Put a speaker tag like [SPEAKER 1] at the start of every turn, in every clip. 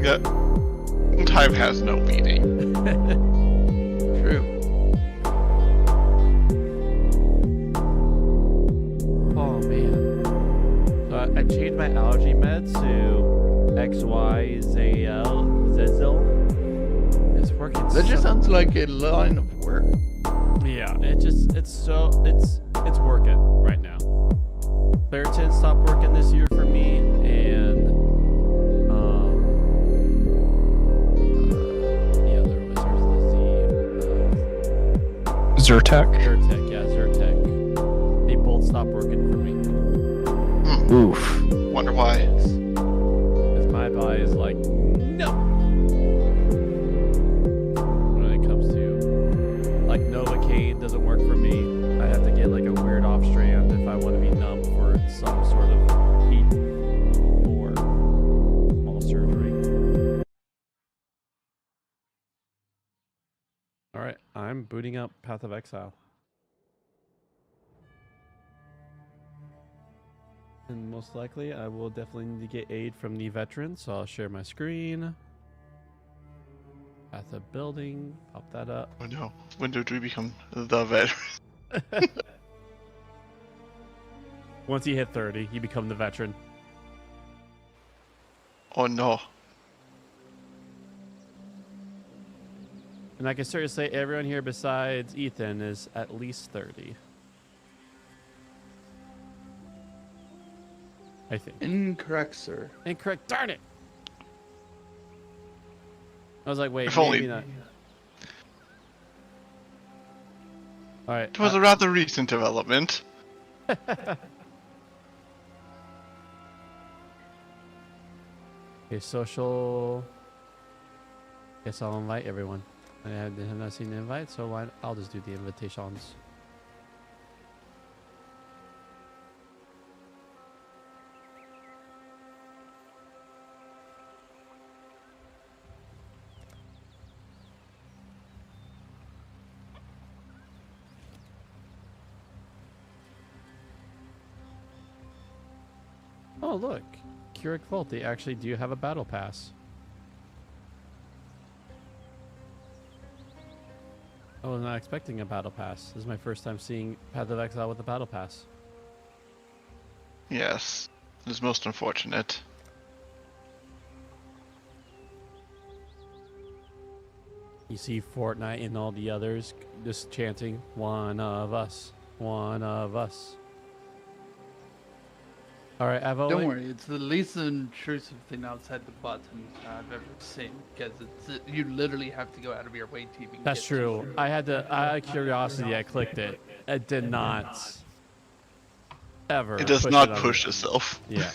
[SPEAKER 1] Yeah. Time has no meaning.
[SPEAKER 2] True.
[SPEAKER 3] Oh man. So I changed my allergy meds to XYZL. It's working.
[SPEAKER 2] That just sounds like a line of work.
[SPEAKER 3] Yeah, it's working right now. Claritin stopped working this year for me, and the other was
[SPEAKER 4] Zyrtec.
[SPEAKER 3] Zyrtec. Yeah, Zyrtec. They both stopped working for me
[SPEAKER 4] Oof.
[SPEAKER 1] Wonder why.
[SPEAKER 3] because my body is like no. When it comes to like Novocaine doesn't work for me. I have to get like a weird off strand if I want to be numb for some sort of heat or small surgery. All right, I'm booting up Path of Exile. And most likely I will definitely need to get aid from the veteran, so I'll share my screen. Path of building, pop that up.
[SPEAKER 1] Oh no. When did we become the veteran?
[SPEAKER 3] Once you hit 30, you become the veteran.
[SPEAKER 1] Oh no.
[SPEAKER 3] And I can certainly say everyone here besides Ethan is at least 30. I think.
[SPEAKER 2] Incorrect, sir.
[SPEAKER 3] Incorrect. Darn it! I was like, wait,
[SPEAKER 1] If
[SPEAKER 3] maybe
[SPEAKER 1] only-
[SPEAKER 3] not. All right.
[SPEAKER 1] It was a rather recent development.
[SPEAKER 3] Okay, social. Guess I'll invite everyone. I have not seen the invite, so I'll just do the invitations. Oh, look. Keurig Vault, they actually do have a battle pass. I was not expecting a battle pass. This is my first time seeing Path of Exile with a battle pass.
[SPEAKER 1] Yes. It is most unfortunate.
[SPEAKER 3] You see Fortnite and all the others just chanting, "One of us, one of us." All right, I've only...
[SPEAKER 2] Don't worry, it's the least intrusive thing outside the button I've ever seen, because you literally have to go out of your way to even
[SPEAKER 3] That's
[SPEAKER 2] get
[SPEAKER 3] true. I had to, out of curiosity, I clicked it. It did not ever.
[SPEAKER 1] It does
[SPEAKER 3] push
[SPEAKER 1] not
[SPEAKER 3] on
[SPEAKER 1] push
[SPEAKER 3] me.
[SPEAKER 1] itself.
[SPEAKER 3] Yeah.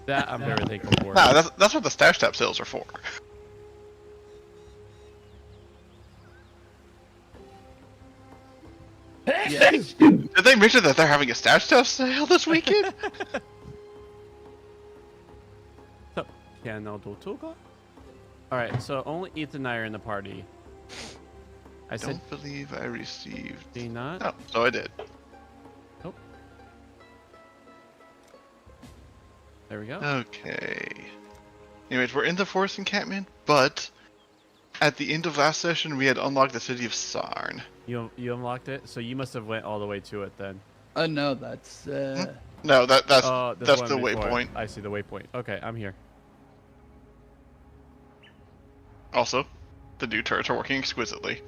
[SPEAKER 3] That I'm very thankful for.
[SPEAKER 1] Nah, that's what the stash tap sales are for.
[SPEAKER 2] Yes.
[SPEAKER 1] Did they mention that they're having a stash tap sale this weekend?
[SPEAKER 3] Yeah, no, do All right, so only Ethan and I are in the party. I said,
[SPEAKER 1] Don't believe I received.
[SPEAKER 3] do you not?
[SPEAKER 1] Oh, so I did.
[SPEAKER 3] Oh. There we go.
[SPEAKER 1] Okay. Anyways, we're in the forest encampment, but at the end of last session, we had unlocked the city of Sarn.
[SPEAKER 3] You unlocked it, so you must have went all the way to it then.
[SPEAKER 2] No, that's
[SPEAKER 1] No, that's
[SPEAKER 3] Oh,
[SPEAKER 1] that's
[SPEAKER 3] one
[SPEAKER 1] the
[SPEAKER 3] before it.
[SPEAKER 1] waypoint.
[SPEAKER 3] I see the waypoint. Okay, I'm here.
[SPEAKER 1] Also, the new turrets are working exquisitely.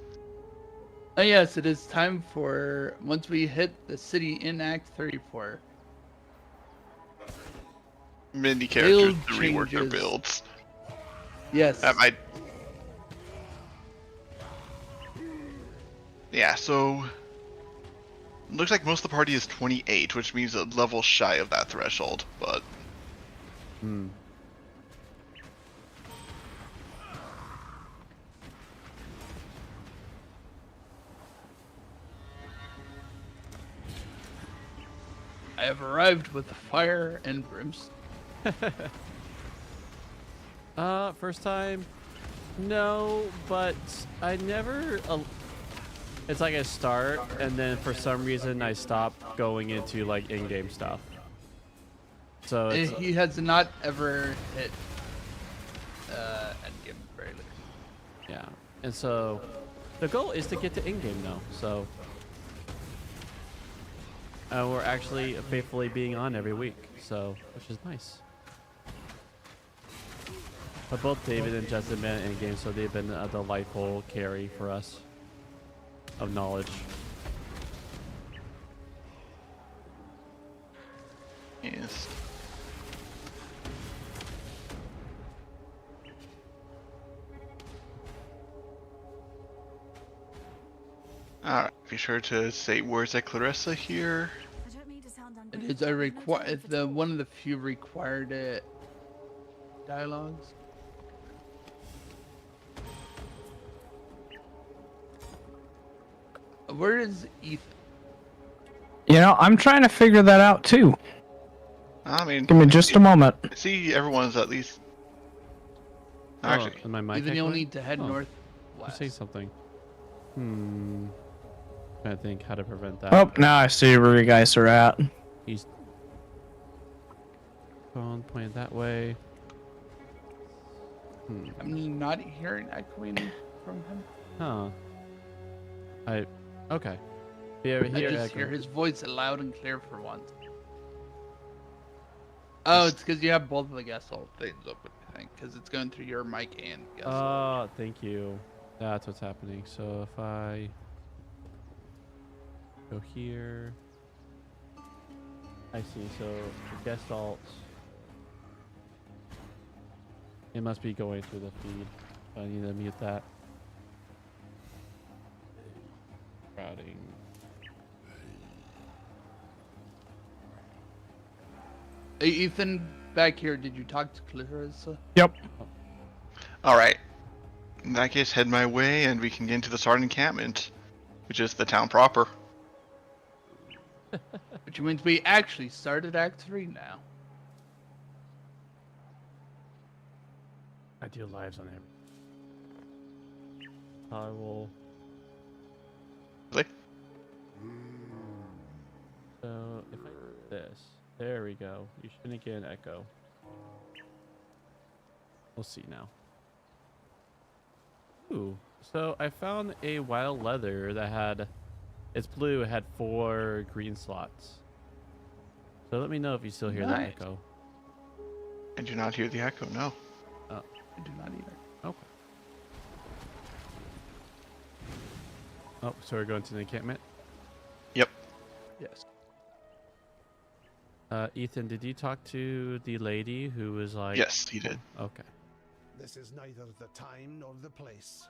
[SPEAKER 2] Oh yes, it is time for once we hit the city in Act 34.
[SPEAKER 1] Many characters
[SPEAKER 2] Build
[SPEAKER 1] to rework their
[SPEAKER 2] changes.
[SPEAKER 1] builds.
[SPEAKER 2] Yes.
[SPEAKER 1] That might. Yeah, so looks like most of the party is 28, which means a level shy of that threshold. But
[SPEAKER 3] Hmm.
[SPEAKER 2] I have arrived with fire and brimstone.
[SPEAKER 3] First time? No, but I never... it's like I start, and then for some reason I stop going into, like, in-game stuff. So it's...
[SPEAKER 2] He has not ever hit endgame very later.
[SPEAKER 3] Yeah, and so the goal is to get to in-game now. So we're actually faithfully being on every week, so which is nice. But both David and Justin have been in game, so they've been a delightful carry for us of knowledge.
[SPEAKER 1] Yes. Alright, be sure to say words at Clarissa here.
[SPEAKER 5] I don't mean to sound
[SPEAKER 2] It
[SPEAKER 5] ungrateful,
[SPEAKER 2] is
[SPEAKER 5] but
[SPEAKER 2] a
[SPEAKER 5] no
[SPEAKER 2] require
[SPEAKER 5] time
[SPEAKER 2] it's
[SPEAKER 5] for
[SPEAKER 2] the
[SPEAKER 5] talk.
[SPEAKER 2] one of the few required dialogues. Where is Ethan?
[SPEAKER 4] You know, I'm trying to figure that out too.
[SPEAKER 1] I mean,
[SPEAKER 4] Give me just a moment.
[SPEAKER 1] I see everyone's at least. Actually,
[SPEAKER 3] oh, am I mic
[SPEAKER 2] Ethan, you'll
[SPEAKER 3] echoing?
[SPEAKER 2] need to head
[SPEAKER 3] Oh, You
[SPEAKER 2] northwest.
[SPEAKER 3] say something. Trying to think how to prevent that.
[SPEAKER 4] Oh, now I see where you guys are at.
[SPEAKER 3] He's phone pointed that way.
[SPEAKER 2] I'm not hearing echoing from him.
[SPEAKER 3] Huh. Okay. Yeah,
[SPEAKER 2] I
[SPEAKER 3] here.
[SPEAKER 2] just hear his voice loud and clear for once. Oh, it's because you have both of the guest alt things open, I think, because it's going through your mic and guest alt.
[SPEAKER 3] Oh, thank you. That's what's happening. So if I go here, I see. So the guest alts, it must be going through the feed. I need to mute that. Routing.
[SPEAKER 2] Hey, Ethan, back here, did you talk to Clarissa?
[SPEAKER 4] Yep.
[SPEAKER 1] alright. In that case, head my way and we can get into the Sard encampment, which is the town proper.
[SPEAKER 2] Which means we actually started Act 3 now.
[SPEAKER 3] I do lives on him. I will.
[SPEAKER 1] Really?
[SPEAKER 3] So if I do this, there we go. You shouldn't get an echo. We'll see now. Ooh, so I found a wild leather that had, it's blue, it had 4 green slots. So let me know if you still hear that
[SPEAKER 2] Nice.
[SPEAKER 3] echo.
[SPEAKER 1] I do not hear the echo, no.
[SPEAKER 2] I do not either.
[SPEAKER 3] Okay. Oh, so we're going to the encampment.
[SPEAKER 1] Yep.
[SPEAKER 2] Yes.
[SPEAKER 3] Ethan, did you talk to the lady who was like?
[SPEAKER 1] Yes, he did.
[SPEAKER 3] Okay.
[SPEAKER 6] This is neither the time nor the place.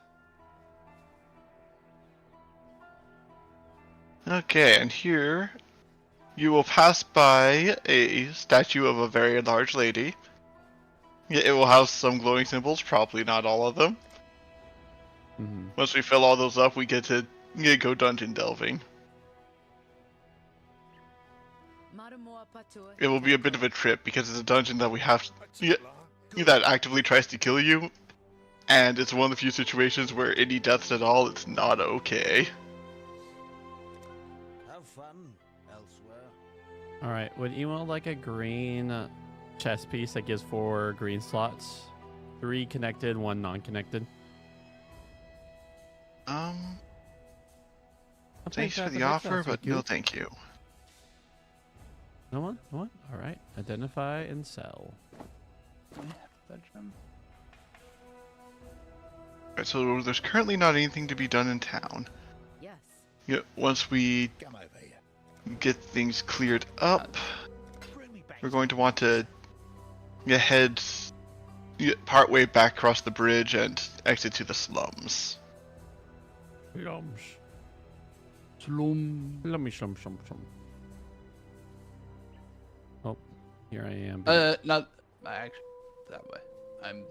[SPEAKER 1] Okay, and here you will pass by a statue of a very large lady. Yeah, it will have some glowing symbols, probably not all of them.
[SPEAKER 3] Mm-hmm.
[SPEAKER 1] Once we fill all those up, we get to go dungeon delving. It will be a bit of a trip because it's a dungeon that we have that actively tries to kill you, and it's one of the few situations where any deaths at all, it's not okay.
[SPEAKER 6] Have fun elsewhere.
[SPEAKER 3] All right. Would you want like a green chess piece that gives 4 green slots? 3 connected, 1 non-connected.
[SPEAKER 1] Thanks for the offer, but no thank you.
[SPEAKER 3] No one? No one? All right. Identify and sell.
[SPEAKER 2] That gem.
[SPEAKER 1] Alright, so there's currently not anything to be done in town.
[SPEAKER 5] Yes.
[SPEAKER 1] Yeah, once we
[SPEAKER 6] Come over here.
[SPEAKER 1] get things cleared up,
[SPEAKER 6] Bring me back.
[SPEAKER 1] we're going to want to head partway back across the bridge and exit to the slums.
[SPEAKER 3] Slums.
[SPEAKER 2] Slum.
[SPEAKER 3] Slum. Oh, here I am.
[SPEAKER 2] Not actually that way. I'm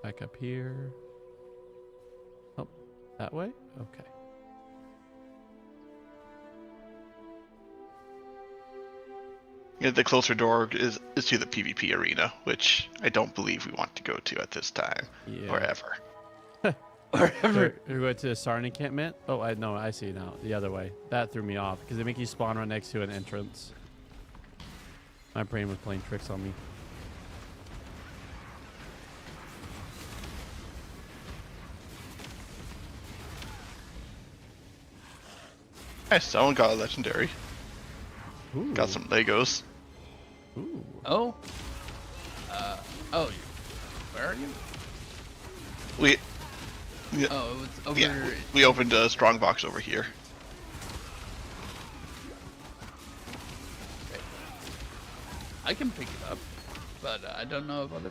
[SPEAKER 3] Back up here. Oh, that way? Okay.
[SPEAKER 1] Yeah, the closer door is to the PvP arena, which I don't believe we want to go to at this time
[SPEAKER 3] Yeah.
[SPEAKER 1] or ever.
[SPEAKER 2] wherever.
[SPEAKER 3] You're going to the Sarn encampment? Oh, I see now. The other way. That threw me off because they make you spawn right next to an entrance. My brain was playing tricks on me.
[SPEAKER 1] Nice, someone got a legendary.
[SPEAKER 3] Ooh.
[SPEAKER 1] Got some Legos.
[SPEAKER 3] Ooh.
[SPEAKER 2] Oh. Oh. Where are you?
[SPEAKER 1] We, yeah,
[SPEAKER 2] Oh, it's over.
[SPEAKER 1] yeah, we opened a strong box over here.
[SPEAKER 2] I can pick it up, but I don't know if other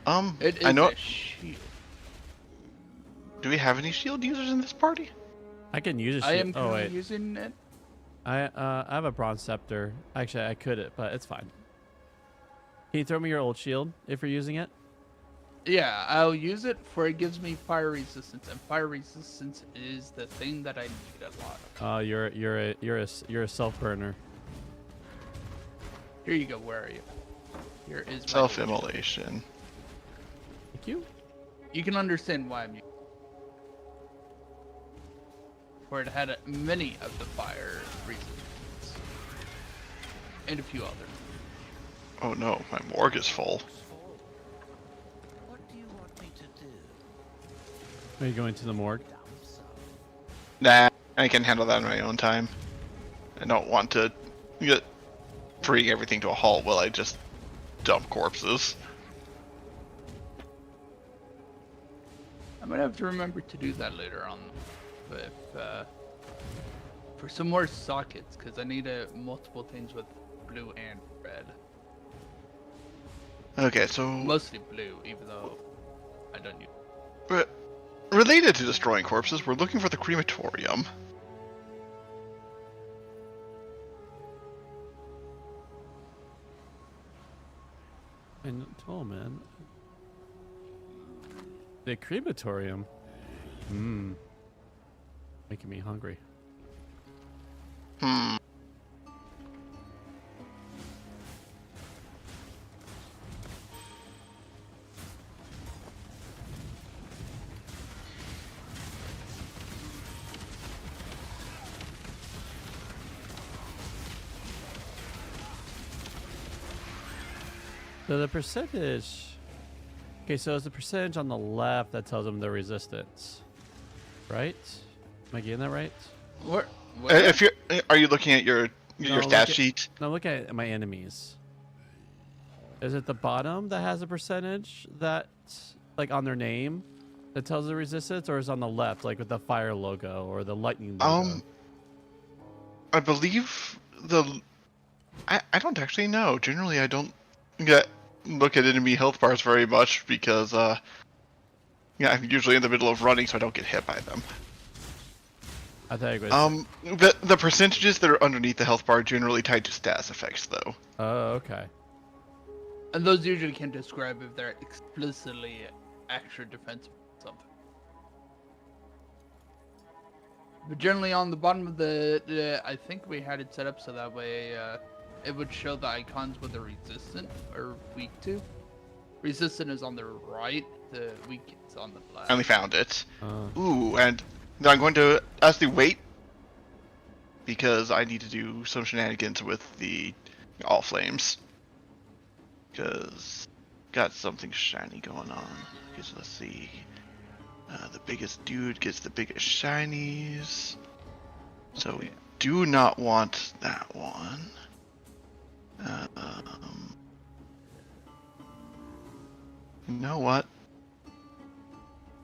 [SPEAKER 2] people. It is
[SPEAKER 1] I know.
[SPEAKER 2] a shield.
[SPEAKER 1] Do we have any shield users in this party?
[SPEAKER 3] I can use a
[SPEAKER 2] I
[SPEAKER 3] shield.
[SPEAKER 2] am
[SPEAKER 3] Oh
[SPEAKER 2] currently
[SPEAKER 3] wait,
[SPEAKER 2] using it.
[SPEAKER 3] I have a bronze scepter. Actually, I could, but it's fine. Can you throw me your old shield if you're using it?
[SPEAKER 2] Yeah, I'll use it for it gives me fire resistance, and fire resistance is the thing that I need a lot of.
[SPEAKER 3] Oh, you're a self burner.
[SPEAKER 2] Here you go. Where are you? Here is my
[SPEAKER 1] Self-immolation.
[SPEAKER 3] Thank you.
[SPEAKER 2] You can understand why I'm using it. For it had many of the fire resistance. And a few others.
[SPEAKER 1] Oh no, my morgue is full.
[SPEAKER 6] What do you want me to do?
[SPEAKER 3] Are you going to the morgue?
[SPEAKER 1] Nah, I can handle that in my own time. I don't want to get bring everything to a halt while I just dump corpses.
[SPEAKER 2] I'm gonna have to remember to do that later on. But for some more sockets, because I need multiple things with blue and red.
[SPEAKER 1] Okay, so
[SPEAKER 2] Mostly blue, even though I don't use.
[SPEAKER 1] related to destroying corpses, we're looking for the crematorium.
[SPEAKER 3] And oh man, the crematorium. Making me hungry.
[SPEAKER 1] Hmm.
[SPEAKER 3] So the percentage. Okay, so it's the percentage on the left that tells them the resistance, right? Am I getting that right?
[SPEAKER 2] Where?
[SPEAKER 1] If you're, are you looking at your
[SPEAKER 3] No,
[SPEAKER 1] stat
[SPEAKER 3] look at-
[SPEAKER 1] sheet?
[SPEAKER 3] Now look at my enemies. Is it the bottom that has a percentage that, like on their name, that tells the resistance, or is it on the left, like with the fire logo or the lightning logo?
[SPEAKER 1] I believe I don't actually know. Generally, I don't look at enemy health bars very much because yeah, I'm usually in the middle of running, so I don't get hit by them.
[SPEAKER 3] I thought it was.
[SPEAKER 1] The percentages that are underneath the health bar are generally tied to status effects, though.
[SPEAKER 3] Oh, okay.
[SPEAKER 2] And those usually can describe if they're explicitly extra defensive or something. But generally on the bottom of I think we had it set up so that way it would show the icons with the resistant or weak to. Resistant is on the right, the weak is on the left.
[SPEAKER 1] I only found it.
[SPEAKER 3] Oh.
[SPEAKER 1] Ooh, and now I'm going to actually wait because I need to do some shenanigans with the all flames. Because got something shiny going on. Because let's see, the biggest dude gets the biggest shinies. So we do not want that one. You know what?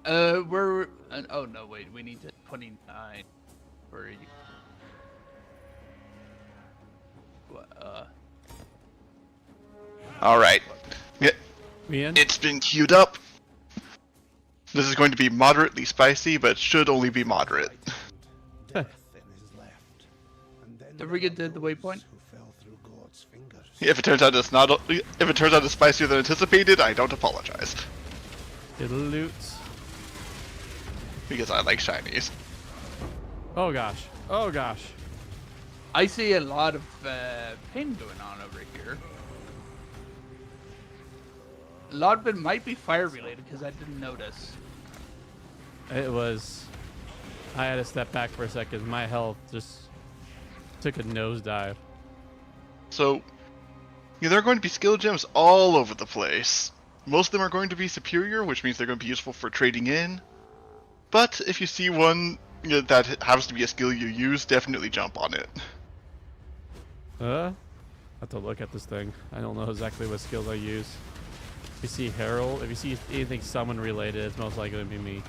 [SPEAKER 2] We're oh no, wait, we need to 29 for you.
[SPEAKER 1] All right. Yeah,
[SPEAKER 3] Ian?
[SPEAKER 1] it's been queued up. This is going to be moderately spicy, but should only be moderate.
[SPEAKER 6] Death in his left. And then
[SPEAKER 2] Did we get to the waypoint?
[SPEAKER 6] who fell through God's fingers.
[SPEAKER 1] If it turns out it's not, if it turns out it's spicier than anticipated, I don't apologize
[SPEAKER 3] Get loot.
[SPEAKER 1] because I like shinies.
[SPEAKER 3] Oh gosh. Oh gosh.
[SPEAKER 2] I see a lot of pain going on over here. A lot of it might be fire related because I didn't notice.
[SPEAKER 3] It was. I had to step back for a second. My health just took a nosedive.
[SPEAKER 1] So, yeah, there are going to be skill gems all over the place. Most of them are going to be superior, which means they're going to be useful for trading in. But if you see one that happens to be a skill you use, definitely jump on it.
[SPEAKER 3] I have to look at this thing. I don't know exactly what skills I use. If you see Herald, if you see anything summon related, it's most likely to be me.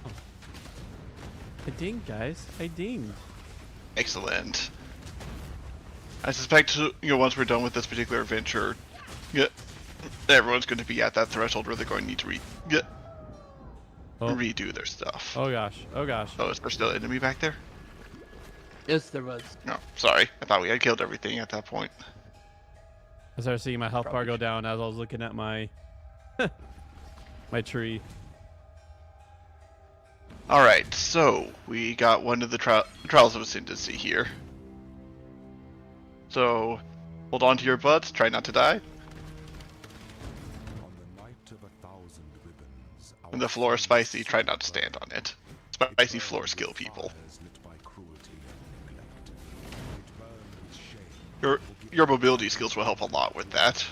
[SPEAKER 3] Oh. I dinged, guys. I dinged.
[SPEAKER 1] Excellent. I suspect, once we're done with this particular adventure, everyone's going to be at that threshold where they're going to need to redo their stuff.
[SPEAKER 3] Oh gosh. Oh gosh.
[SPEAKER 1] Oh, is there still an enemy back there?
[SPEAKER 2] Yes, there was.
[SPEAKER 1] No, sorry. I thought we had killed everything at that point.
[SPEAKER 3] I started seeing my health bar go down as I was looking at my my tree.
[SPEAKER 1] Alright, so we got one of the Trials of Ascendancy here. So, hold on to your butts, try not to die.
[SPEAKER 6] On the night of 1,000 ribbons,
[SPEAKER 1] And the floor is spicy, try not to stand on it. Spicy floors kill people. Your mobility skills will help a lot with that.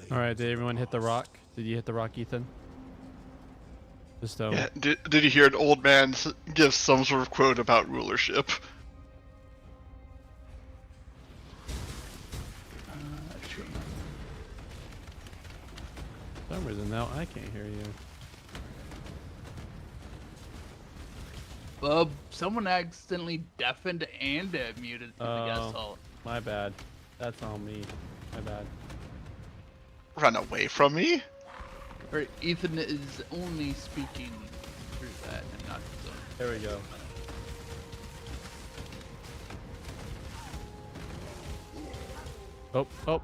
[SPEAKER 3] All right, did everyone hit the rock? Did you hit the rock, Ethan? The stone.
[SPEAKER 1] Yeah, did you hear an old man give some sort of quote about rulership?
[SPEAKER 3] For some reason now I can't hear you.
[SPEAKER 2] Someone accidentally deafened and muted the guest hall.
[SPEAKER 3] My bad. That's on me. My bad.
[SPEAKER 1] Run away from me?
[SPEAKER 2] Or Ethan is only speaking through that and not his own.
[SPEAKER 3] There we go. Oh,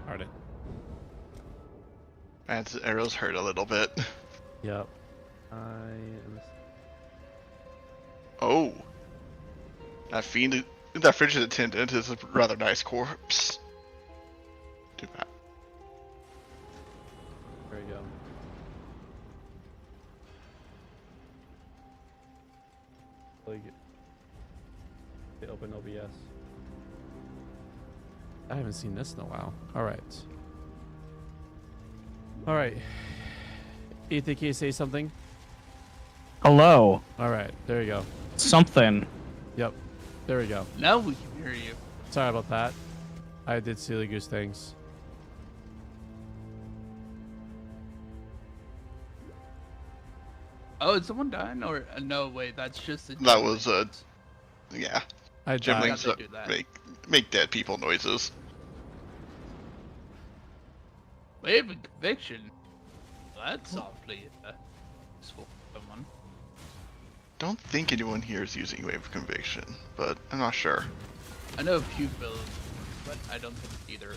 [SPEAKER 3] darn it.
[SPEAKER 1] Man's arrows hurt a little bit.
[SPEAKER 3] Yep. I am.
[SPEAKER 1] Oh. That fiend, that frigid attendant is a rather nice corpse. Too bad.
[SPEAKER 3] There we go. They open OBS. I haven't seen this in a while. All right. All right. Ethan, can you say something?
[SPEAKER 4] Hello.
[SPEAKER 3] All right. There you go.
[SPEAKER 4] Something.
[SPEAKER 3] Yep. There we go.
[SPEAKER 2] Now we can hear you.
[SPEAKER 3] Sorry about that. I did silly goose things.
[SPEAKER 2] Oh, is someone dying? Or no, wait, that's just a
[SPEAKER 1] That was yeah.
[SPEAKER 3] I died.
[SPEAKER 1] Gemlings
[SPEAKER 2] How'd they do that?
[SPEAKER 1] make dead people noises.
[SPEAKER 2] Wave of conviction. That's awfully useful. Someone.
[SPEAKER 1] Don't think anyone here is using Wave of Conviction, but I'm not sure.
[SPEAKER 2] I know a few builds, but I don't think either.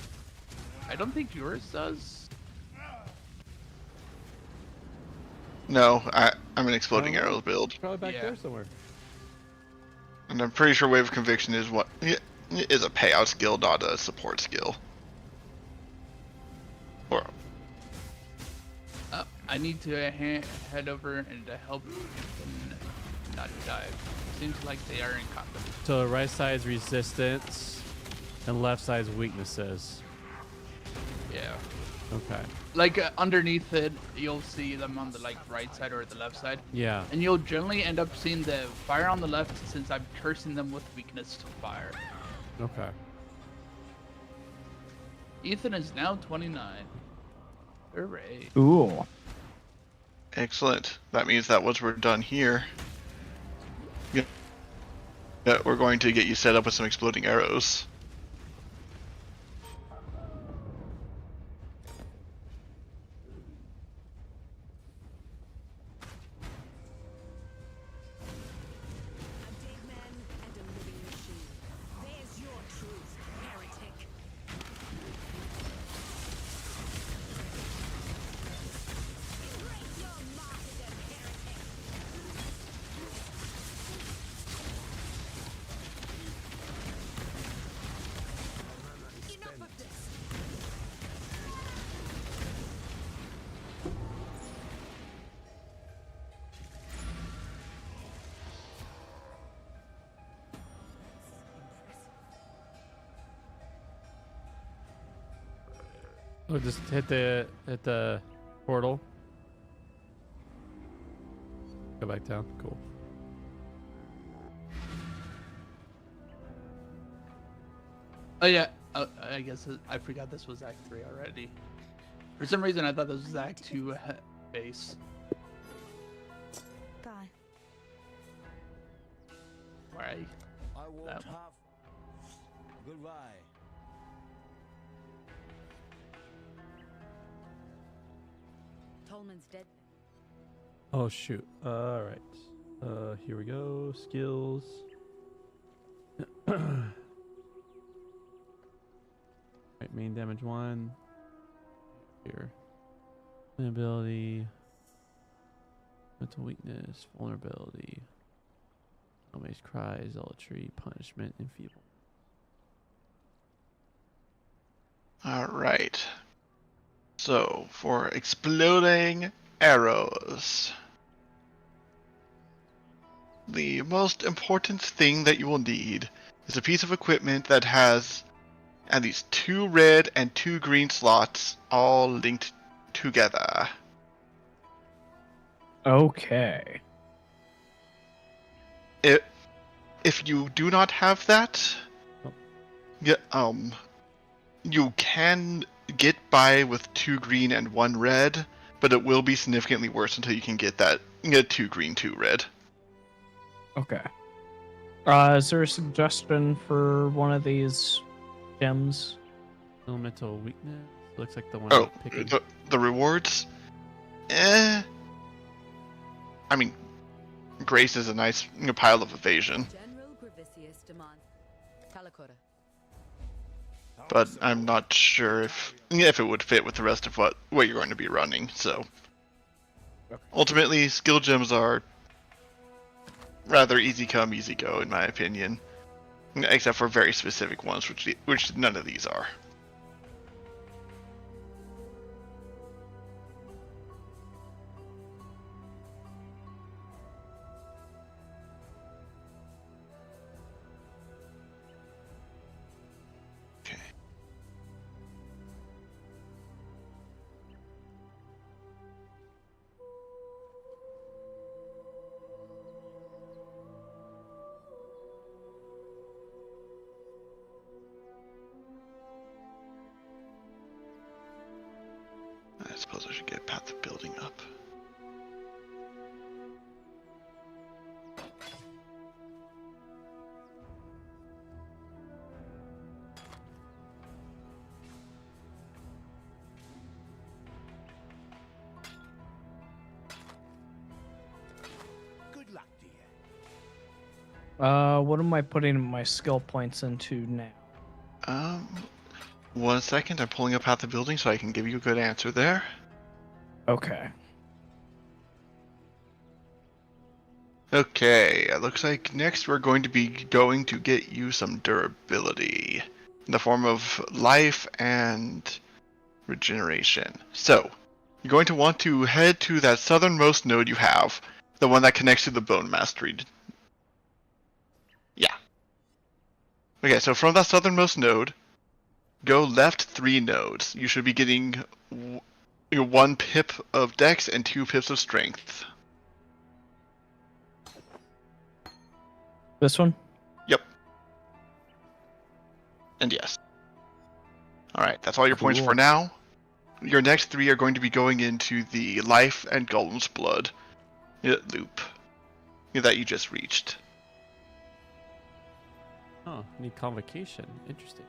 [SPEAKER 2] I don't think yours does.
[SPEAKER 1] No, I'm an Exploding Arrows build,
[SPEAKER 3] Probably back
[SPEAKER 2] Yeah.
[SPEAKER 3] there somewhere.
[SPEAKER 1] and I'm pretty sure Wave of Conviction is is a payout skill, not a support skill. Or
[SPEAKER 2] I need to head over and to help and not die. Seems like they are in combat.
[SPEAKER 3] So the right side's resistance, and left side's weaknesses.
[SPEAKER 2] Yeah.
[SPEAKER 3] Okay.
[SPEAKER 2] Like underneath it, you'll see them on the right side or the left side,
[SPEAKER 3] Yeah.
[SPEAKER 2] and you'll generally end up seeing the fire on the left since I'm cursing them with weakness to fire.
[SPEAKER 3] Okay.
[SPEAKER 2] Ethan is now 29. Hooray!
[SPEAKER 4] Ooh.
[SPEAKER 1] excellent. That means that once we're done here, we're going to get you set up with some Exploding Arrows.
[SPEAKER 3] Oh, just hit the portal. Go back down. Cool.
[SPEAKER 2] Oh yeah. I guess I forgot this was Act 3 already. For some reason, I thought this was Act 2 base.
[SPEAKER 5] Bye.
[SPEAKER 2] Why?
[SPEAKER 7] I won't
[SPEAKER 2] That-
[SPEAKER 7] have. Goodbye.
[SPEAKER 5] Tolman's dead.
[SPEAKER 3] Oh shoot. All right. Here we go. Skills. Right, main damage 1. Here. Ability. Mental weakness. Vulnerability. Always cry. Zealotry. Punishment. Enfeeble.
[SPEAKER 1] All right. So for exploding arrows, the most important thing that you will need is a piece of equipment that has at least 2 red and 2 green slots all linked together.
[SPEAKER 4] Okay.
[SPEAKER 1] If you do not have that,
[SPEAKER 3] Oh.
[SPEAKER 1] yeah, you can get by with 2 green and 1 red, but it will be significantly worse until you can get 2 green, 2 red.
[SPEAKER 4] Okay. Is there a suggestion for one of these gems?
[SPEAKER 3] Elemental weakness. Looks like the one.
[SPEAKER 1] Oh,
[SPEAKER 3] I'm picking.
[SPEAKER 1] the rewards? I mean, Grace is a nice pile of evasion,
[SPEAKER 5] General Gravisius demands. Kalakota.
[SPEAKER 1] but I'm not sure if it would fit with the rest of what you're going to be running. So, ultimately, skill gems are rather easy come, easy go, in my opinion, except for very specific ones, which none of these are. Okay. I suppose I should get Path of Building up.
[SPEAKER 6] Good luck to you.
[SPEAKER 4] What am I putting my skill points into now?
[SPEAKER 1] 1 second, I'm pulling up Path of Building so I can give you a good answer there.
[SPEAKER 4] Okay.
[SPEAKER 1] Okay, it looks like next we're going to be going to get you some durability in the form of life and regeneration. So, you're going to want to head to that southernmost node you have, the one that connects to the Bone Mastery. Yeah. Okay, so from that southernmost node, go left 3 nodes. You should be getting 1 pip of Dex and 2 pips of Strength.
[SPEAKER 4] This one?
[SPEAKER 1] Yep. And yes. Alright, that's all your points
[SPEAKER 4] Cool.
[SPEAKER 1] for now. Your next 3 are going to be going into the Life and Golem's Blood loop that you just reached.
[SPEAKER 3] Oh, need convocation. Interesting.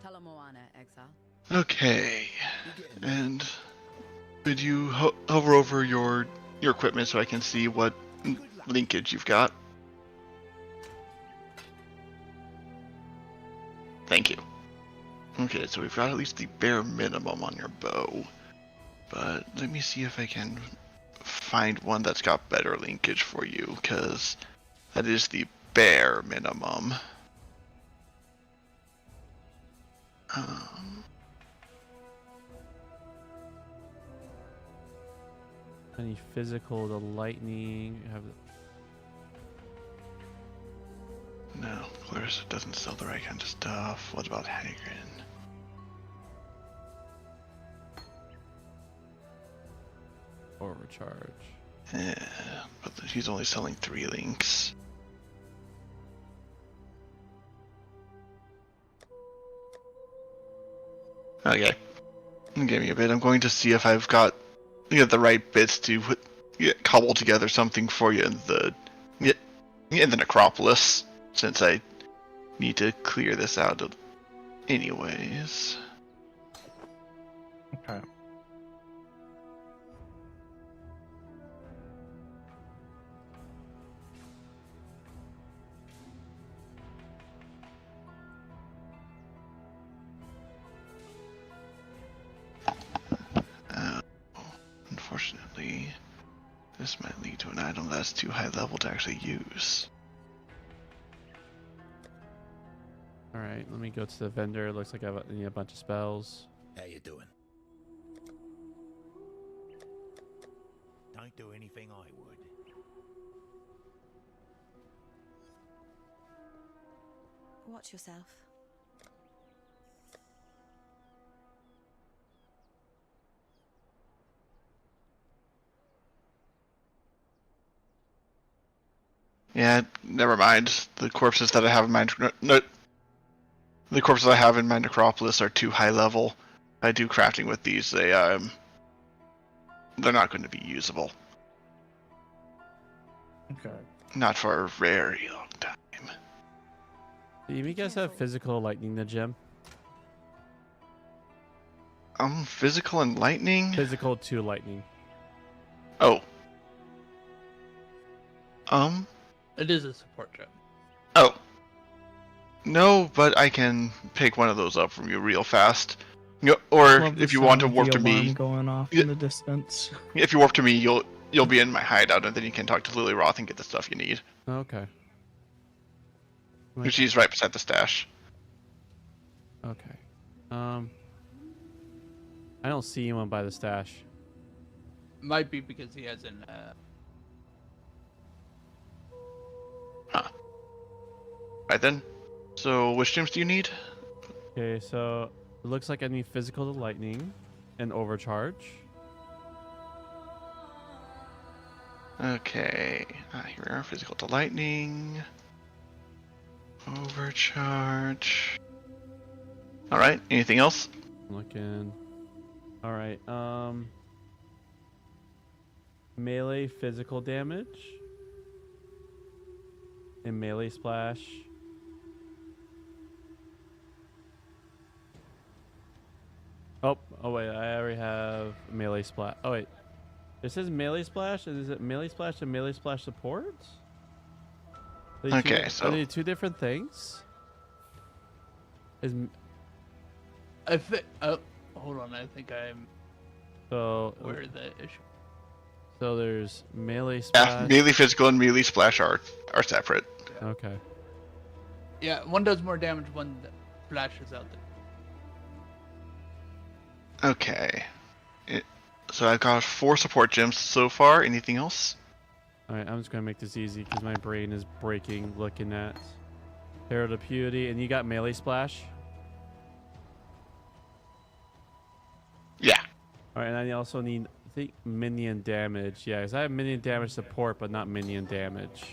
[SPEAKER 5] Talamoana, exile.
[SPEAKER 1] Okay. And could you hover over your equipment so I can see what linkage you've got? Thank you. Okay, so we've got at least the bare minimum on your bow. But let me see if I can find one that's got better linkage for you, because that is the bare minimum.
[SPEAKER 3] Any physical, the lightning. Have
[SPEAKER 1] No, Clarissa doesn't sell the right kind of stuff. What about Hagrid?
[SPEAKER 3] Overcharge.
[SPEAKER 1] Yeah, but he's only selling 3 links. Okay. Give me a bit. I'm going to see if I've got the right bits to cobble together something for you in the necropolis, since I need to clear this out anyways.
[SPEAKER 4] Okay.
[SPEAKER 1] Unfortunately, this might lead to an item that's too high level to actually use.
[SPEAKER 3] Alright, let me go to the vendor. Looks like I need a bunch of spells.
[SPEAKER 7] How you doing? Don't do anything I would.
[SPEAKER 5] Watch yourself.
[SPEAKER 1] Yeah, never mind. The corpses that I have in my the corpses I have in my necropolis are too high level. If I do crafting with these, they're not going to be usable.
[SPEAKER 4] Okay.
[SPEAKER 1] Not for a very long time.
[SPEAKER 3] Do you guys have physical lightning in the gym?
[SPEAKER 1] Physical and lightning?
[SPEAKER 3] Physical 2 lightning.
[SPEAKER 1] Oh.
[SPEAKER 2] It is a support gem.
[SPEAKER 1] Oh. No, but I can pick one of those up from you real fast. Or
[SPEAKER 4] Love the
[SPEAKER 1] if you want to
[SPEAKER 4] sound of
[SPEAKER 1] warp
[SPEAKER 4] the
[SPEAKER 1] to me,
[SPEAKER 4] alarm going off
[SPEAKER 1] Yeah.
[SPEAKER 4] in the distance.
[SPEAKER 1] if you warp to me, you'll be in my hideout, and then you can talk to Lily Roth and get the stuff you need.
[SPEAKER 3] Okay.
[SPEAKER 1] She's right beside the stash.
[SPEAKER 3] Okay. I don't see anyone by the stash.
[SPEAKER 2] Might be because he hasn't.
[SPEAKER 1] Right then. So, which gems do you need?
[SPEAKER 3] Okay, so it looks like I need physical to lightning and overcharge.
[SPEAKER 1] Okay. Here we are. Physical to lightning. Overcharge. Alright, anything else?
[SPEAKER 3] Looking. All right. Melee physical damage and melee splash. Oh wait, I already have melee splash. Oh wait, this says melee splash. Is it melee splash and melee splash support?
[SPEAKER 1] Okay, so
[SPEAKER 3] are they 2 different things? Is
[SPEAKER 2] I think. Oh, hold on. I think I'm
[SPEAKER 3] so
[SPEAKER 2] aware of the issue.
[SPEAKER 3] so there's melee
[SPEAKER 1] yeah,
[SPEAKER 3] splash.
[SPEAKER 1] melee physical and melee splash are separate.
[SPEAKER 3] Okay.
[SPEAKER 2] Yeah, one does more damage, one flashes out.
[SPEAKER 1] Okay. So I've got 4 support gems so far. Anything else?
[SPEAKER 3] Alright, I'm just gonna make this easy because my brain is breaking looking at Herald of Purity, and you got melee splash?
[SPEAKER 1] Yeah.
[SPEAKER 3] Alright, and I also need, I think, minion damage. Yeah, because I have minion damage support, but not minion damage.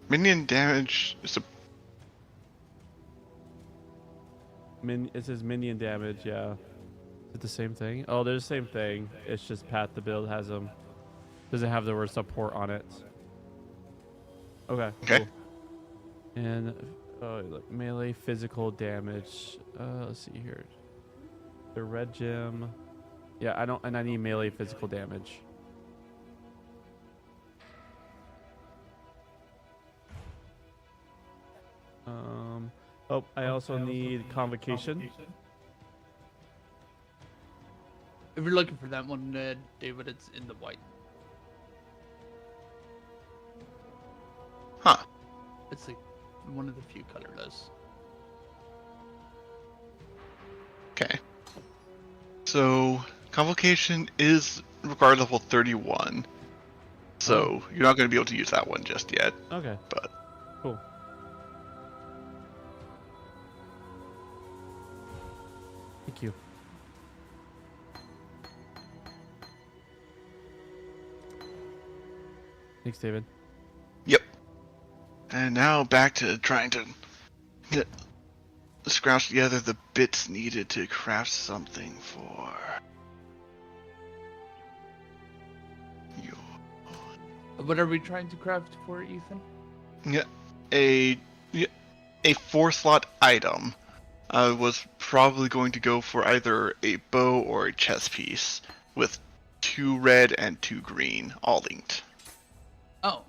[SPEAKER 1] Minion damage is a
[SPEAKER 3] It says minion damage, yeah. Is it the same thing? Oh, they're the same thing. It's just Path to Build has them. Doesn't have the word support on it. Okay.
[SPEAKER 1] Okay.
[SPEAKER 3] Cool. And look, melee physical damage. Let's see here. The red gem. Yeah, I need melee physical damage. Oh, I also need Convocation.
[SPEAKER 2] If you're looking for that one, David, it's in the white.
[SPEAKER 1] Huh.
[SPEAKER 2] It's one of the few colorless.
[SPEAKER 1] Okay. So Convocation is required level 31. So you're not going to be able to use that one just yet.
[SPEAKER 3] Okay.
[SPEAKER 1] But
[SPEAKER 3] Cool. Thank you. Thanks, David.
[SPEAKER 1] yep. And now back to trying to get, scrounge together the bits needed to craft something for you.
[SPEAKER 2] What are we trying to craft for, Ethan?
[SPEAKER 1] Yeah, a 4-slot item. I was probably going to go for either a bow or a chess piece with 2 red and 2 green, all linked.
[SPEAKER 2] Oh.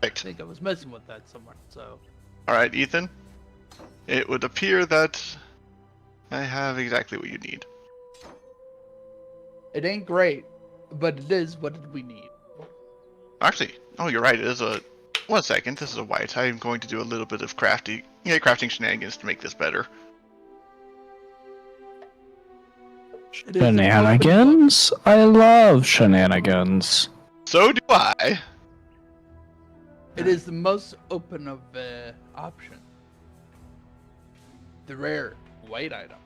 [SPEAKER 2] I
[SPEAKER 1] Right.
[SPEAKER 2] think I was messing with that somewhere, so...
[SPEAKER 1] Alright, Ethan. It would appear that I have exactly what you need.
[SPEAKER 2] It ain't great, but it is what we need.
[SPEAKER 1] Actually, oh, you're right. It is a. 1 second. This is a white. I'm going to do a little bit of crafting shenanigans to make this better.
[SPEAKER 2] It is an open
[SPEAKER 4] Shenanigans? I love shenanigans.
[SPEAKER 1] So do I.
[SPEAKER 2] book. It is the most open of options. The rare white item.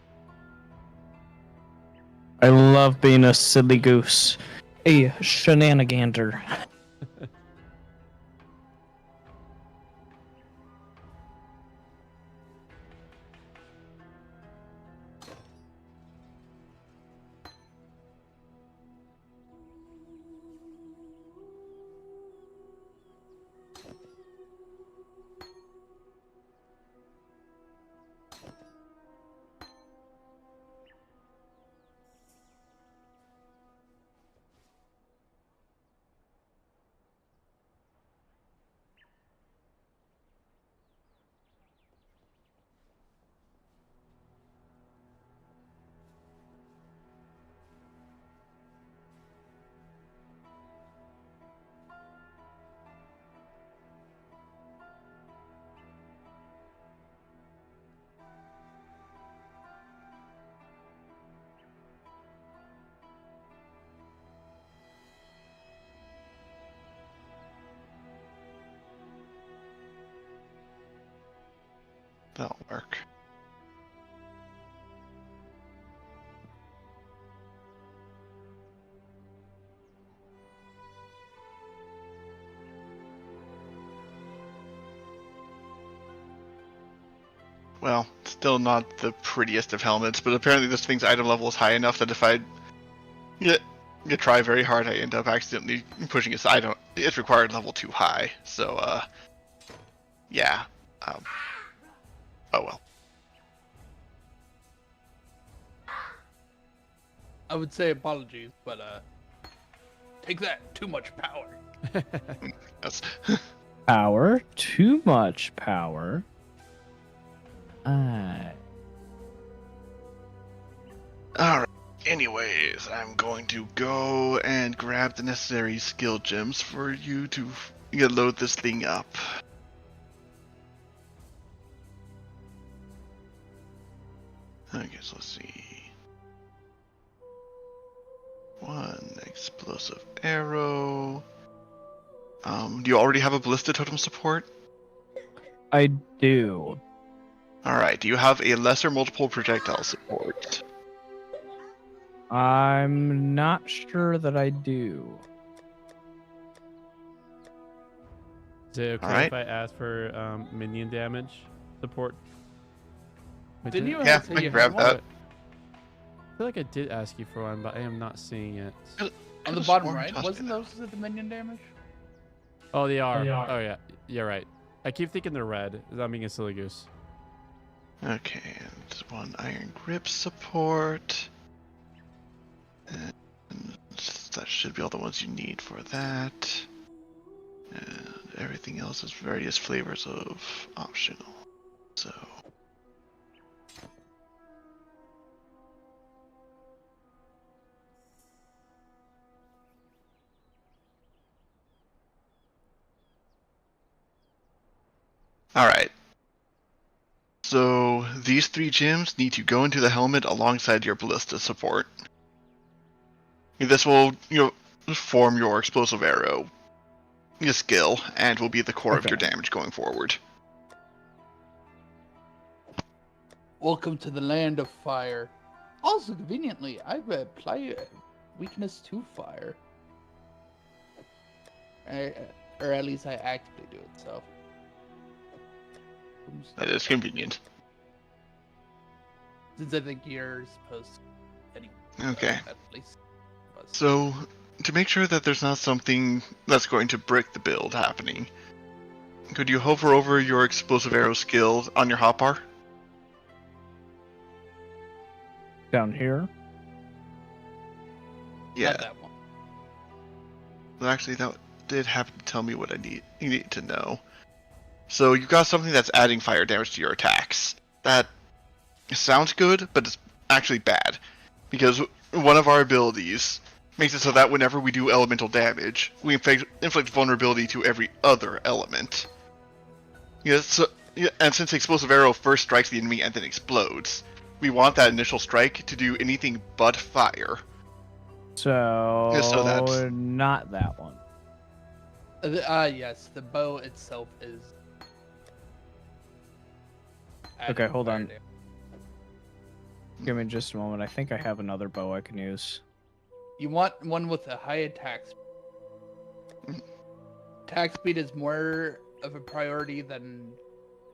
[SPEAKER 4] I love being a silly goose. A shenanigander.
[SPEAKER 1] That'll work. Well, still not the prettiest of helmets, but apparently this thing's item level is high enough that if I try very hard, I end up accidentally pushing its required level too high. So, yeah. Oh well.
[SPEAKER 2] I would say apologies, but take that. Too much power.
[SPEAKER 1] That's
[SPEAKER 4] Power? Too much power. Aye.
[SPEAKER 1] Alright, anyways, I'm going to go and grab the necessary skill gems for you to load this thing up. Okay, so let's see. 1 explosive arrow. Do you already have a ballista totem support?
[SPEAKER 4] I do.
[SPEAKER 1] Alright, do you have a lesser multiple projectile support?
[SPEAKER 4] I'm not sure that I do.
[SPEAKER 3] Is it okay
[SPEAKER 1] Alright.
[SPEAKER 3] if I ask for minion damage support? Wait,
[SPEAKER 2] Didn't
[SPEAKER 3] did
[SPEAKER 2] you
[SPEAKER 3] I-
[SPEAKER 1] Yeah,
[SPEAKER 2] say
[SPEAKER 1] I
[SPEAKER 2] you
[SPEAKER 1] can
[SPEAKER 2] had
[SPEAKER 1] grab
[SPEAKER 2] one?
[SPEAKER 1] that.
[SPEAKER 3] I feel like I did ask you for one, but I am not seeing it.
[SPEAKER 2] On the
[SPEAKER 1] Could've
[SPEAKER 2] bottom
[SPEAKER 1] sworn
[SPEAKER 2] right,
[SPEAKER 1] tossed
[SPEAKER 2] wasn't
[SPEAKER 1] it.
[SPEAKER 2] those the minion damage?
[SPEAKER 3] Oh, they are.
[SPEAKER 4] They are.
[SPEAKER 3] Oh, yeah. You're right. I keep thinking they're red. I'm being a silly goose.
[SPEAKER 1] Okay, and 1 iron grip support. And that should be all the ones you need for that. And everything else is various flavors of optional. So. Alright. So these 3 gems need to go into the helmet alongside your ballista support. This will, form your explosive arrow skill and will be the core of your
[SPEAKER 4] Okay.
[SPEAKER 1] damage going forward.
[SPEAKER 2] Welcome to the land of fire. Also, conveniently, I've applied weakness to fire. Or at least I actively do it, so.
[SPEAKER 1] That is convenient.
[SPEAKER 2] Since I think you're supposed to. Anyway,
[SPEAKER 1] Okay.
[SPEAKER 2] at least.
[SPEAKER 1] So, to make sure that there's not something that's going to brick the build happening, could you hover over your explosive arrow skill on your hotbar?
[SPEAKER 4] Down here.
[SPEAKER 1] Yeah.
[SPEAKER 2] Not that one.
[SPEAKER 1] Well, actually, that did happen to tell me what you need to know. So you've got something that's adding fire damage to your attacks. That sounds good, but it's actually bad. Because one of our abilities makes it so that whenever we do elemental damage, we inflict vulnerability to every other element. And since the explosive arrow first strikes the enemy and then explodes, we want that initial strike to do anything but fire.
[SPEAKER 4] So,
[SPEAKER 1] So that's-
[SPEAKER 4] not that one.
[SPEAKER 2] Yes, the bow itself is.
[SPEAKER 4] Okay, hold
[SPEAKER 2] fire
[SPEAKER 4] on.
[SPEAKER 2] damage.
[SPEAKER 4] Give me just a moment. I think I have another bow I can use.
[SPEAKER 2] You want one with a high attack speed. Attack speed is more of a priority than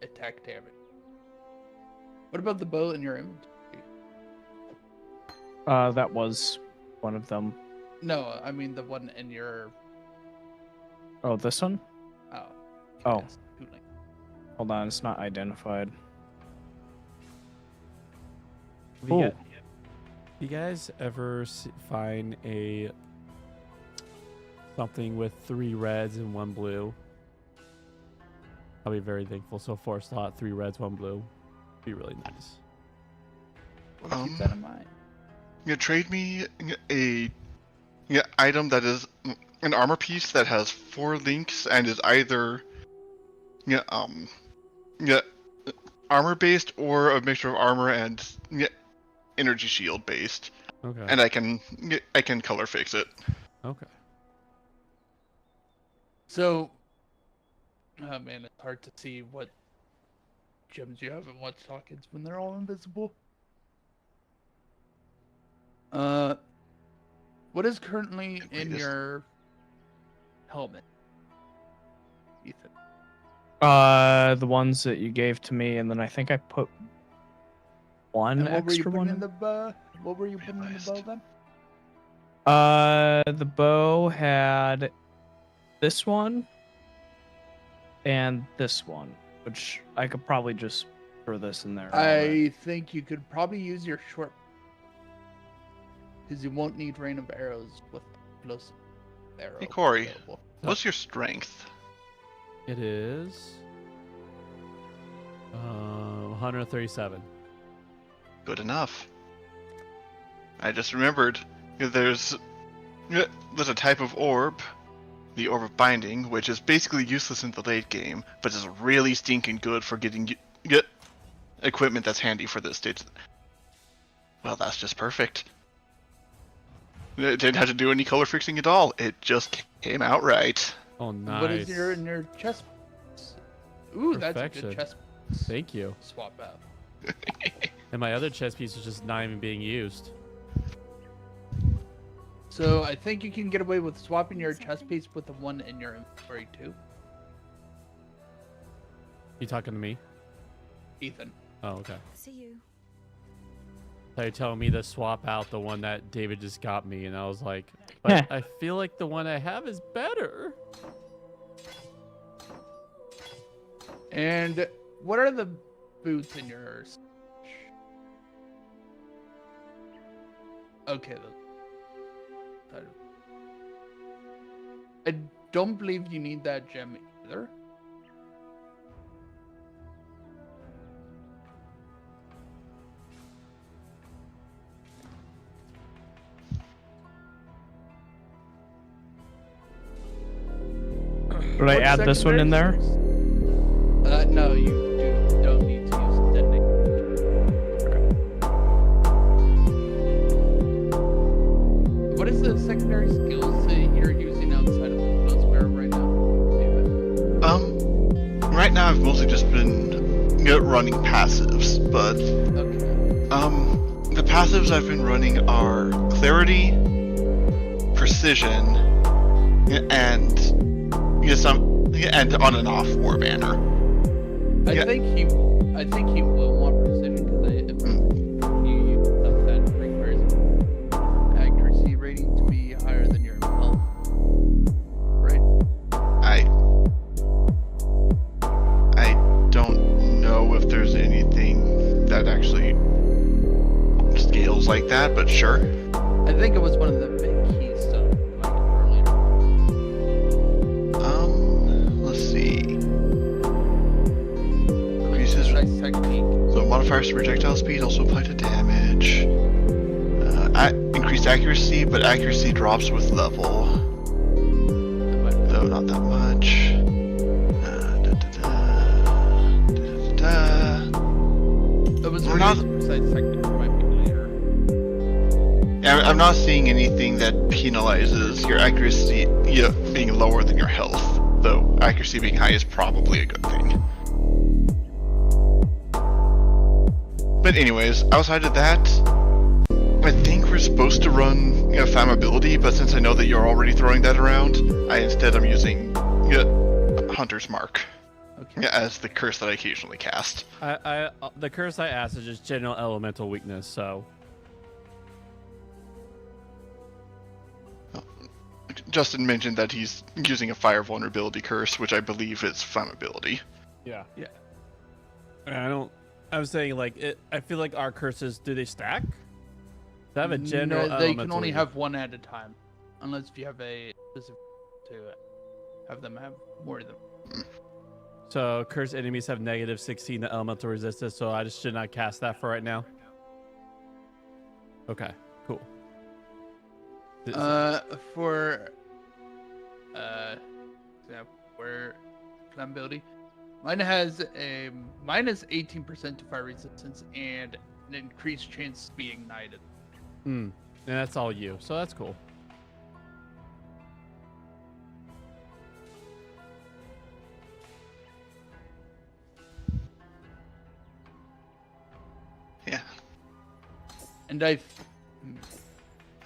[SPEAKER 2] attack damage. What about the bow in your inventory?
[SPEAKER 4] That was one of them.
[SPEAKER 2] No, I mean the one in your.
[SPEAKER 4] Oh, this one?
[SPEAKER 2] Oh.
[SPEAKER 4] Oh.
[SPEAKER 2] yes, tooling.
[SPEAKER 4] Hold on, it's not identified.
[SPEAKER 3] Have you,
[SPEAKER 4] Ooh.
[SPEAKER 3] you guys ever find something with 3 reds and 1 blue? I'll be very thankful. So 4 slot, 3 reds, 1 blue. Be really nice.
[SPEAKER 2] Well, keep that in mind.
[SPEAKER 1] Trade me a item that is an armor piece that has 4 links and is either armor based or a mixture of armor and energy shield based,
[SPEAKER 3] Okay.
[SPEAKER 1] and I can color fix it.
[SPEAKER 3] Okay.
[SPEAKER 2] So, oh man, it's hard to see what gems you have and what sockets when they're all invisible. What is currently in
[SPEAKER 1] Wait,
[SPEAKER 2] your helmet, Ethan?
[SPEAKER 4] The ones that you gave to me, and then I think I put one
[SPEAKER 2] And what were you
[SPEAKER 4] extra
[SPEAKER 2] putting
[SPEAKER 4] one.
[SPEAKER 2] in the bow? What were you putting in the bow then?
[SPEAKER 4] The bow had this one and this one, which I could probably just throw this in there.
[SPEAKER 2] I think you could probably use your short, because you won't need rain of arrows with explosive arrow.
[SPEAKER 1] Hey, Corey.
[SPEAKER 2] available.
[SPEAKER 1] What's your strength?
[SPEAKER 3] It is 137.
[SPEAKER 1] Good enough. I just remembered there's a type of orb, the Orb of Binding, which is basically useless in the late game, but is really stinking good for getting equipment that's handy for this stage. Well, that's just perfect. It didn't have to do any color fixing at all. It just came out right.
[SPEAKER 3] Oh, nice.
[SPEAKER 2] What is in your chest? Ooh, that's a
[SPEAKER 3] Perfection.
[SPEAKER 2] good chest
[SPEAKER 3] Thank you.
[SPEAKER 2] swap out.
[SPEAKER 3] And my other chest piece is just not even being used.
[SPEAKER 2] So I think you can get away with swapping your chest piece with the one in your inventory too,
[SPEAKER 3] You talking to me?
[SPEAKER 2] Ethan.
[SPEAKER 3] Oh, okay.
[SPEAKER 5] See you.
[SPEAKER 3] So you're telling me to swap out the one that David just got me, and I was like, but I feel like the one I have is better.
[SPEAKER 2] And what are the boots in yours? Okay. I don't believe you need that gem either.
[SPEAKER 4] Would I
[SPEAKER 2] What
[SPEAKER 4] add this one in there?
[SPEAKER 2] secondaries? No, you don't need to use detonate. What is the secondary skills that you're using outside of Buzzware right now, David?
[SPEAKER 1] Right now I've mostly just been running passives, but
[SPEAKER 2] Okay.
[SPEAKER 1] the passives I've been running are Clarity, Precision, and and on and off War Banner.
[SPEAKER 2] I
[SPEAKER 1] Yeah.
[SPEAKER 2] think he will want precision because you stuff that requires accuracy rating to be higher than your health, right?
[SPEAKER 1] I don't know if there's anything that actually scales like that, but sure.
[SPEAKER 2] I think it was one of the big keys to like earlier.
[SPEAKER 1] Let's see. Increases
[SPEAKER 2] Nice technique.
[SPEAKER 1] so modifiers to projectile speed also apply to damage. Increased accuracy, but accuracy drops with level, though not that much.
[SPEAKER 2] It was
[SPEAKER 1] We're
[SPEAKER 2] really
[SPEAKER 1] not-
[SPEAKER 2] precise technique might be later.
[SPEAKER 1] I'm not seeing anything that penalizes your accuracy being lower than your health, though accuracy being high is probably a good thing. But anyways, outside of that, I think we're supposed to run flammability, but since I know that you're already throwing that around, instead I'm using Hunter's Mark
[SPEAKER 2] Okay.
[SPEAKER 1] as the curse that I occasionally cast.
[SPEAKER 3] The curse I asked is just general elemental weakness, so
[SPEAKER 1] Justin mentioned that he's using a fire vulnerability curse, which I believe is flammability.
[SPEAKER 3] yeah. I'm saying like I feel like our curses, do they stack? They have a general
[SPEAKER 2] No, they can
[SPEAKER 3] elemental
[SPEAKER 2] only
[SPEAKER 3] weakness.
[SPEAKER 2] have one at a time, unless you have a specific to have them have more than.
[SPEAKER 3] So cursed enemies have negative 16 to elemental resistance, so I just should not cast that for right now. Okay, cool.
[SPEAKER 2] For where flammability, mine has a minus 18% to fire resistance and an increased chance to be ignited.
[SPEAKER 3] And that's all you, so that's cool.
[SPEAKER 1] Yeah.
[SPEAKER 2] And I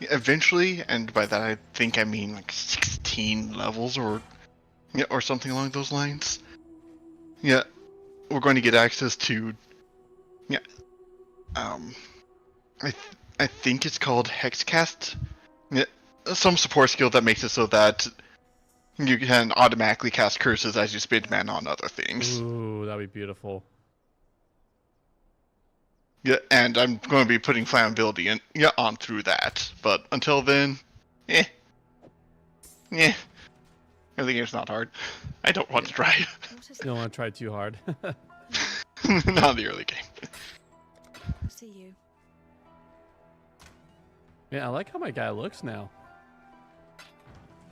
[SPEAKER 1] Eventually, and by that I think I mean like 16 levels or something along those lines. Yeah, we're going to get access to I think it's called Hexcast. Yeah, some support skill that makes it so that you can automatically cast curses as you spend mana on other things.
[SPEAKER 3] Ooh, that'd be beautiful.
[SPEAKER 1] Yeah, and I'm going to be putting flammability on through that. But until then, I think it's not hard. I don't want to try.
[SPEAKER 5] What is
[SPEAKER 3] You don't want to try too hard.
[SPEAKER 1] Not in the early game.
[SPEAKER 5] See you.
[SPEAKER 3] Yeah, I like how my guy looks now.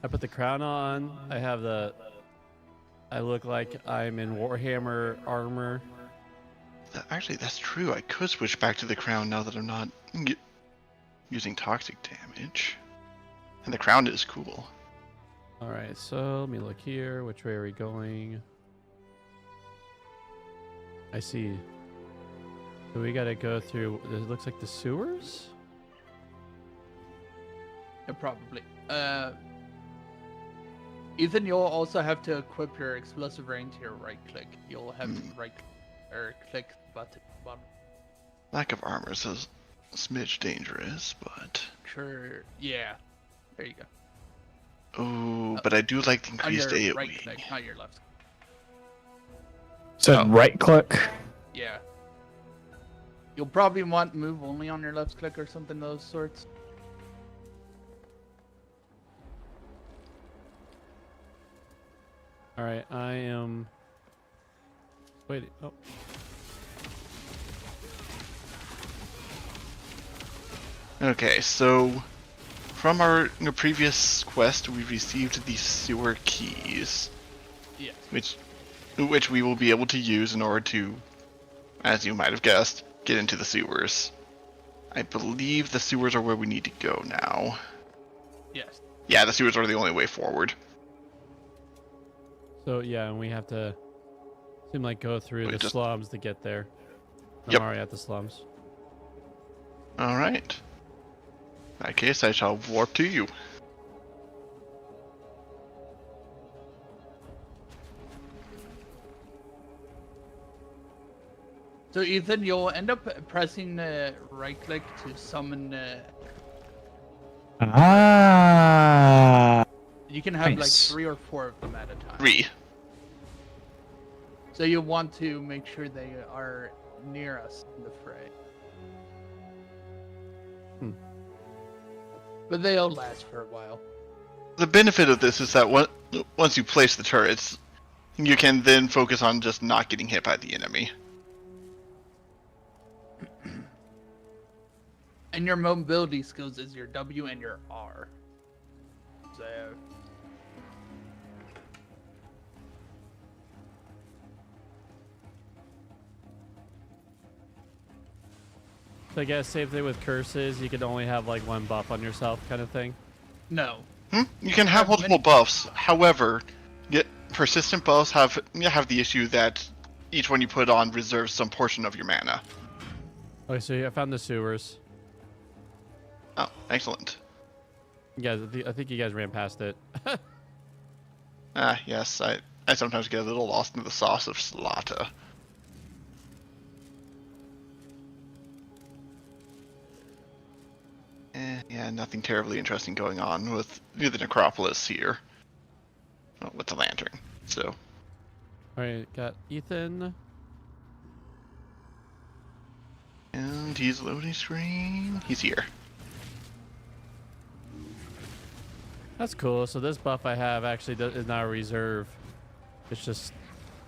[SPEAKER 3] I put the crown on. I look like I'm in Warhammer armor.
[SPEAKER 1] Actually, that's true. I could switch back to the crown now that I'm not using toxic damage. And the crown is cool.
[SPEAKER 3] All right, so let me look here. Which way are we going? I see. So we gotta go through. It looks like the sewers.
[SPEAKER 2] probably. Ethan, you'll also have to equip your explosive rain to your right click. You'll have to right or click the button at the bottom.
[SPEAKER 1] Lack of armor is a smidge dangerous, but...
[SPEAKER 2] Sure, yeah. There you go.
[SPEAKER 1] Oh, but I do like the
[SPEAKER 2] On your
[SPEAKER 1] increased AoE.
[SPEAKER 2] right click, not your left.
[SPEAKER 4] So right click.
[SPEAKER 2] Yeah. You'll probably want move only on your left click or something of those sorts.
[SPEAKER 3] All right, I am. Wait. Oh.
[SPEAKER 1] Okay, so from our previous quest, we received the sewer keys.
[SPEAKER 2] Yes.
[SPEAKER 1] which we will be able to use in order to, as you might have guessed, get into the sewers. I believe the sewers are where we need to go now.
[SPEAKER 2] Yes.
[SPEAKER 1] Yeah, the sewers are the only way forward.
[SPEAKER 3] So yeah, and we have to seem like go through
[SPEAKER 1] Wait,
[SPEAKER 3] the
[SPEAKER 1] just-
[SPEAKER 3] slums to get there. I'm
[SPEAKER 1] Yep.
[SPEAKER 3] already at the slums.
[SPEAKER 1] All right. In that case, I shall warp to you.
[SPEAKER 2] So Ethan, you'll end up pressing right click to summon.
[SPEAKER 4] Ah.
[SPEAKER 2] You can have
[SPEAKER 4] Nice.
[SPEAKER 2] like 3 or 4 of them at a time.
[SPEAKER 1] 3.
[SPEAKER 2] So you want to make sure they are near us in the fray. But they'll last for a while.
[SPEAKER 1] The benefit of this is that once you place the turrets, you can then focus on just not getting hit by the enemy.
[SPEAKER 2] And your mobility skills is your W and your R. So
[SPEAKER 3] So I guess same thing with curses. You can only have like one buff on yourself, kind of thing.
[SPEAKER 2] no.
[SPEAKER 1] You can have
[SPEAKER 2] Have
[SPEAKER 1] multiple
[SPEAKER 2] many-
[SPEAKER 1] buffs. However, persistent buffs have the issue that each one you put on reserves some portion of your mana.
[SPEAKER 3] Okay, so I found the sewers.
[SPEAKER 1] Oh, excellent.
[SPEAKER 3] You guys, I think you guys ran past it.
[SPEAKER 1] Yes, I sometimes get a little lost in the sauce of Slaughter. Yeah, nothing terribly interesting going on with the necropolis here. Well, with the lantern. So,
[SPEAKER 3] All right, got Ethan.
[SPEAKER 1] and he's loading screen. He's here.
[SPEAKER 3] That's cool. So this buff I have actually is not a reserve. It's just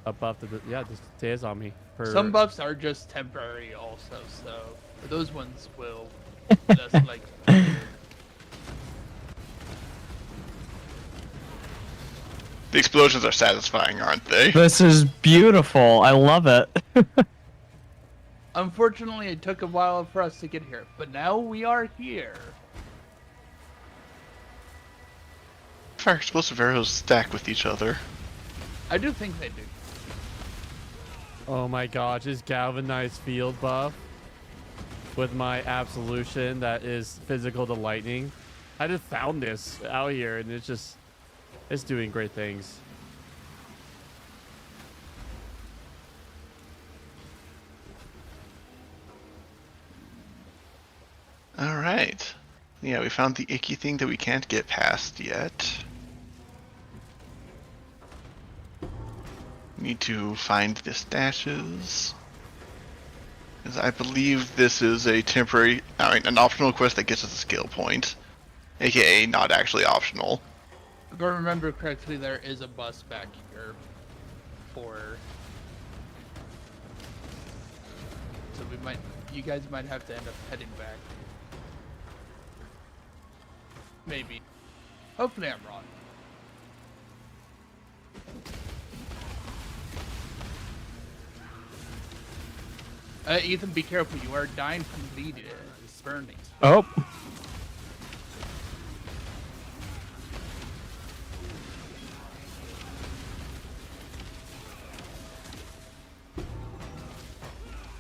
[SPEAKER 3] a buff that just stays on me. For...
[SPEAKER 2] Some buffs are just temporary also, so those ones will just like
[SPEAKER 1] The explosions are satisfying, aren't they?
[SPEAKER 4] This is beautiful. I love it.
[SPEAKER 2] unfortunately it took a while for us to get here, but now we are here.
[SPEAKER 1] Fire explosive arrows stack with each other.
[SPEAKER 2] I do think they do.
[SPEAKER 3] Oh my gosh, this galvanized field buff with my absolution that is physical to lightning. I just found this out here and it's doing great things.
[SPEAKER 1] Alright. Yeah, we found the icky thing that we can't get past yet. Need to find the stashes. Because I believe this is an optional quest that gets us a skill point. AKA not actually optional.
[SPEAKER 2] If I remember correctly, there is a bus back here for. So you guys might have to end up heading back. Maybe. Hopefully I'm wrong. Ethan, be careful. You are dying from bleed burning.
[SPEAKER 4] Oh.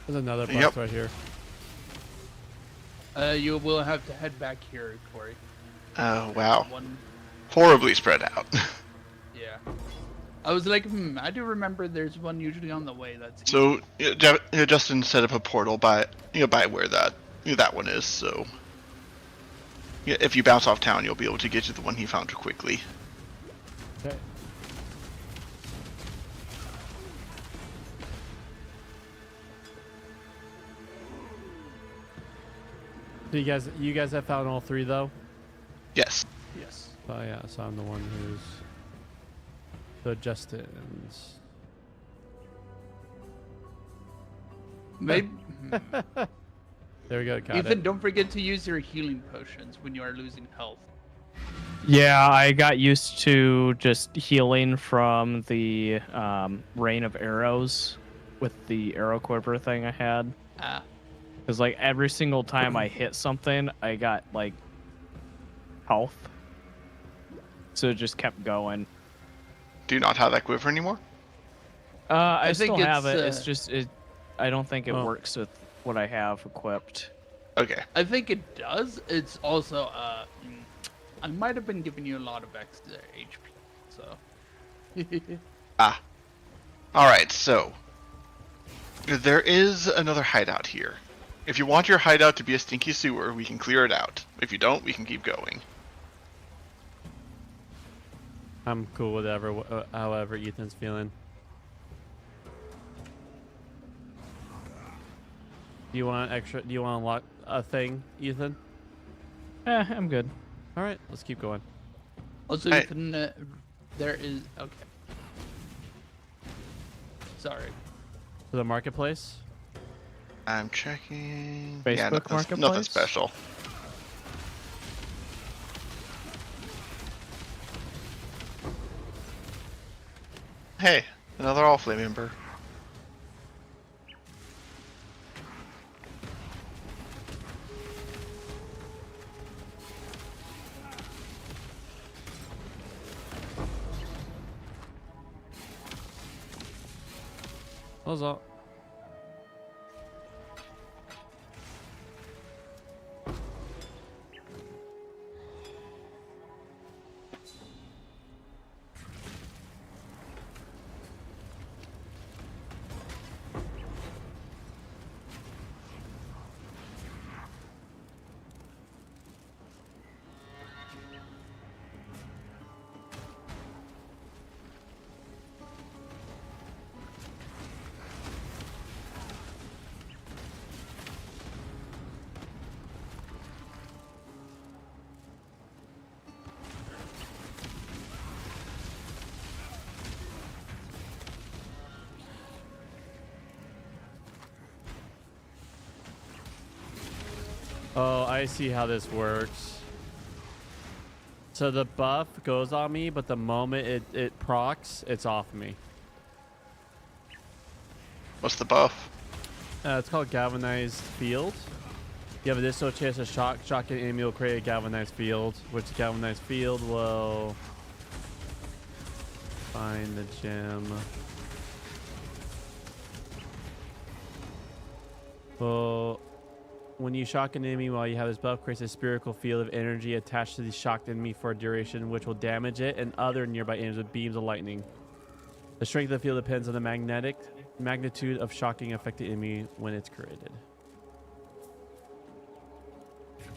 [SPEAKER 3] There's another buff
[SPEAKER 1] Yep.
[SPEAKER 3] right here.
[SPEAKER 2] You will have to head back here, Corey.
[SPEAKER 1] Oh, wow.
[SPEAKER 2] One.
[SPEAKER 1] Horribly spread out.
[SPEAKER 2] Yeah. I was like, I do remember there's one usually on the way. That's
[SPEAKER 1] So, Justin set up a portal by where that one is, so. Yeah, if you bounce off town, you'll be able to get to the one he found quickly.
[SPEAKER 3] Okay. So you guys have found all three though?
[SPEAKER 1] Yes.
[SPEAKER 2] yes.
[SPEAKER 3] Oh yeah, so I'm the one who's the Justin's.
[SPEAKER 2] Maybe.
[SPEAKER 3] There we go, got
[SPEAKER 2] Ethan,
[SPEAKER 3] it.
[SPEAKER 2] don't forget to use your healing potions when you are losing health.
[SPEAKER 4] Yeah, I got used to just healing from the rain of arrows with the arrow quiver thing I had.
[SPEAKER 2] Ah,
[SPEAKER 4] Because like every single time I hit something, I got like health. So it just kept going.
[SPEAKER 1] Do you not have that quiver anymore?
[SPEAKER 4] I
[SPEAKER 2] think
[SPEAKER 4] still have
[SPEAKER 2] it's,
[SPEAKER 4] it. It's just I don't think it
[SPEAKER 3] Oh.
[SPEAKER 4] works with what I have equipped.
[SPEAKER 1] Okay.
[SPEAKER 2] I think it does. It's also I might have been giving you a lot of extra HP, so.
[SPEAKER 1] Alright, so. There is another hideout here. If you want your hideout to be a stinky sewer, we can clear it out. If you don't, we can keep going.
[SPEAKER 3] I'm cool with however Ethan's feeling. Do you want extra? Do you want to unlock a thing, Ethan?
[SPEAKER 4] I'm good.
[SPEAKER 3] All right, let's keep going.
[SPEAKER 2] Also,
[SPEAKER 1] Hey.
[SPEAKER 2] Ethan, there is okay. Sorry.
[SPEAKER 3] To the marketplace.
[SPEAKER 1] I'm checking.
[SPEAKER 4] Facebook
[SPEAKER 1] nothing
[SPEAKER 4] Marketplace?
[SPEAKER 1] special. Hey, another All Flame member.
[SPEAKER 3] What's up? Oh, I see how this works. So the buff goes on me, but the moment it procs, it's off me.
[SPEAKER 1] What's the buff?
[SPEAKER 3] It's called Galvanized Field. You have a additional chance to shock an enemy will create a Galvanized Field, which the Galvanized Field will find the gem. Well, when you shock an enemy while you have this buff, creates a spherical field of energy attached to the shocked enemy for a duration, which will damage it and other nearby enemies with beams of lightning. The strength of the field depends on the magnitude of shocking affected enemy when it's created.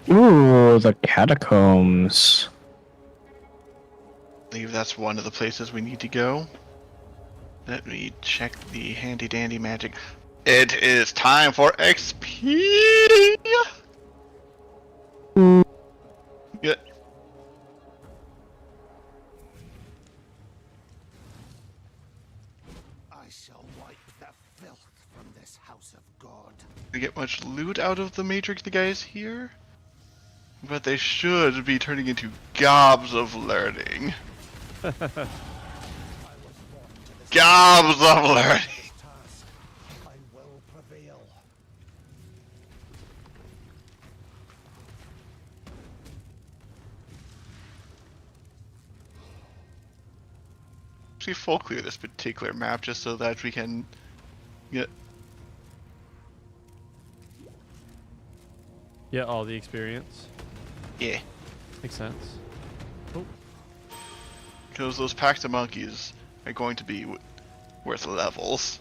[SPEAKER 4] Ooh, the catacombs.
[SPEAKER 1] I believe that's one of the places we need to go. Let me check the handy dandy magic. It is time for XP! Yeah.
[SPEAKER 6] I shall wipe the filth from this house of God.
[SPEAKER 1] We get much loot out of the Matrix guys here, but they should be turning into gobs of learning. Gobs of learning.
[SPEAKER 6] Task. I will prevail.
[SPEAKER 1] Actually, full clear this particular map just so that we can get.
[SPEAKER 3] Yeah, all the experience.
[SPEAKER 1] Yeah.
[SPEAKER 3] Makes sense.
[SPEAKER 1] Because those packs of monkeys are going to be worth levels.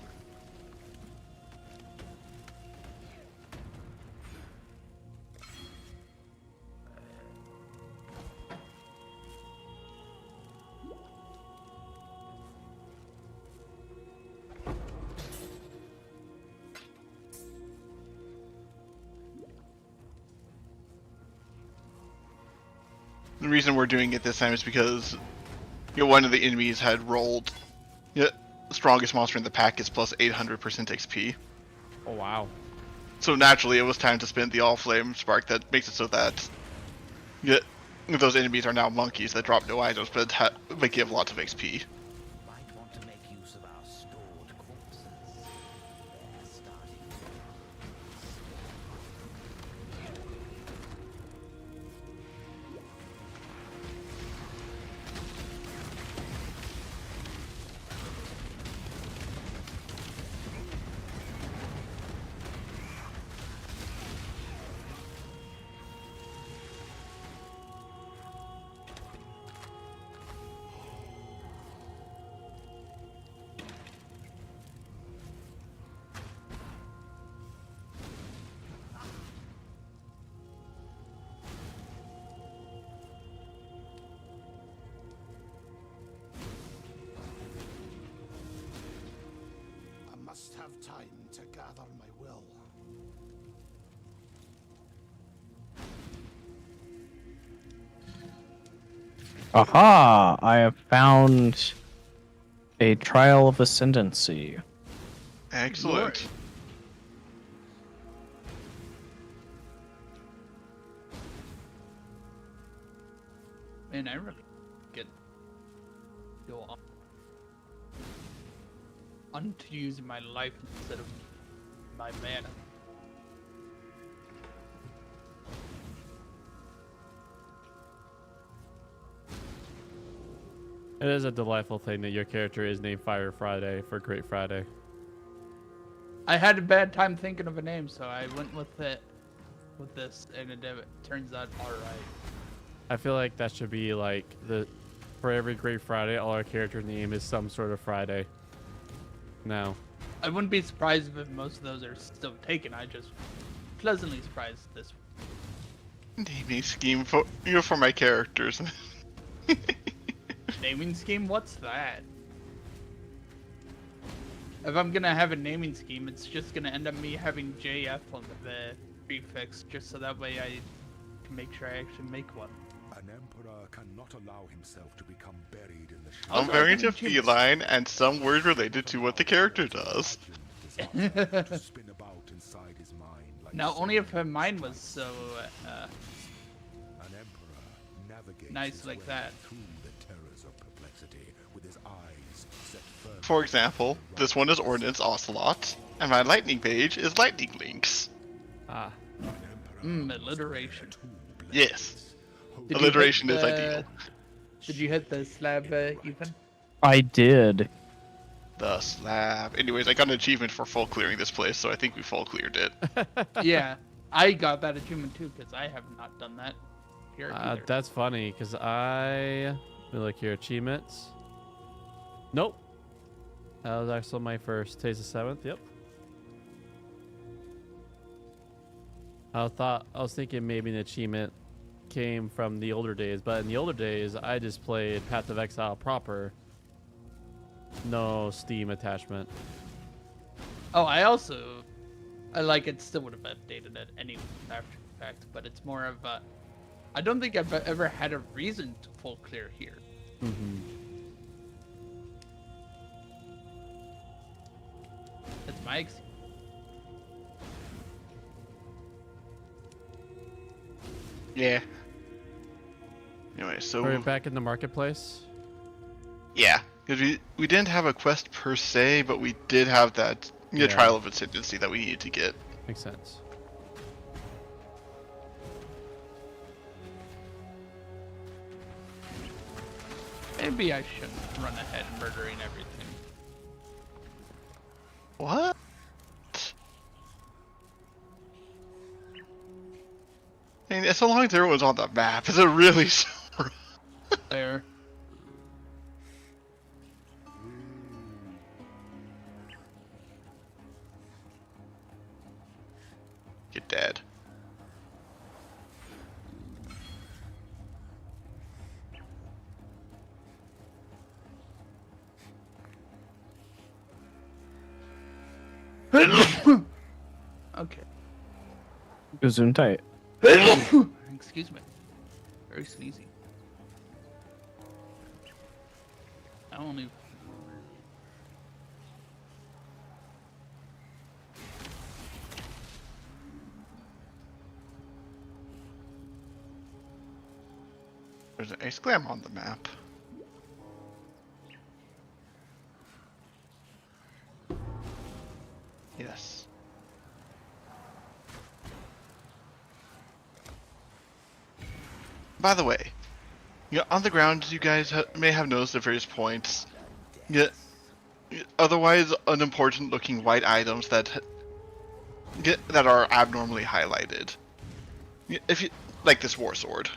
[SPEAKER 1] The reason we're doing it this time is because one of the enemies had rolled the strongest monster in the pack is plus 800% XP.
[SPEAKER 3] Oh, wow.
[SPEAKER 1] So naturally it was time to spend the All Flame Spark that makes it so that those enemies are now monkeys that drop no items, but give lots of XP.
[SPEAKER 7] Might want to make use of our stored corpses. They're starting to
[SPEAKER 6] I must have time to gather my will.
[SPEAKER 4] Aha! I have found a trial of ascendancy.
[SPEAKER 1] Excellent.
[SPEAKER 2] Man, I really get go on to using my life instead of my mana.
[SPEAKER 3] It is a delightful thing that your character is named Fire Friday for Great Friday.
[SPEAKER 2] I had a bad time thinking of a name, so I went with it with this, and it turns out all right.
[SPEAKER 3] I feel like that should be like for every Great Friday, all our character name is some sort of Friday. Now,
[SPEAKER 2] I wouldn't be surprised if most of those are still taken. I just pleasantly surprised this.
[SPEAKER 1] Naming scheme for my characters.
[SPEAKER 2] Naming scheme? What's that? If I'm gonna have a naming scheme, it's just gonna end up me having JF on the prefix, just so that way I can make sure I actually make one.
[SPEAKER 6] An emperor cannot allow himself to become buried in the
[SPEAKER 1] I'm
[SPEAKER 2] Also, I
[SPEAKER 1] very
[SPEAKER 2] can
[SPEAKER 1] into
[SPEAKER 2] change-
[SPEAKER 1] feline and some words related to what the character does.
[SPEAKER 6] to spin about inside his mind like
[SPEAKER 2] Now,
[SPEAKER 6] a
[SPEAKER 2] only if
[SPEAKER 6] sword
[SPEAKER 2] mine was so
[SPEAKER 6] an emperor navigates
[SPEAKER 2] nice
[SPEAKER 6] his
[SPEAKER 2] like
[SPEAKER 6] way
[SPEAKER 2] that.
[SPEAKER 6] through the terrors of perplexity with his eyes set firmly
[SPEAKER 1] For example, this one is Ordnance Ocelot, and my lightning page is Lightning Links.
[SPEAKER 3] ah,
[SPEAKER 2] alliteration.
[SPEAKER 1] Yes,
[SPEAKER 2] Did you
[SPEAKER 1] alliteration
[SPEAKER 2] hit
[SPEAKER 1] is
[SPEAKER 2] the-
[SPEAKER 1] ideal.
[SPEAKER 2] Did you hit the slab, Ethan?
[SPEAKER 4] I did.
[SPEAKER 1] The slab. Anyways, I got an achievement for full clearing this place, so I think we full cleared it.
[SPEAKER 2] Yeah, I got that achievement too because I have not done that here either.
[SPEAKER 3] that's funny because let me look here, achievements. Nope. That was actually my first. Today's the 7th. Yep. I was thinking maybe an achievement came from the older days, but in the older days, I just played Path of Exile proper. No Steam attachment.
[SPEAKER 2] Oh, I like it. Still would have updated it any after the fact, but it's more of a. I don't think I've ever had a reason to full clear here.
[SPEAKER 3] Mm-hmm.
[SPEAKER 2] That's my ex.
[SPEAKER 1] Yeah. Anyway, so
[SPEAKER 3] We're back in the marketplace.
[SPEAKER 1] yeah, because we didn't have a quest per se, but we did have that
[SPEAKER 3] Yeah.
[SPEAKER 1] trial of ascendancy that we needed to get.
[SPEAKER 3] Makes sense.
[SPEAKER 2] Maybe I shouldn't run ahead murdering everything.
[SPEAKER 1] What? I mean, so long as everyone's on the map, is it really so?
[SPEAKER 2] There.
[SPEAKER 1] Get dead.
[SPEAKER 2] Okay.
[SPEAKER 4] Gesundheit.
[SPEAKER 2] Excuse me. Very sneezy. I only.
[SPEAKER 1] There's an Ace Glam on the map. Yes. By the way, on the ground, you guys may have noticed at various points, otherwise unimportant-looking white items that are abnormally highlighted. If you like this war sword,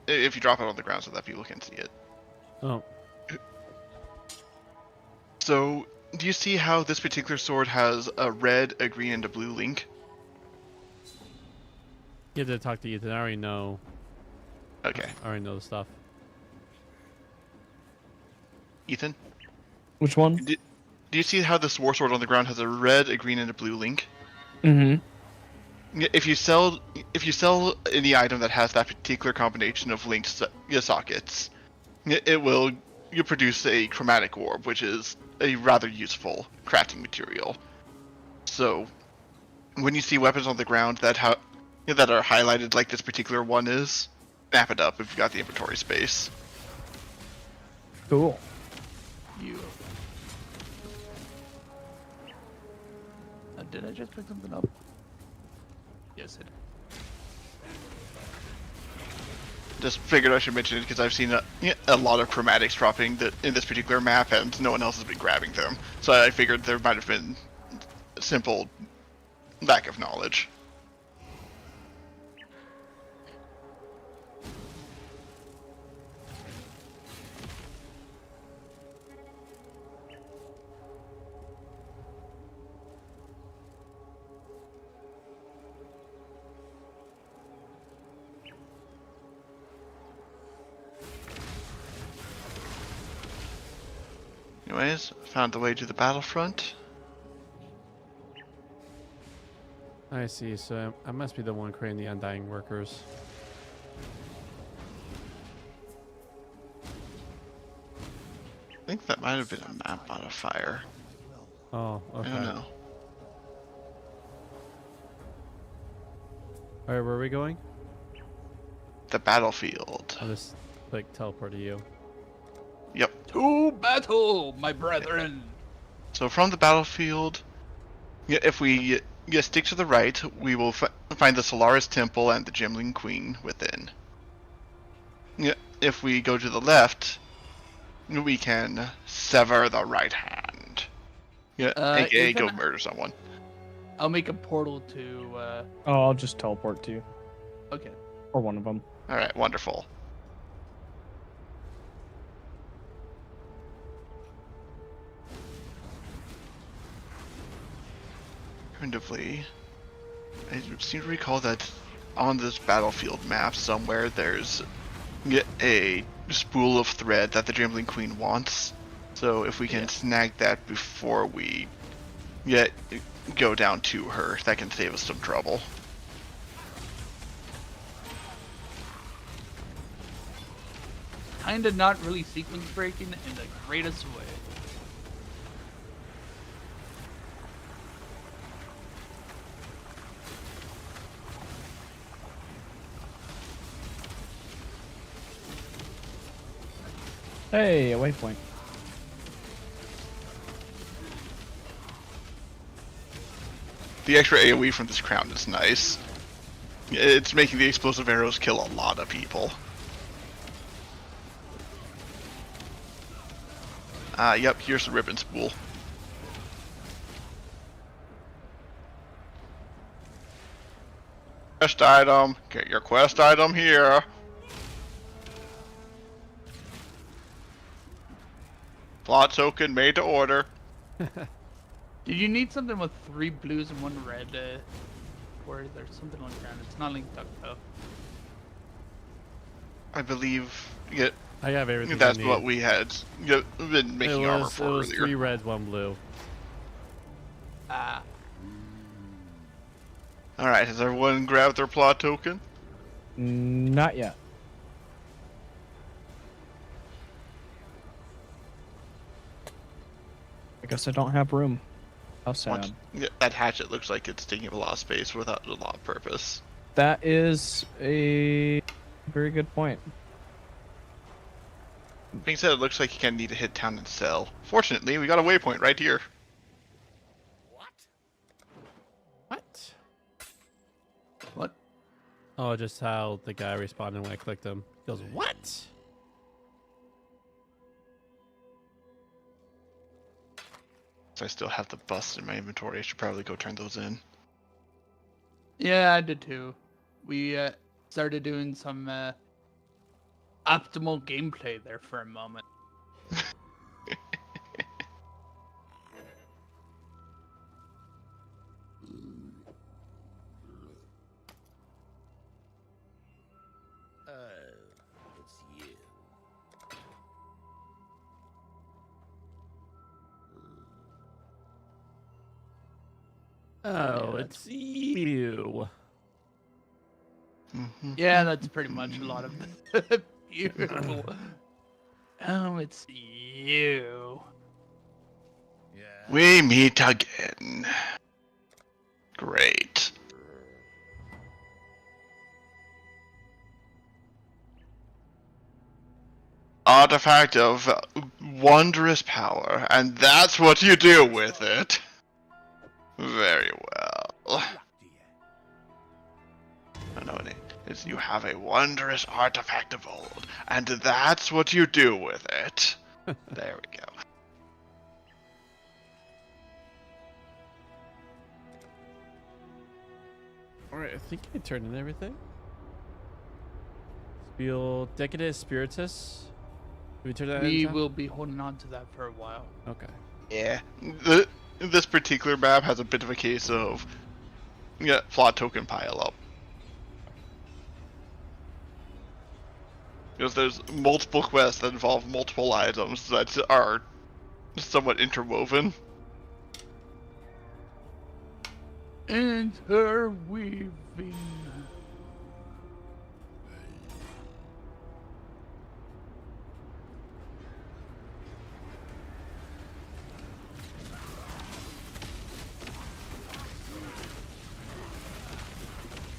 [SPEAKER 1] if you drop it on the ground so that people can see it.
[SPEAKER 3] Oh,
[SPEAKER 1] So, do you see how this particular sword has a red, a green, and a blue link?
[SPEAKER 3] you have to talk to Ethan. I already know.
[SPEAKER 1] Okay,
[SPEAKER 3] I already know the stuff.
[SPEAKER 1] Ethan,
[SPEAKER 4] Which one?
[SPEAKER 1] do you see how this war sword on the ground has a red, a green, and a blue link?
[SPEAKER 4] Mm-hmm.
[SPEAKER 1] If you sell any item that has that particular combination of linked sockets, it will produce a chromatic orb, which is a rather useful crafting material. So, when you see weapons on the ground that are highlighted like this particular one is, snap it up if you've got the inventory space.
[SPEAKER 4] Cool.
[SPEAKER 2] You. Did I just pick something up? Yes, it.
[SPEAKER 1] Just figured I should mention it because I've seen a lot of chromatics dropping in this particular map, and no one else has been grabbing them. So I figured there might have been simple lack of knowledge. Anyways, found the way to the battlefront.
[SPEAKER 3] I see. So I must be the one creating the Undying Workers.
[SPEAKER 1] I think that might have been a map modifier.
[SPEAKER 3] Oh, okay.
[SPEAKER 1] I don't know.
[SPEAKER 3] All right, where are we going?
[SPEAKER 1] The battlefield.
[SPEAKER 3] I'll just like teleport to you.
[SPEAKER 1] Yep.
[SPEAKER 2] To battle, my brethren!
[SPEAKER 1] So from the battlefield, if we stick to the right, we will find the Solaris Temple and the Gemling Queen within. If we go to the left, we can sever the right hand. AKA go
[SPEAKER 2] Ethan,
[SPEAKER 1] murder someone.
[SPEAKER 2] I'll make a portal to,
[SPEAKER 4] Oh, I'll just teleport to you.
[SPEAKER 2] okay.
[SPEAKER 4] Or one of them.
[SPEAKER 1] Alright, wonderful. Alternatively, I seem to recall that on this battlefield map somewhere there's a spool of thread that the Gemling Queen wants. So if we can snag that before we go down to her, that can save us some trouble.
[SPEAKER 2] Kinda not really sequence breaking in the greatest way.
[SPEAKER 4] Hey, a waypoint.
[SPEAKER 1] The extra AoE from this crown is nice. It's making the explosive arrows kill a lot of people. Yep, here's the ribbon spool. Quest item. Get your quest item here. Plot token made to order.
[SPEAKER 2] Did you need something with 3 blues and 1 red? Or there's something like that. It's not linked up though.
[SPEAKER 1] I believe
[SPEAKER 3] I have everything.
[SPEAKER 1] that's
[SPEAKER 3] I need.
[SPEAKER 1] what we had been making armor for
[SPEAKER 3] it was
[SPEAKER 1] earlier.
[SPEAKER 3] 3 reds, 1 blue.
[SPEAKER 2] Ah.
[SPEAKER 1] Alright, has everyone grabbed their plot token?
[SPEAKER 4] Not yet. I guess I don't have room. How sad.
[SPEAKER 1] That hatchet looks like it's taking up a lot of space without a lot of purpose.
[SPEAKER 4] That is a Very good point.
[SPEAKER 1] Being said, it looks like you kind of need to hit town and sell. Fortunately, we got a waypoint right here.
[SPEAKER 3] What?
[SPEAKER 2] What?
[SPEAKER 3] Oh, just how the guy responded when I clicked him. He goes, what?
[SPEAKER 1] So I still have the busts in my inventory. I should probably go turn those in.
[SPEAKER 2] Yeah, I did too. We started doing some optimal gameplay there for a moment.
[SPEAKER 7] Oh, it's you.
[SPEAKER 3] Oh, it's you.
[SPEAKER 2] Yeah, that's pretty much a lot of the beautiful. Oh, it's you.
[SPEAKER 7] Yeah.
[SPEAKER 1] We meet again. Great. Artifact of wondrous power, and that's what you do with it. Very well. I know it is. You have a wondrous artifact of old, and that's what you do with it. There we go.
[SPEAKER 3] Alright, I think I turned in everything. Spiel Decadus Spiritus. Did we turn that
[SPEAKER 2] We
[SPEAKER 3] in?
[SPEAKER 2] will be holding on to that for a while.
[SPEAKER 3] Okay.
[SPEAKER 1] Yeah. This particular map has a bit of a case of plot token pile up. Because there's multiple quests that involve multiple items that are somewhat interwoven.
[SPEAKER 2] Interweaving.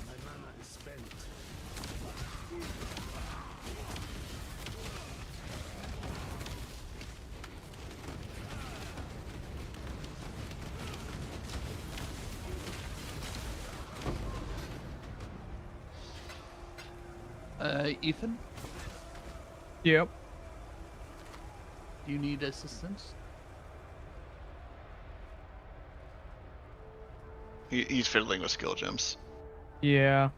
[SPEAKER 6] My mana is spent.
[SPEAKER 2] Ethan,
[SPEAKER 4] Yep.
[SPEAKER 2] do you need assistance?
[SPEAKER 1] He's fiddling with skill gems.
[SPEAKER 4] Yeah.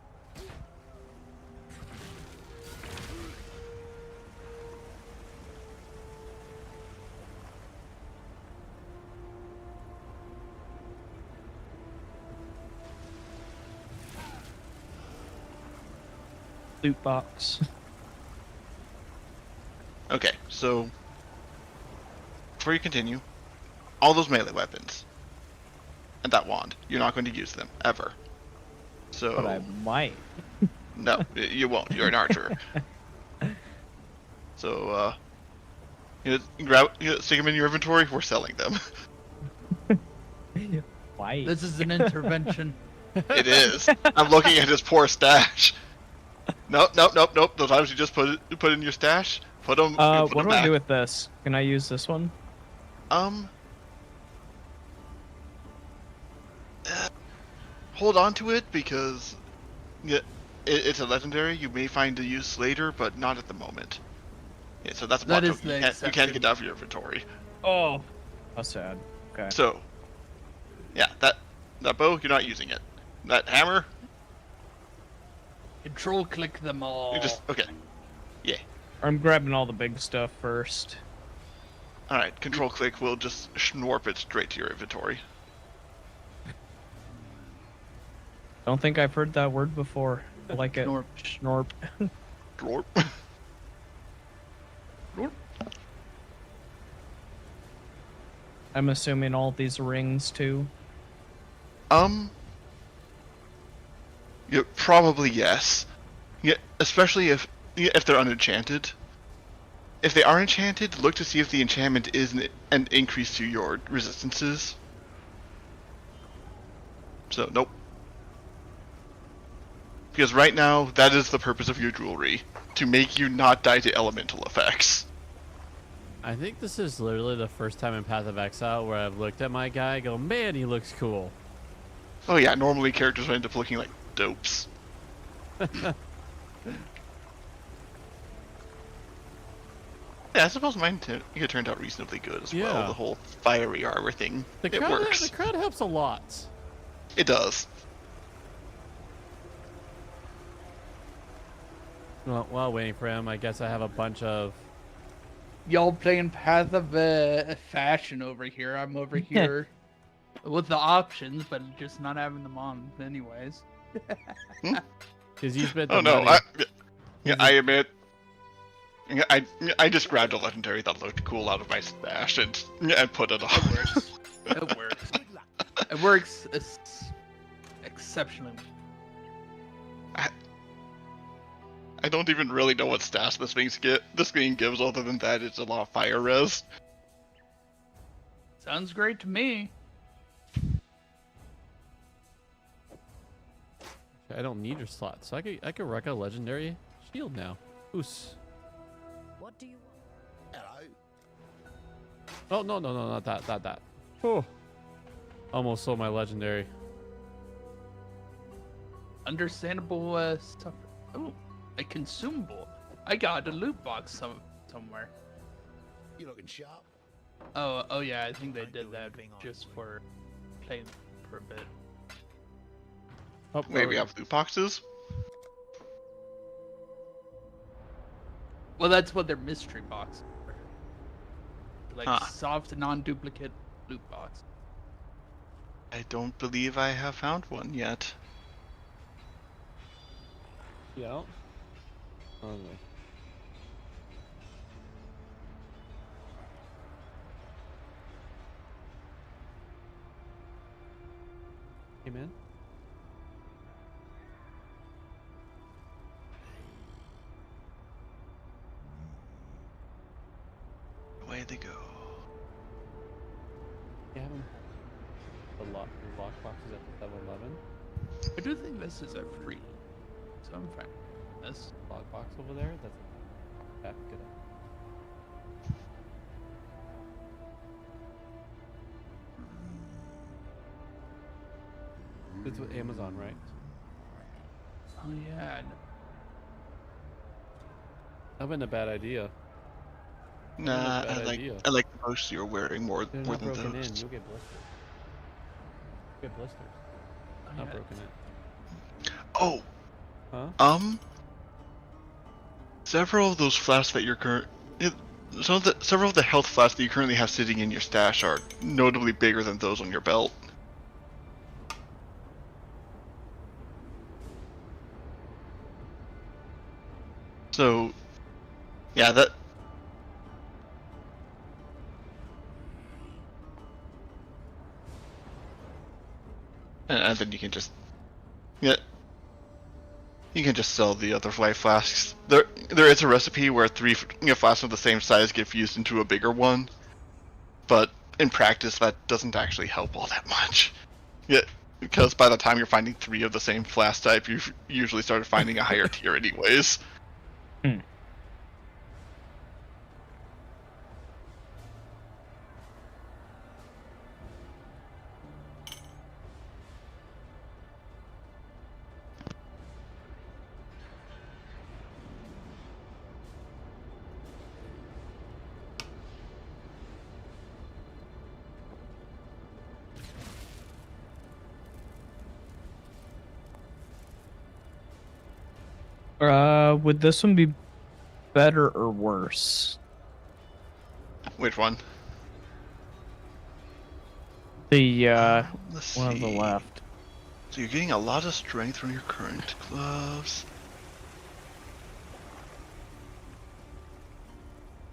[SPEAKER 4] Loot box.
[SPEAKER 1] Okay, so before you continue, all those melee weapons and that wand, you're not going to use them ever. So
[SPEAKER 4] But I might.
[SPEAKER 1] no, you won't. You're an archer. So stick them in your inventory. We're selling them.
[SPEAKER 4] Why?
[SPEAKER 2] This is an intervention.
[SPEAKER 1] It is. I'm looking at his poor stash. Nope. Those items you just put in your stash. Put them.
[SPEAKER 4] What do I do with this? Can I use this one?
[SPEAKER 1] Hold on to it because it's a legendary. You may find a use later, but not at the moment. Yeah, so that's a
[SPEAKER 2] That
[SPEAKER 1] plot
[SPEAKER 2] is
[SPEAKER 1] token
[SPEAKER 2] the
[SPEAKER 1] you can't
[SPEAKER 2] exception.
[SPEAKER 1] get out of your inventory.
[SPEAKER 4] Oh. How sad. Okay.
[SPEAKER 1] So, yeah, that bow, you're not using it. That hammer,
[SPEAKER 2] Control click them all.
[SPEAKER 1] you just okay. Yeah.
[SPEAKER 4] I'm grabbing all the big stuff first.
[SPEAKER 1] All right. Control click will just schnorp it straight to your inventory.
[SPEAKER 4] Don't think I've heard that word before. I like it.
[SPEAKER 2] Schnorp.
[SPEAKER 4] Schnorp.
[SPEAKER 1] Glorp.
[SPEAKER 4] I'm assuming all these rings too.
[SPEAKER 1] Yeah, probably yes. Yeah, especially if they're unenchanted. If they are enchanted, look to see if the enchantment is an increase to your resistances. So nope. Because right now, that is the purpose of your jewelry. To make you not die to elemental effects.
[SPEAKER 3] I think this is literally the first time in Path of Exile where I've looked at my guy and go, man, he looks cool.
[SPEAKER 1] Oh yeah, normally characters end up looking like dopes. Yeah, I suppose mine turned out reasonably good as well.
[SPEAKER 3] Yeah.
[SPEAKER 1] The whole fiery armor thing,
[SPEAKER 3] The
[SPEAKER 1] it
[SPEAKER 3] crowd,
[SPEAKER 1] works.
[SPEAKER 3] the crowd helps a lot.
[SPEAKER 1] It does.
[SPEAKER 3] Well, while waiting for him, I guess I have a bunch of...
[SPEAKER 2] Y'all playing Path of Fashion over here. I'm over here with the options, but just not having them on anyways.
[SPEAKER 3] Because you spent the
[SPEAKER 1] Oh no,
[SPEAKER 3] money.
[SPEAKER 1] I admit. I just grabbed a legendary that looked cool out of my stash and put it on.
[SPEAKER 2] It works. It works. It works exceptionally.
[SPEAKER 1] I don't even really know what stats this thing gives other than that it's a lot of fire res.
[SPEAKER 2] Sounds great to me.
[SPEAKER 3] I don't need your slot, so I could wreck a legendary shield now. Oos.
[SPEAKER 7] What do you want? Hello?
[SPEAKER 3] Oh, no, not that. Oh. Almost sold my legendary.
[SPEAKER 2] Understandable stuff. Oh, a consumable. I got a loot box somewhere.
[SPEAKER 6] You looking sharp?
[SPEAKER 2] Oh yeah, I think they
[SPEAKER 7] Don't
[SPEAKER 2] did
[SPEAKER 7] do
[SPEAKER 2] that
[SPEAKER 7] anything on
[SPEAKER 2] just
[SPEAKER 7] you.
[SPEAKER 2] for playing for a bit.
[SPEAKER 3] Oh,
[SPEAKER 1] Wait, we have loot boxes?
[SPEAKER 2] Well, that's what their mystery box. Are. Like
[SPEAKER 1] Huh.
[SPEAKER 2] soft, non-duplicate loot box.
[SPEAKER 1] I don't believe I have found one yet.
[SPEAKER 3] Yeah. Oh, no. Hey, man.
[SPEAKER 1] Away they go.
[SPEAKER 3] You have 'em. The lock boxes at the 7-Eleven.
[SPEAKER 2] I do think this is a free, so I'm fine. This.
[SPEAKER 3] Lock box over there. That's good. It's with Amazon, right?
[SPEAKER 2] Oh yeah.
[SPEAKER 3] That'd been a bad idea.
[SPEAKER 1] Nah,
[SPEAKER 3] bad idea.
[SPEAKER 1] I like the posts you're wearing more
[SPEAKER 3] They're
[SPEAKER 1] than
[SPEAKER 3] not broken
[SPEAKER 1] those.
[SPEAKER 3] in. You'll get blisters. You'll get blisters.
[SPEAKER 2] Oh,
[SPEAKER 3] Not
[SPEAKER 2] yeah.
[SPEAKER 3] broken in.
[SPEAKER 1] Oh,
[SPEAKER 3] Huh?
[SPEAKER 1] several of those flasks that you're several of the health flasks that you currently have sitting in your stash are notably bigger than those on your belt. So, yeah, that. And then you can just, yeah, you can just sell the other life flasks. There is a recipe where three flasks of the same size get fused into a bigger one, but in practice that doesn't actually help all that much. Yeah, because by the time you're finding 3 of the same flask type, you've usually started finding a higher tier anyways.
[SPEAKER 4] Would this one be better or worse?
[SPEAKER 1] Which one?
[SPEAKER 4] The
[SPEAKER 1] Let's
[SPEAKER 4] one on the
[SPEAKER 1] see.
[SPEAKER 4] left.
[SPEAKER 1] So you're getting a lot of strength from your current gloves.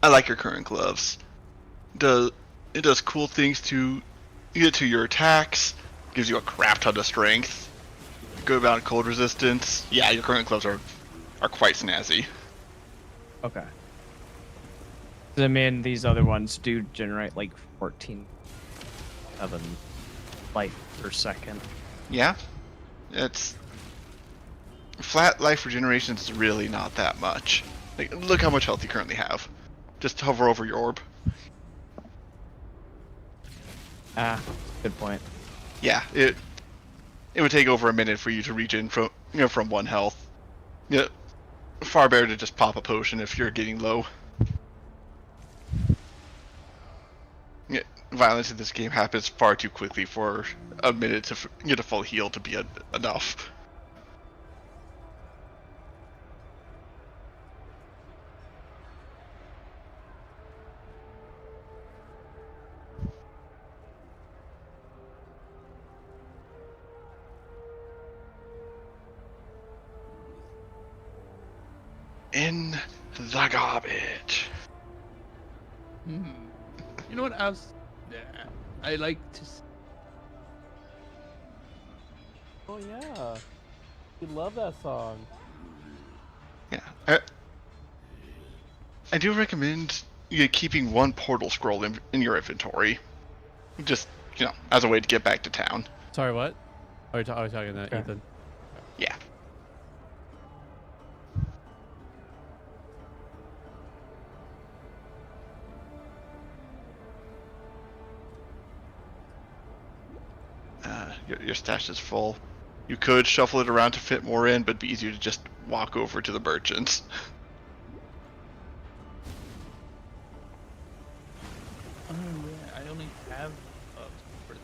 [SPEAKER 1] I like your current gloves. It does cool things to your attacks. Gives you a crap ton of strength. Good amount of cold resistance. Yeah, your current gloves are quite snazzy.
[SPEAKER 4] Okay. I mean, these other ones do generate like 14 life per second.
[SPEAKER 1] Yeah, it's flat life regeneration is really not that much. Like, look how much health you currently have. Just hover over your orb.
[SPEAKER 4] Ah, good point.
[SPEAKER 1] Yeah, it would take over a minute for you to regen from from 1 health. Yeah, far better to just pop a potion if you're getting low. Yeah, violence in this game happens far too quickly for a minute to get a full heal to be enough. In the garbage.
[SPEAKER 2] Hmm. You know what else? I like to.
[SPEAKER 3] Oh yeah, you love that song.
[SPEAKER 1] Yeah, I do recommend keeping 1 portal scroll in your inventory, just as a way to get back to town.
[SPEAKER 3] Sorry, what? Are you talking to
[SPEAKER 4] Okay.
[SPEAKER 3] Ethan?
[SPEAKER 1] Yeah. Your stash is full. You could shuffle it around to fit more in, but it'd be easier to just walk over to the merchants.
[SPEAKER 2] Oh yeah, I only have for the.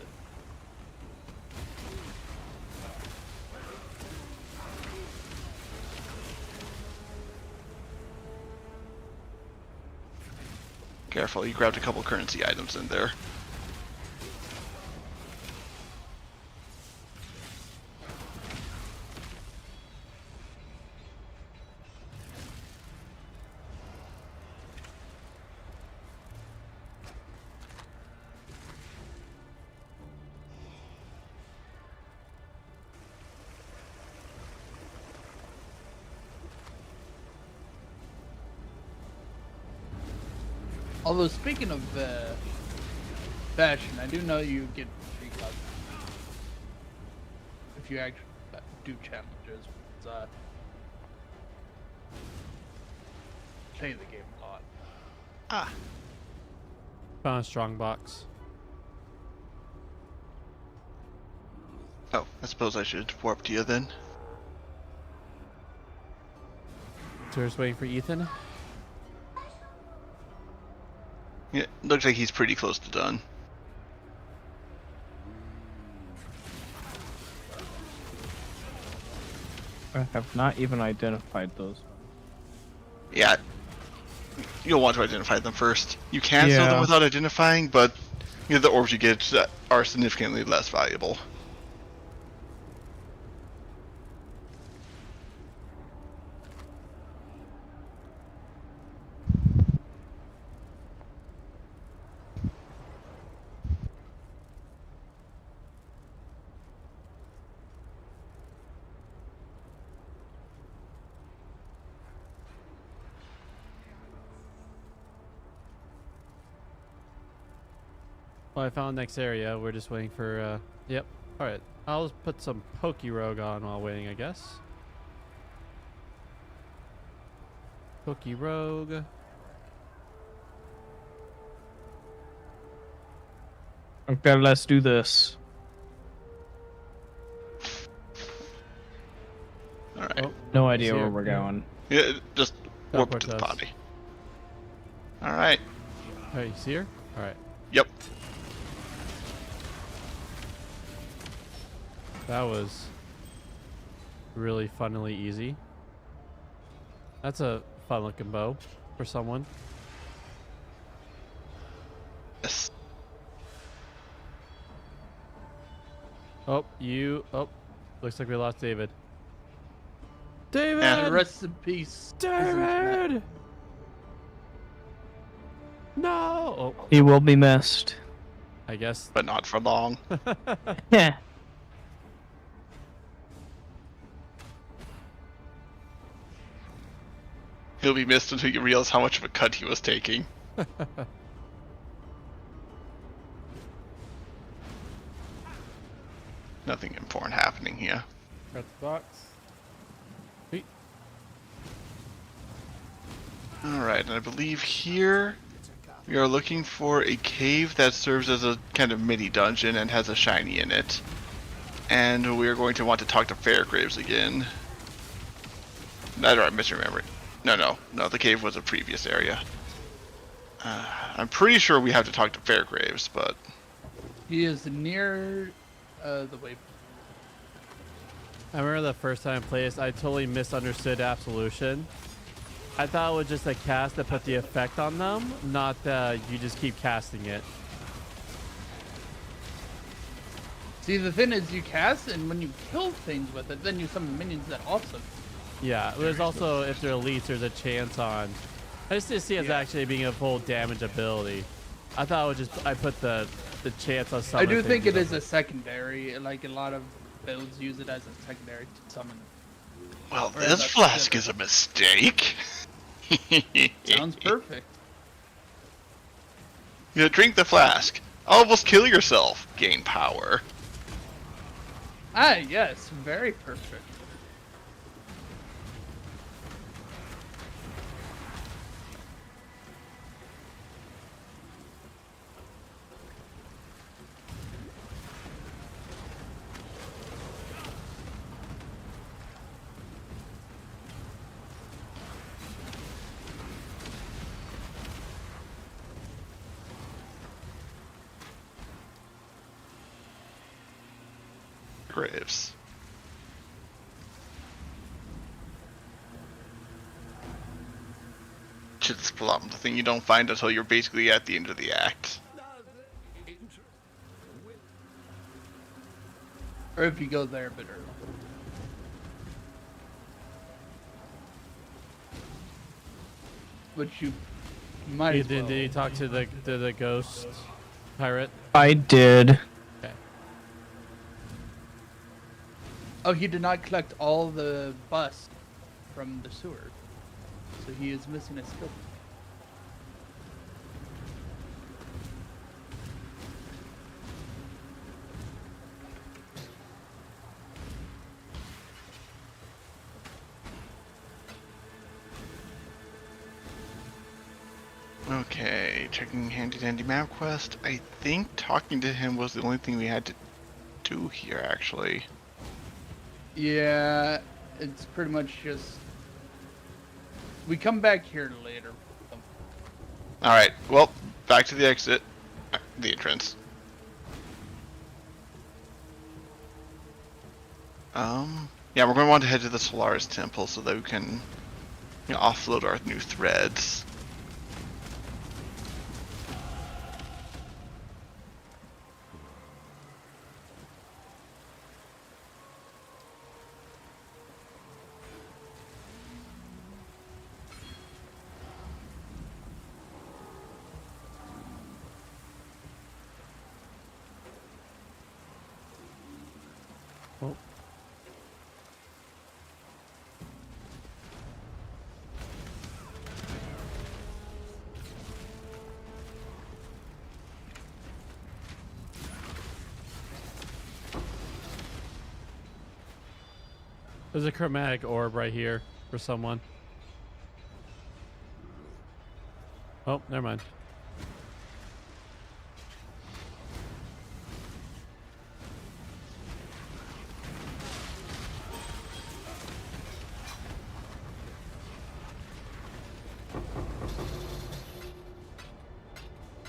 [SPEAKER 1] Careful, you grabbed a couple currency items in there.
[SPEAKER 2] Although speaking of fashion, I do know you get free cosmetics if you actually do challenges. It's playing the game a lot.
[SPEAKER 1] Ah,
[SPEAKER 3] Found a strong box.
[SPEAKER 1] oh, I suppose I should warp to you then.
[SPEAKER 3] So we're just waiting for Ethan.
[SPEAKER 1] Yeah, looks like he's pretty close to done.
[SPEAKER 4] I have not even identified those.
[SPEAKER 1] Yeah, you'll want to identify them first. You can sell them
[SPEAKER 4] Yeah.
[SPEAKER 1] without identifying, but the orbs you get are significantly less valuable.
[SPEAKER 3] Well, I found next area. We're just waiting for. Yep. All right. I'll just put some Pokerogue on while waiting, I guess. Pokerogue.
[SPEAKER 4] Okay, let's do this.
[SPEAKER 1] All right.
[SPEAKER 3] Oh,
[SPEAKER 4] No idea
[SPEAKER 3] here.
[SPEAKER 4] where we're going.
[SPEAKER 1] Yeah, just warp
[SPEAKER 3] Teleport
[SPEAKER 1] to the
[SPEAKER 3] to us.
[SPEAKER 1] potty. All right.
[SPEAKER 3] all right. You see her? All right.
[SPEAKER 1] Yep.
[SPEAKER 3] That was really funnily easy. That's a fun looking bow for someone.
[SPEAKER 1] Yes.
[SPEAKER 3] Oh, looks like we lost David. David!
[SPEAKER 1] Yeah.
[SPEAKER 2] Rest in peace.
[SPEAKER 3] David! No! Oh,
[SPEAKER 4] He will be missed.
[SPEAKER 3] I guess.
[SPEAKER 1] But not for long.
[SPEAKER 4] Yeah.
[SPEAKER 1] He'll be missed until you realize how much of a cut he was taking. Nothing important happening here.
[SPEAKER 3] Got the box.
[SPEAKER 1] Alright, and I believe here we are looking for a cave that serves as a kind of mini dungeon and has a shiny in it. And we are going to want to talk to Fairgraves again. Neither I'm misremembering. No, the cave was a previous area. I'm pretty sure we have to talk to Fairgraves, but...
[SPEAKER 2] He is near the way.
[SPEAKER 3] I remember the first time I played this, I totally misunderstood Absolution. I thought it was just a cast that put the effect on them, not that you just keep casting it.
[SPEAKER 2] See, the thing is, you cast, and when you kill things with it, then you summon minions that also.
[SPEAKER 3] Yeah, there's also, if they're elites, there's a chance on... I just didn't see it as actually being a full damage ability. I thought it was just, I put the chance on
[SPEAKER 2] I
[SPEAKER 3] summon
[SPEAKER 2] do think
[SPEAKER 3] things
[SPEAKER 2] it is
[SPEAKER 3] with
[SPEAKER 2] a secondary. Like, a lot of builds use it as a secondary to summon.
[SPEAKER 1] Well,
[SPEAKER 2] Or
[SPEAKER 1] this
[SPEAKER 2] that's
[SPEAKER 1] flask
[SPEAKER 2] good.
[SPEAKER 1] is a mistake.
[SPEAKER 2] Sounds perfect.
[SPEAKER 1] Drink the flask. Almost kill yourself. Gain power.
[SPEAKER 2] Ah, yes, very perfect.
[SPEAKER 1] Graves. It's the thing you don't find until you're basically at the end of the act.
[SPEAKER 2] Or if you go there a bit early. Which you might as well.
[SPEAKER 3] Did you talk to the ghost pirate?
[SPEAKER 4] I did.
[SPEAKER 3] Okay.
[SPEAKER 2] Oh, he did not collect all the bust from the sewer. So he is missing a skill.
[SPEAKER 1] Okay, checking handy dandy map quest. I think talking to him was the only thing we had to do here, actually.
[SPEAKER 2] Yeah, it's pretty much just... We come back here later.
[SPEAKER 1] Alright, well, back to the exit. The entrance. Yeah, we're going to want to head to the Solaris Temple so that we can offload our new threads.
[SPEAKER 3] Oh. There's a chromatic orb right here for someone. Oh, never mind.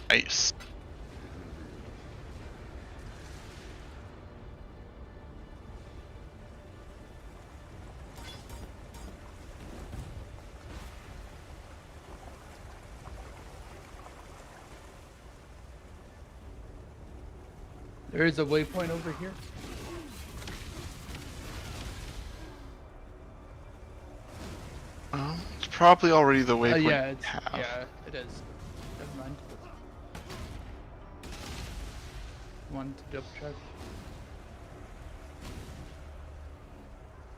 [SPEAKER 1] Nice.
[SPEAKER 2] There is a waypoint over here.
[SPEAKER 1] It's probably already the waypoint
[SPEAKER 2] Yeah,
[SPEAKER 1] we
[SPEAKER 2] it's,
[SPEAKER 1] have.
[SPEAKER 2] yeah, it is. Never mind. Wanted to double check.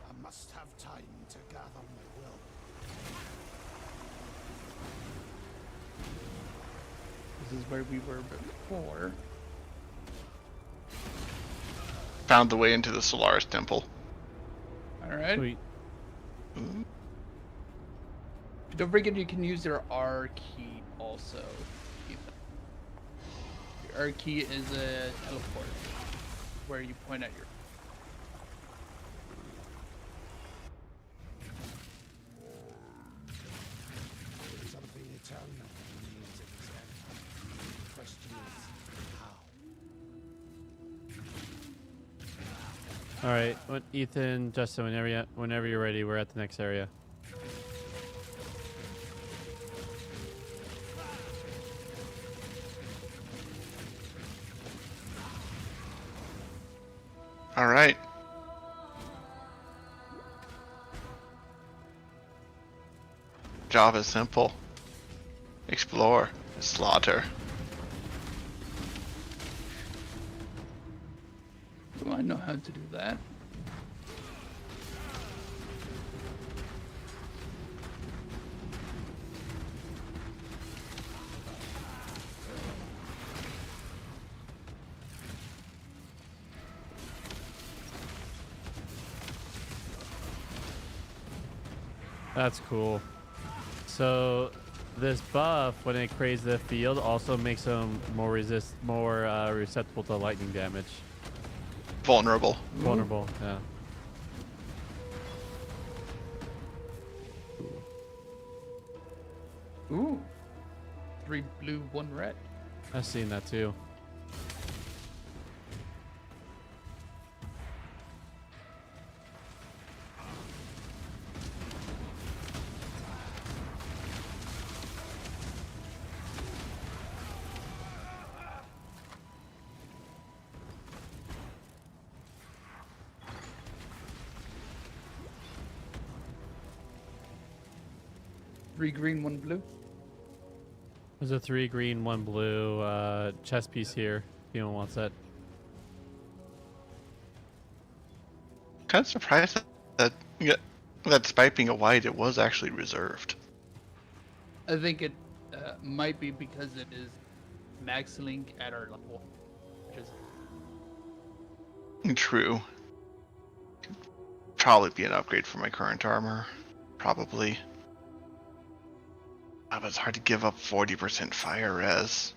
[SPEAKER 6] I must have time to gather my will.
[SPEAKER 2] This is where we were before.
[SPEAKER 1] Found the way into the Solaris Temple.
[SPEAKER 2] Alright.
[SPEAKER 3] Sweet.
[SPEAKER 2] Don't forget you can use your R key also. Your R key is a teleport where you point at your.
[SPEAKER 6] Shall be eternal. Means exact. The question is how.
[SPEAKER 3] All right, Ethan, Justin, whenever you're ready, we're at the next area.
[SPEAKER 1] All right. Job is simple. Explore, slaughter.
[SPEAKER 2] Do I know how to do that?
[SPEAKER 3] That's cool. So this buff, when it creates the field, also makes them more receptible to lightning damage.
[SPEAKER 1] Vulnerable.
[SPEAKER 3] Vulnerable, yeah.
[SPEAKER 2] Ooh. 3 blue, 1 red.
[SPEAKER 3] I've seen that too.
[SPEAKER 2] Three green, 1 blue.
[SPEAKER 3] There's a 3 green, 1 blue chess piece here. If anyone wants that.
[SPEAKER 1] Kind of surprised that despite being a white, it was actually reserved.
[SPEAKER 2] I think it might be because it is max link at our level. Which is
[SPEAKER 1] True. Probably be an upgrade for my current armor. Probably. But it's hard to give up 40% fire res.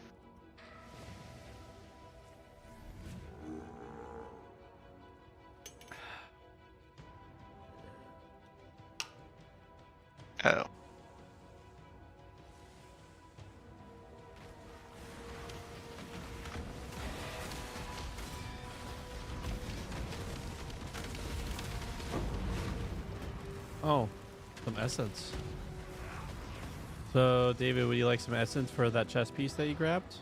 [SPEAKER 1] Oh.
[SPEAKER 3] Oh, some essence. So, David, would you like some essence for that chess piece that you grabbed?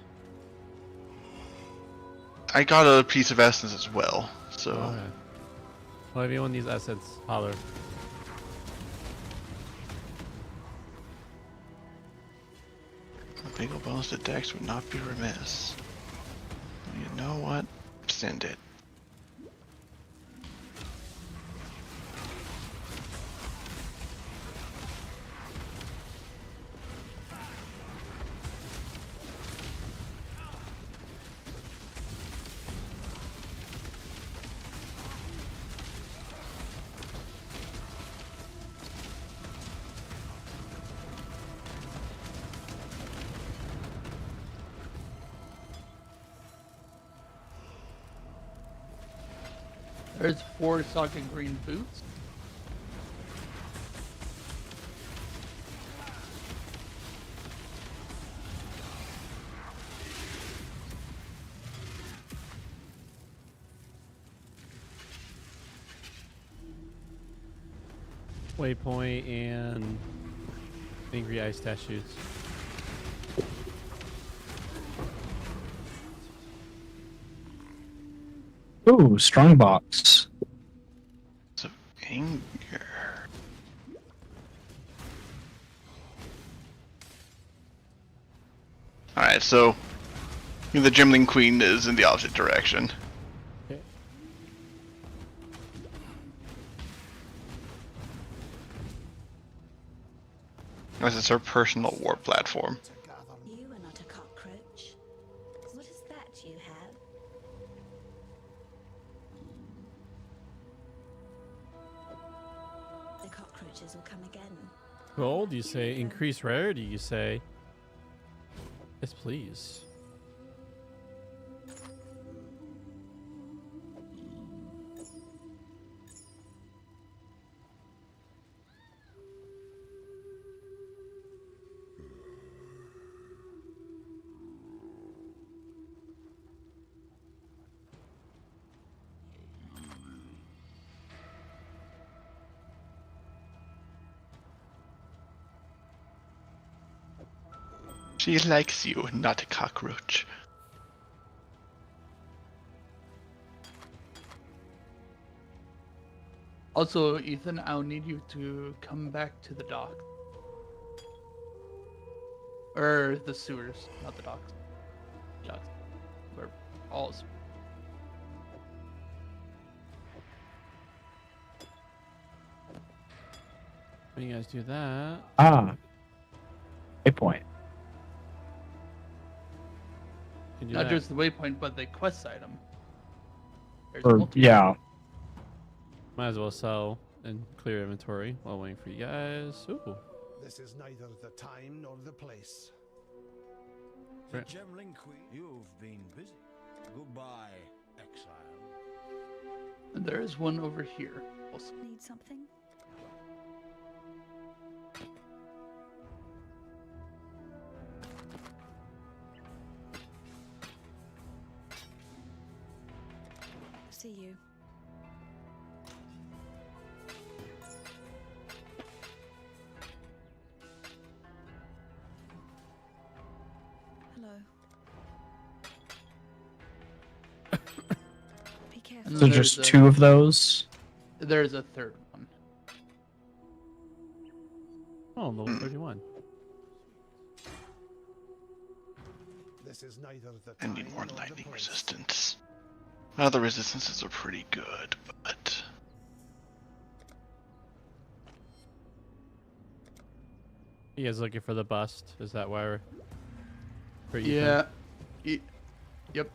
[SPEAKER 1] I got a piece of essence as well, so
[SPEAKER 3] Okay. Well, if anyone needs essence, holler.
[SPEAKER 1] a big ol' bonus to Dex would not be remiss. You know what? Send it.
[SPEAKER 2] There's 4 socket green boots.
[SPEAKER 3] Waypoint and Angry Ice Statues.
[SPEAKER 4] Ooh, strong box.
[SPEAKER 1] So anger. Alright, so the Gemling Queen is in the opposite direction.
[SPEAKER 3] Okay.
[SPEAKER 1] This is her personal war platform.
[SPEAKER 6] To gather
[SPEAKER 5] You are not a cockroach. What is that you have? The cockroaches will come again.
[SPEAKER 3] Gold, you say. Increase rarity, you say. Yes, please.
[SPEAKER 1] She likes you, not a cockroach.
[SPEAKER 2] Also, Ethan, I'll need you to come back to the dock. Or the sewers, not the docks. Docks. Where all is.
[SPEAKER 3] When you guys do that,
[SPEAKER 4] Ah. Waypoint.
[SPEAKER 3] you can do
[SPEAKER 2] Not
[SPEAKER 3] that.
[SPEAKER 2] just the waypoint, but the quest item. There's
[SPEAKER 4] Or
[SPEAKER 2] multiple.
[SPEAKER 4] yeah.
[SPEAKER 3] Might as well sell and clear inventory while waiting for you guys. Ooh.
[SPEAKER 6] This is neither the time nor the place.
[SPEAKER 7] The
[SPEAKER 3] Right.
[SPEAKER 7] Gemling Queen, you've been busy. Goodbye, exile.
[SPEAKER 2] And there is one over here. Also.
[SPEAKER 5] Need something? See you. Hello. Be careful.
[SPEAKER 2] And
[SPEAKER 4] So
[SPEAKER 2] there's
[SPEAKER 4] just
[SPEAKER 2] a-
[SPEAKER 4] 2 of those.
[SPEAKER 2] There's a third one.
[SPEAKER 3] Oh, level 31.
[SPEAKER 6] This is neither the
[SPEAKER 1] I
[SPEAKER 6] time
[SPEAKER 1] need more
[SPEAKER 6] nor the
[SPEAKER 1] lightning
[SPEAKER 6] place.
[SPEAKER 1] resistance. Well, the resistances are pretty good, but
[SPEAKER 3] You guys looking for the bust? Is that why we're... for Ethan?
[SPEAKER 2] Yeah. Yep.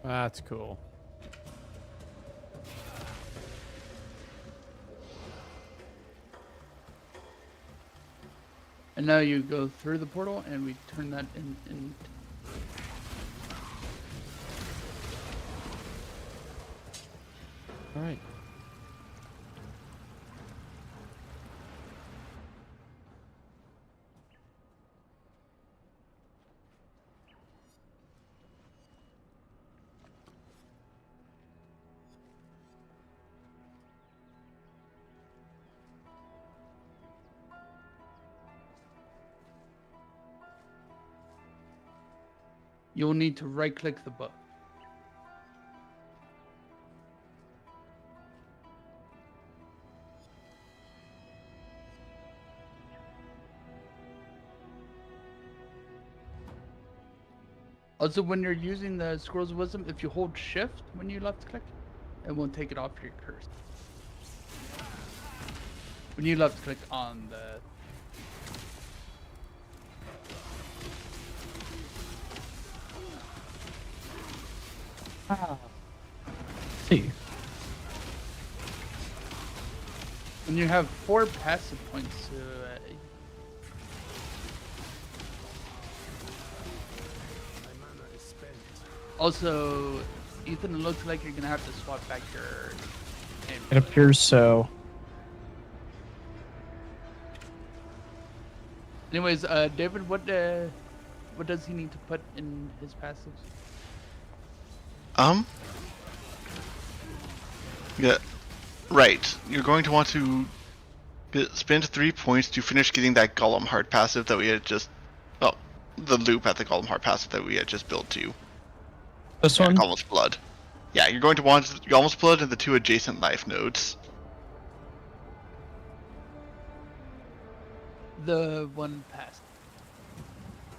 [SPEAKER 3] That's cool.
[SPEAKER 2] And now you go through the portal, and we turn that in.
[SPEAKER 3] All right.
[SPEAKER 2] You'll need to right-click the book. Also, when you're using the Scrolls of Wisdom, if you hold Shift when you left-click, it won't take it off your cursor. When you left-click on the...
[SPEAKER 4] See.
[SPEAKER 2] When you have 4 passive points,
[SPEAKER 6] My mana is spent.
[SPEAKER 2] also, Ethan, it looks like you're gonna have to swap back your name.
[SPEAKER 4] It appears so.
[SPEAKER 2] Anyways, David, what does he need to put in his passives?
[SPEAKER 1] Yeah, right. You're going to want to spend 3 points to finish getting that Golem Heart passive that we had just... Oh, the loop at the Golem Heart passive that we had just built to.
[SPEAKER 4] This
[SPEAKER 1] Yeah,
[SPEAKER 4] one?
[SPEAKER 1] Golem Blood. Yeah, you're going to want Golem Blood and the 2 adjacent life nodes.
[SPEAKER 2] The one pass.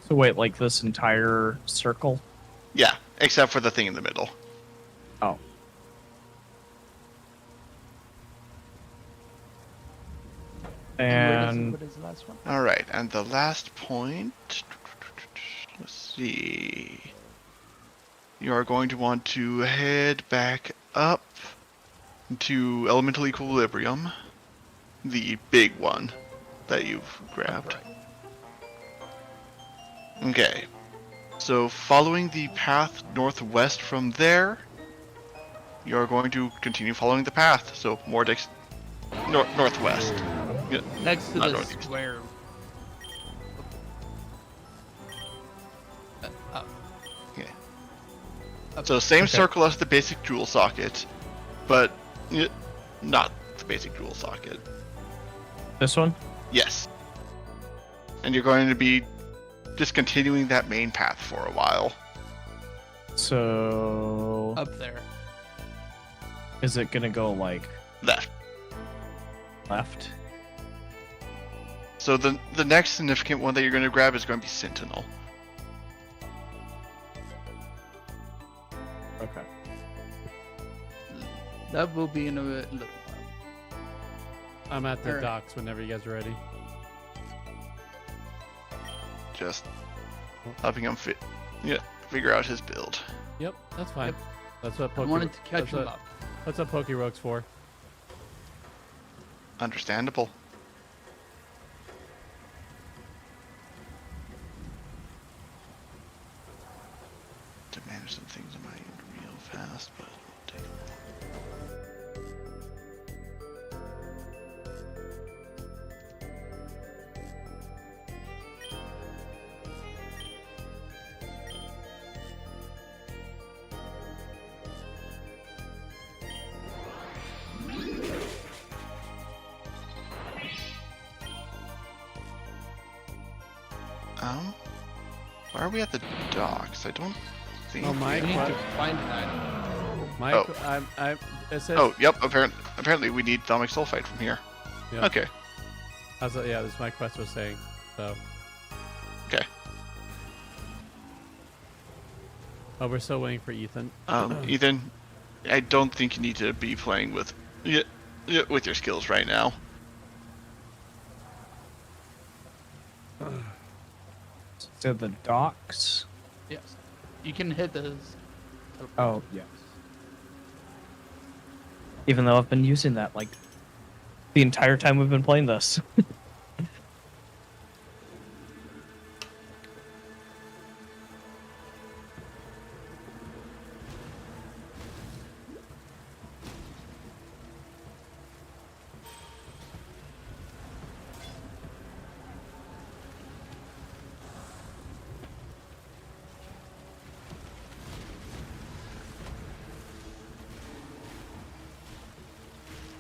[SPEAKER 4] So wait, like this entire circle?
[SPEAKER 1] Yeah, except for the thing in the middle.
[SPEAKER 4] Oh. And
[SPEAKER 2] what is the last one?
[SPEAKER 1] All right, and the last point. Let's see. You are going to want to head back up to Elemental Equilibrium, the big one that you've grabbed.
[SPEAKER 2] Right.
[SPEAKER 1] Okay. So following the path northwest from there, you're going to continue following the path. So more northwest. Yeah,
[SPEAKER 2] Next to
[SPEAKER 1] not
[SPEAKER 2] the
[SPEAKER 1] northeast.
[SPEAKER 2] square.
[SPEAKER 1] Yeah.
[SPEAKER 2] Up.
[SPEAKER 1] So same
[SPEAKER 4] Okay.
[SPEAKER 1] circle as the basic jewel socket, but not the basic jewel socket.
[SPEAKER 4] this one?
[SPEAKER 1] Yes. And you're going to be discontinuing that main path for a while.
[SPEAKER 4] So
[SPEAKER 2] Up there.
[SPEAKER 4] is it gonna go like
[SPEAKER 1] Left.
[SPEAKER 4] left?
[SPEAKER 1] So the next significant one that you're going to grab is going to be Sentinel.
[SPEAKER 4] Okay.
[SPEAKER 2] That will be in a little while.
[SPEAKER 3] I'm at the
[SPEAKER 2] Alright.
[SPEAKER 3] docks whenever you guys are ready.
[SPEAKER 1] Just helping him figure out his build.
[SPEAKER 3] Yep, that's fine.
[SPEAKER 2] Yep.
[SPEAKER 3] That's what
[SPEAKER 2] I
[SPEAKER 3] Poke.
[SPEAKER 2] wanted to catch
[SPEAKER 3] that's
[SPEAKER 2] him
[SPEAKER 3] what,
[SPEAKER 2] up.
[SPEAKER 3] That's what Poke Rogue's for.
[SPEAKER 1] Understandable. To manage some things on my end real fast, but it'll take a while. Why are we at the docks? I don't think.
[SPEAKER 3] Oh, my
[SPEAKER 2] We need
[SPEAKER 3] que-
[SPEAKER 2] to find that.
[SPEAKER 3] My,
[SPEAKER 1] Oh.
[SPEAKER 3] it says,
[SPEAKER 1] Oh, yep. Apparently, we need thermic sulfite from here.
[SPEAKER 3] Yep.
[SPEAKER 1] Okay.
[SPEAKER 3] yeah, this my quest was saying. So.
[SPEAKER 1] Okay.
[SPEAKER 3] Oh, we're still waiting for Ethan.
[SPEAKER 1] Ethan, I don't think you need to be playing with with your skills right now.
[SPEAKER 4] To the docks.
[SPEAKER 2] Yes. You can hit those.
[SPEAKER 4] Oh yes. Even though I've been using that like the entire time we've been playing this.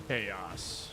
[SPEAKER 3] Chaos.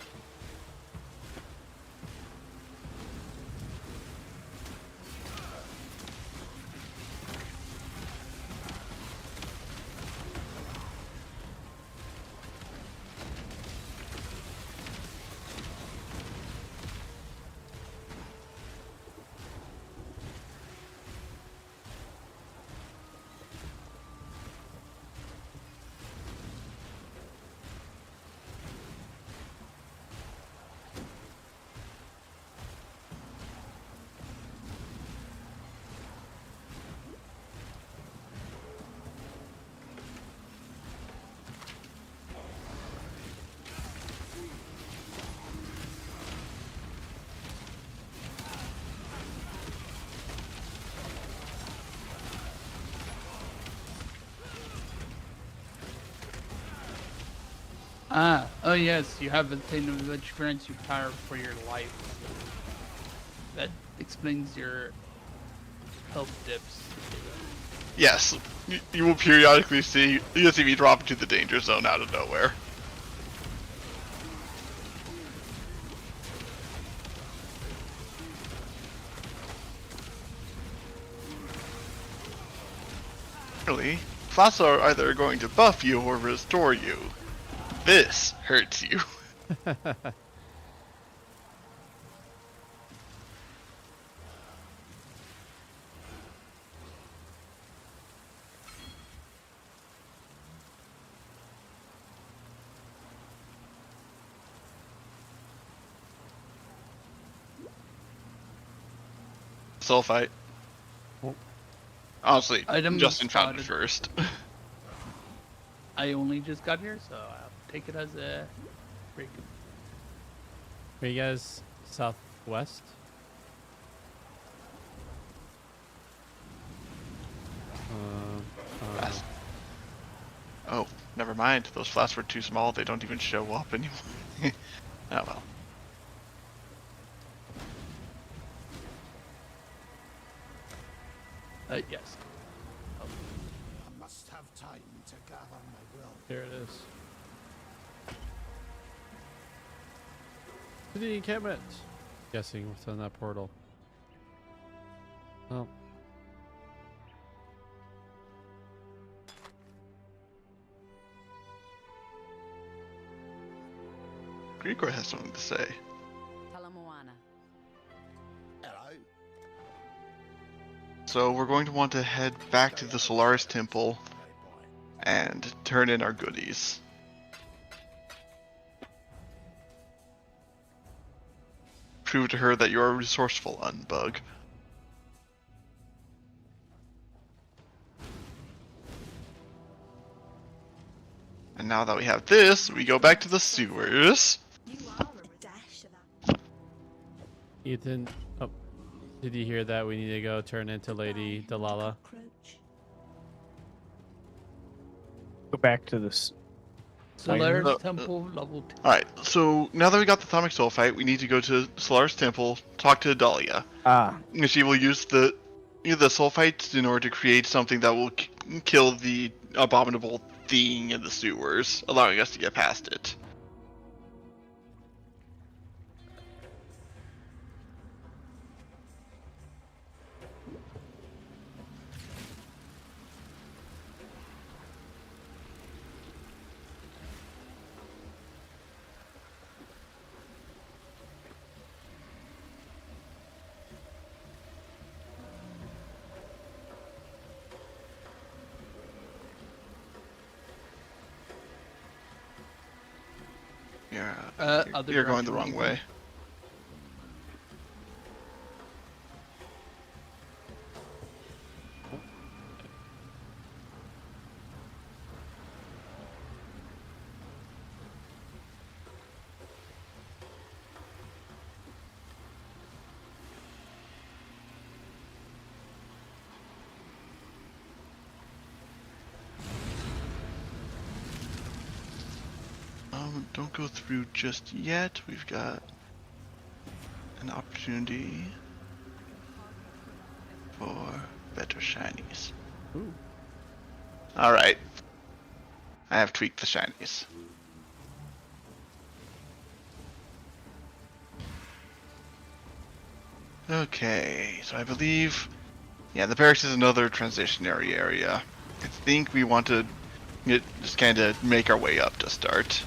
[SPEAKER 2] Oh yes, you have a thing which grants you power for your life. That explains your health dips.
[SPEAKER 1] Yes, you will periodically see me drop into the danger zone out of nowhere. Really, class are either going to buff you or restore you. This hurts you. sulfite.
[SPEAKER 3] Oh.
[SPEAKER 1] Honestly,
[SPEAKER 2] Item
[SPEAKER 1] Justin found it
[SPEAKER 2] spotted.
[SPEAKER 1] first.
[SPEAKER 2] I only just got here, so I'll take it as a break.
[SPEAKER 3] Are you guys southwest?
[SPEAKER 1] Fast. Oh, never mind. Those flasks were too small. They don't even show up anymore. Oh well.
[SPEAKER 2] Yes.
[SPEAKER 6] I must have time to gather my will.
[SPEAKER 3] Here it is. To the encampment. Guessing what's on that portal. Oh.
[SPEAKER 1] Grigor has something to say.
[SPEAKER 5] Talamoana.
[SPEAKER 6] Hello.
[SPEAKER 1] So we're going to want to head back to the Solaris Temple and turn in our goodies. Prove to her that you're a resourceful unbug. And now that we have this, we go back to the sewers.
[SPEAKER 5] You are a dash of that.
[SPEAKER 3] Ethan, oh, did you hear that? We need to go turn into Lady Delilah.
[SPEAKER 5] Cockroach.
[SPEAKER 4] Go back to this.
[SPEAKER 2] Solaris
[SPEAKER 1] Uh,
[SPEAKER 2] Temple level 2.
[SPEAKER 1] Alright, so now that we got the Atomic Sulfite, we need to go to Solaris Temple, talk to Dahlia.
[SPEAKER 4] Ah,
[SPEAKER 1] And she will use the sulfites in order to create something that will kill the abominable thing in the sewers, allowing us to get past it. Yeah,
[SPEAKER 2] Other
[SPEAKER 1] you're going the
[SPEAKER 2] direction,
[SPEAKER 1] wrong way. Don't go through just yet. We've got an opportunity for better shinies.
[SPEAKER 3] Ooh.
[SPEAKER 1] Alright. I have tweaked the shinies. Okay, so I believe... Yeah, the barracks is another transitionary area. I think we want to just kind of make our way up to start.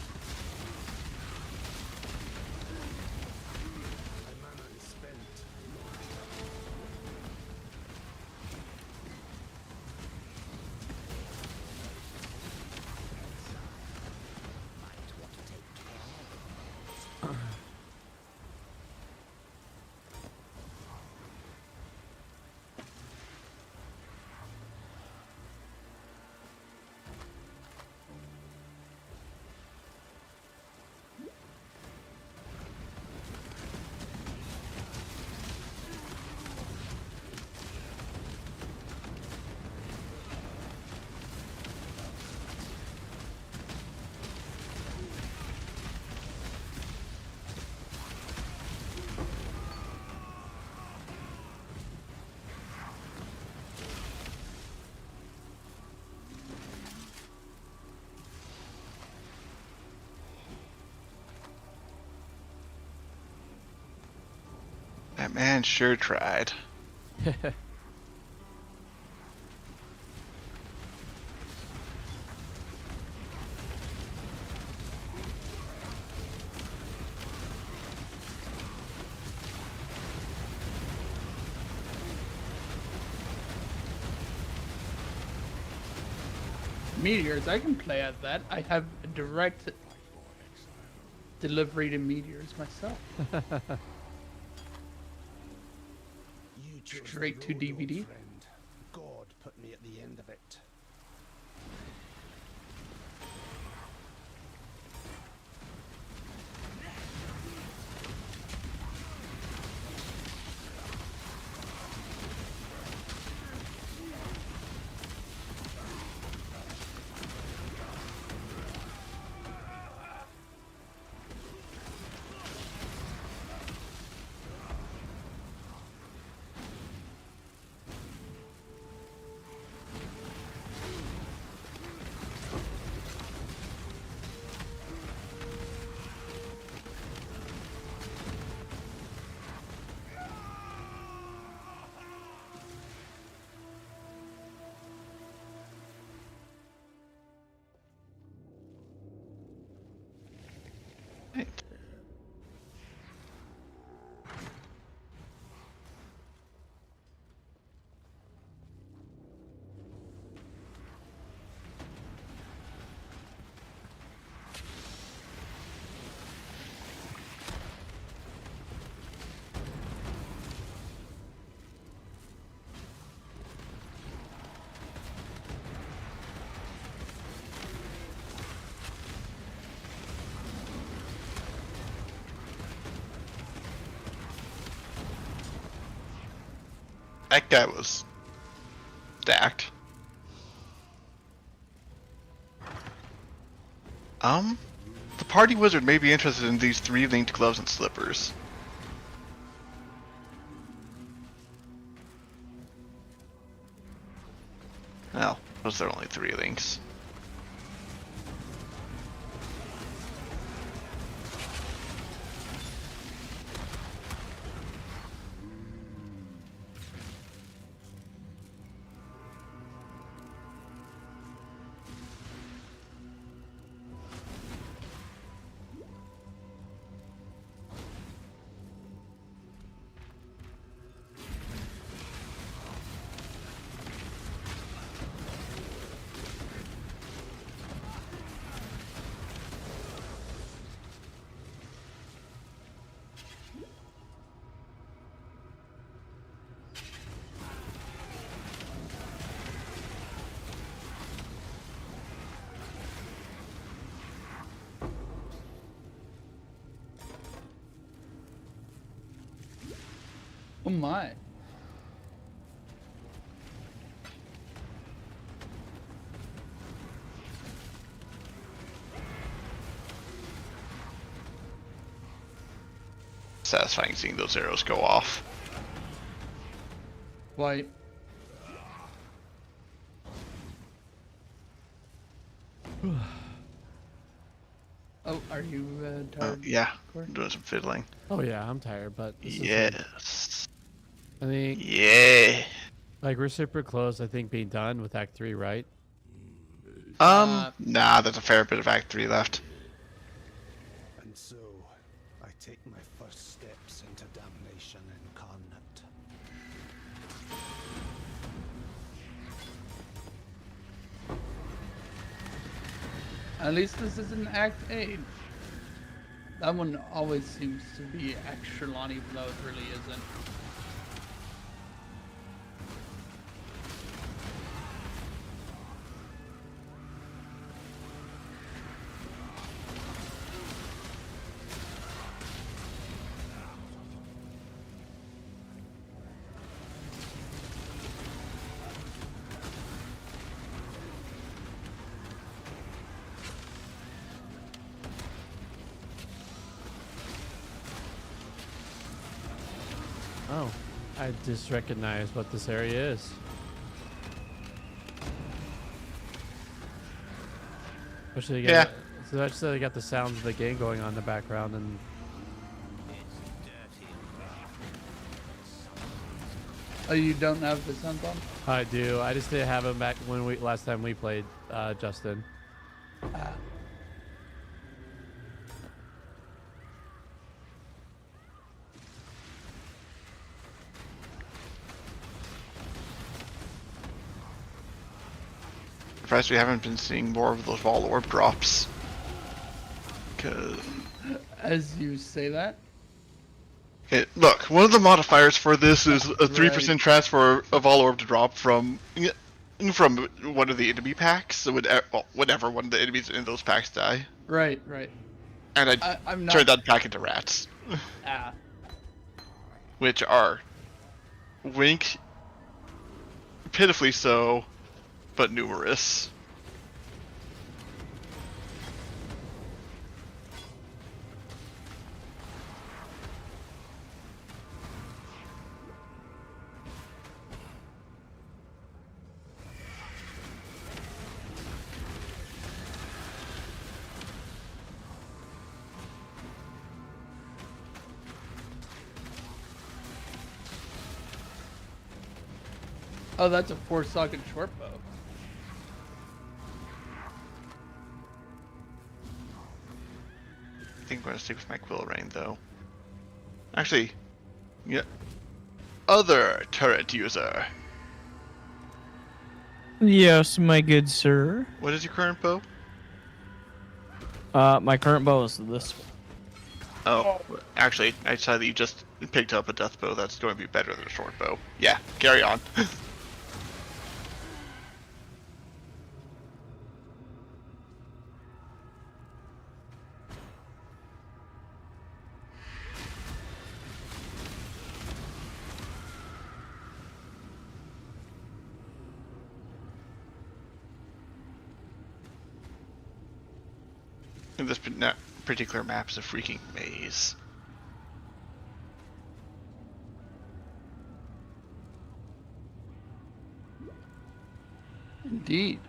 [SPEAKER 6] My mana is spent.
[SPEAKER 7] Might want to take care of it.
[SPEAKER 1] That man sure tried.
[SPEAKER 2] Meteors, I can play at that. I have a direct delivery to meteors myself.
[SPEAKER 6] You chose the
[SPEAKER 2] Straight to
[SPEAKER 6] road, old
[SPEAKER 2] DVD.
[SPEAKER 6] friend. God put me at the end of it.
[SPEAKER 1] That guy was stacked. The party wizard may be interested in these 3 linked gloves and slippers. Well, those are only 3 links.
[SPEAKER 2] Oh my.
[SPEAKER 1] Satisfying seeing those arrows go off.
[SPEAKER 2] White. Oh, are you tired?
[SPEAKER 1] Yeah,
[SPEAKER 2] Corey?
[SPEAKER 1] I'm doing some fiddling.
[SPEAKER 3] Oh yeah, I'm tired, but this is
[SPEAKER 1] Yes.
[SPEAKER 3] I think
[SPEAKER 1] Yeah.
[SPEAKER 3] like we're super close. I think being done with Act 3, right?
[SPEAKER 1] Nah, there's a fair bit of Act 3 left.
[SPEAKER 6] And so, I take my first steps into damnation incarnate.
[SPEAKER 2] At least this isn't Act 8. That one always seems to be extra long, even though it really isn't.
[SPEAKER 3] Oh, I just recognized what this area is. Especially
[SPEAKER 1] Yeah.
[SPEAKER 3] So that's they got the sounds of the game going on in the background, and
[SPEAKER 2] Oh, you don't have the sound on?
[SPEAKER 3] I do. I just didn't have them back when we last time we played, Justin.
[SPEAKER 1] Surprised we haven't been seeing more of those ball orb drops. Cause
[SPEAKER 2] As you say that,
[SPEAKER 1] Okay, look, one of the modifiers for this is a 3%
[SPEAKER 2] Right.
[SPEAKER 1] transfer of all orb to drop from one of the enemy packs. So whenever one of the enemies in those packs die,
[SPEAKER 2] Right, right.
[SPEAKER 1] and I
[SPEAKER 2] I'm
[SPEAKER 1] turned
[SPEAKER 2] not.
[SPEAKER 1] that pack into rats,
[SPEAKER 2] Ah,
[SPEAKER 1] which are wink, pitifully so, but numerous.
[SPEAKER 2] oh, that's a 4-socket short bow.
[SPEAKER 1] I think I'm gonna stick with my Quill Rain though. Actually, yeah. Other turret user.
[SPEAKER 4] Yes, my good sir.
[SPEAKER 1] What is your current bow?
[SPEAKER 4] My current bow is this one.
[SPEAKER 1] Oh, actually, I saw that you just picked up a death bow that's going to be better than a short bow. Yeah, carry on. This particular map's a freaking maze.
[SPEAKER 2] Indeed.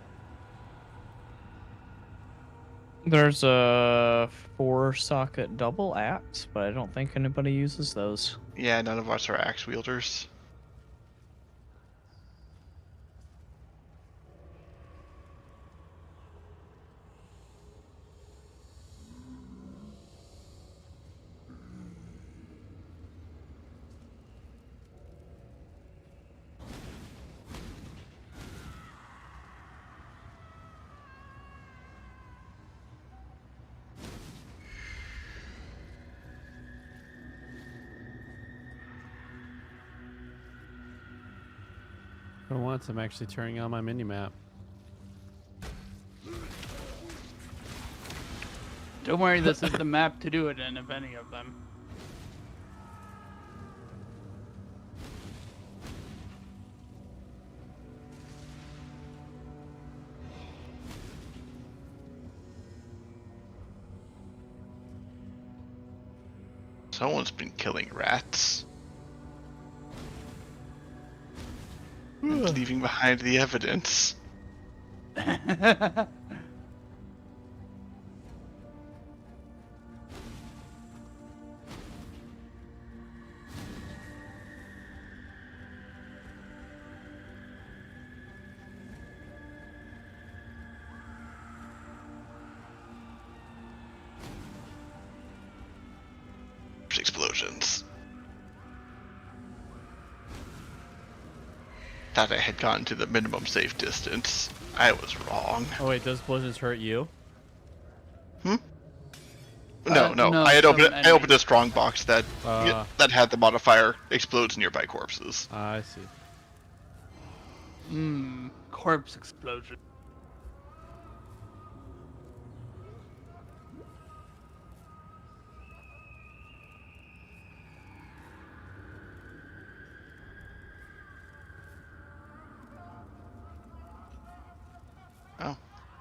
[SPEAKER 4] There's a 4-socket double axe, but I don't think anybody uses those.
[SPEAKER 1] Yeah, none of us are axe wielders.
[SPEAKER 3] For once, I'm actually turning on my mini map.
[SPEAKER 2] Don't worry, this is the map to do it in, if any of them.
[SPEAKER 1] Someone's been killing rats. And leaving behind the evidence. Explosions. Thought I had gotten to the minimum safe distance. I was wrong.
[SPEAKER 3] Oh wait, does explosions hurt you?
[SPEAKER 1] No,
[SPEAKER 2] no,
[SPEAKER 1] I had
[SPEAKER 2] some
[SPEAKER 1] opened. I
[SPEAKER 2] enemies.
[SPEAKER 1] opened a strong box that that had the modifier explodes nearby corpses.
[SPEAKER 3] I see.
[SPEAKER 2] Corpse explosion.
[SPEAKER 1] Oh,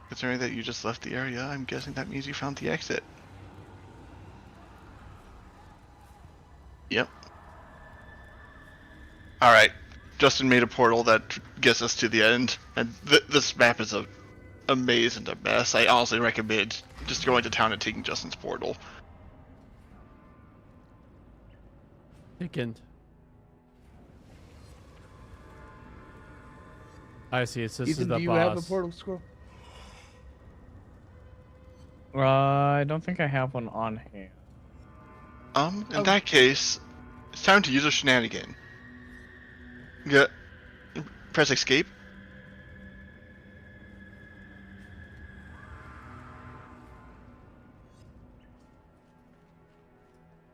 [SPEAKER 1] considering that you just left the area, I'm guessing that means you found the exit. Yep. All right. Justin made a portal that gets us to the end, and this map is a maze and a mess. I honestly recommend just going to town and taking Justin's portal.
[SPEAKER 3] Thickened. I see. It's this is
[SPEAKER 2] Ethan,
[SPEAKER 3] the
[SPEAKER 2] do you
[SPEAKER 3] boss.
[SPEAKER 2] have a portal scroll?
[SPEAKER 4] I don't think I have one on hand.
[SPEAKER 1] In that case, it's time to use a shenanigan. Get press escape.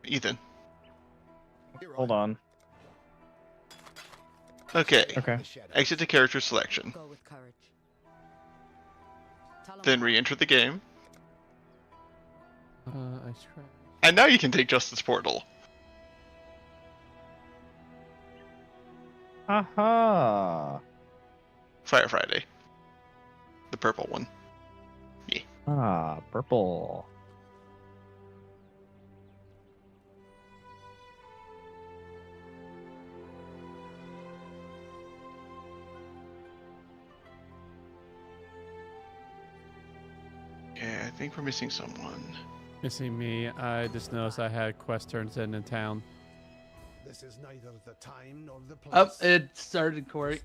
[SPEAKER 1] Ethan.
[SPEAKER 4] Hold on.
[SPEAKER 1] Okay.
[SPEAKER 4] Okay.
[SPEAKER 6] The shadows.
[SPEAKER 1] Exit to character selection.
[SPEAKER 5] Go with courage. Tell 'em
[SPEAKER 1] Then
[SPEAKER 5] why.
[SPEAKER 1] re-enter the game.
[SPEAKER 3] I try.
[SPEAKER 1] And now you can take Justice Portal.
[SPEAKER 4] Aha.
[SPEAKER 1] Fire Friday. The purple one.
[SPEAKER 4] Ah, purple.
[SPEAKER 1] Okay, I think we're missing someone.
[SPEAKER 3] Missing me. I just noticed I had quest turns in town.
[SPEAKER 6] This is neither the time nor the place.
[SPEAKER 2] Oh, it started, Corey.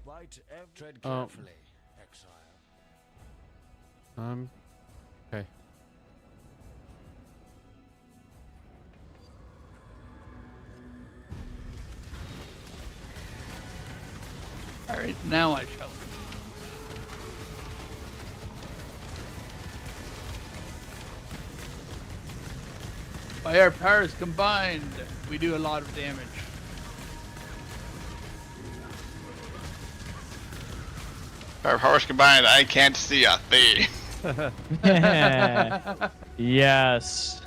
[SPEAKER 7] Tread
[SPEAKER 3] Oh.
[SPEAKER 7] carefully, exile.
[SPEAKER 3] Okay.
[SPEAKER 2] Alright, now I shall. By our powers combined, we do a lot of damage.
[SPEAKER 1] Our powers combined, I can't see a thing.
[SPEAKER 4] Yes.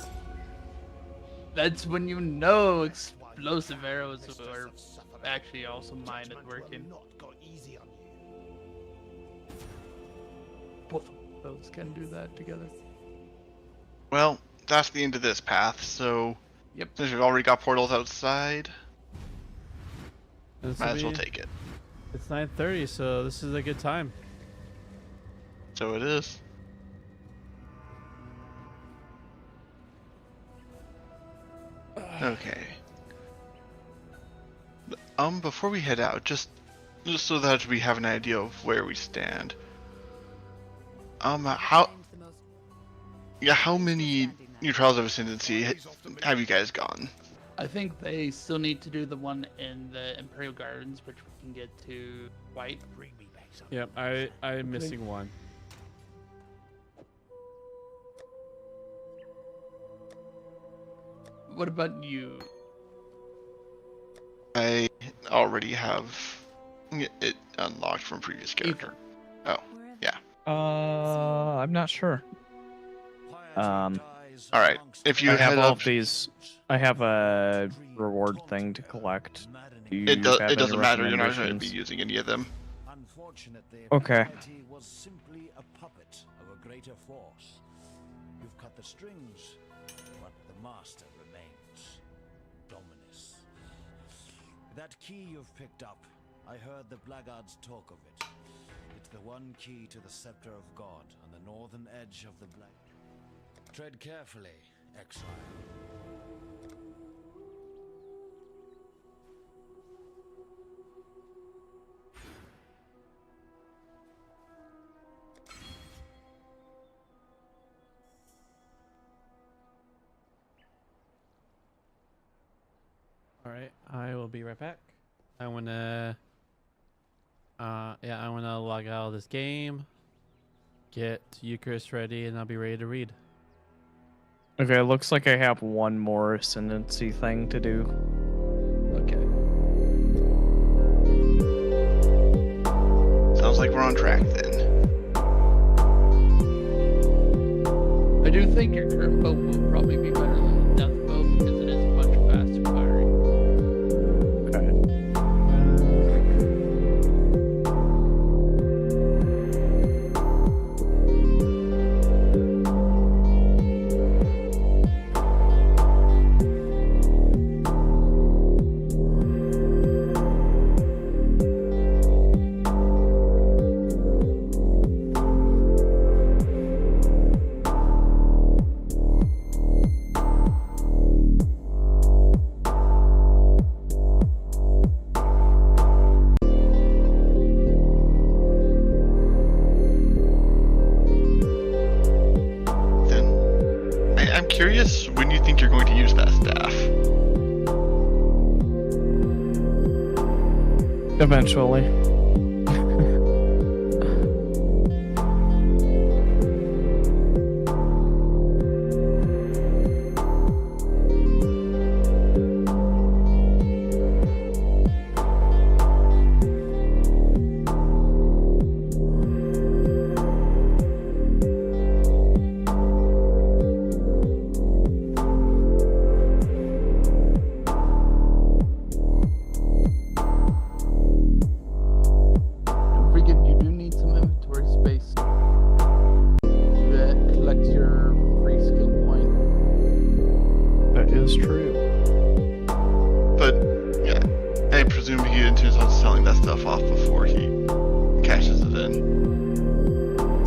[SPEAKER 2] That's when you know explosive arrows are actually also mine at working.
[SPEAKER 6] Not got easy on you.
[SPEAKER 2] Both of those can do that together.
[SPEAKER 1] Well, that's the end of this path, so
[SPEAKER 2] Yep.
[SPEAKER 1] since we've already got portals outside,
[SPEAKER 3] This
[SPEAKER 1] might
[SPEAKER 3] will
[SPEAKER 1] as well
[SPEAKER 3] be-
[SPEAKER 1] take it.
[SPEAKER 3] It's 9:30, so this is a good time.
[SPEAKER 1] So it is. Okay. Before we head out, just so that we have an idea of where we stand. How many new Trials of Ascendancy have you guys gone?
[SPEAKER 2] I think they still need to do the one in the Imperial Gardens, which we can get to White.
[SPEAKER 7] Bring me back some.
[SPEAKER 3] Yep, I'm missing one.
[SPEAKER 2] What about you?
[SPEAKER 1] I already have it unlocked from previous character.
[SPEAKER 5] Wherever.
[SPEAKER 1] yeah.
[SPEAKER 4] I'm not sure. All
[SPEAKER 1] right, if you
[SPEAKER 4] I have
[SPEAKER 1] head
[SPEAKER 4] all
[SPEAKER 1] up,
[SPEAKER 4] of these. I have a reward thing to collect. Do you
[SPEAKER 1] it
[SPEAKER 4] have any
[SPEAKER 1] doesn't matter. You're not going to be
[SPEAKER 4] recommendations?
[SPEAKER 1] using any of them.
[SPEAKER 7] Unfortunately,
[SPEAKER 4] Okay.
[SPEAKER 7] humanity was simply a puppet of a greater force. You've cut the strings, but the master remains. Dominus. That key you've picked up, I heard the blackguards talk of it. It's the one key to the scepter of God on the northern edge of the black. Tread carefully, exile.
[SPEAKER 3] All right, I will be right back. I wanna, I wanna log out of this game, get Eucharist ready, and I'll be ready to read.
[SPEAKER 4] Okay, looks like I have one more ascendancy thing to do.
[SPEAKER 2] Okay.
[SPEAKER 1] Sounds like we're on track then.
[SPEAKER 2] I do think your current bow will probably be better than the death bow because it is much faster firing.
[SPEAKER 4] Okay.
[SPEAKER 1] Then, I'm curious when you think you're going to use that staff.
[SPEAKER 4] Eventually.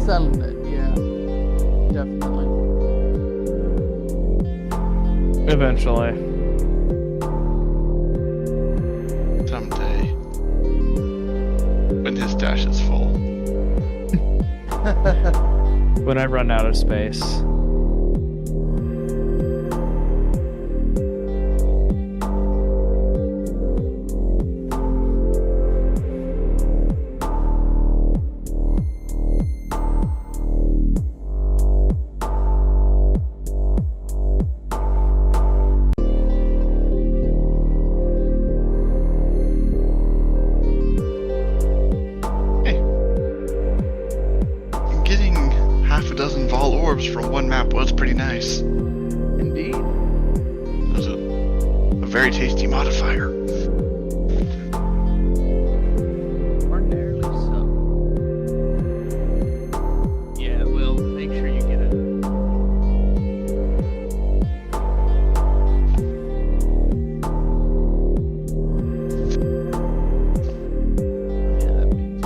[SPEAKER 2] selling it, yeah. Definitely.
[SPEAKER 4] Eventually.
[SPEAKER 1] Someday. When his stash is full.
[SPEAKER 4] When I run out of space.
[SPEAKER 1] Getting half a dozen Vol orbs from one map was pretty nice.
[SPEAKER 2] Indeed.
[SPEAKER 1] It was a very tasty modifier.
[SPEAKER 2] Ordinarily so. Yeah, we'll make sure you get it. Yeah, that means.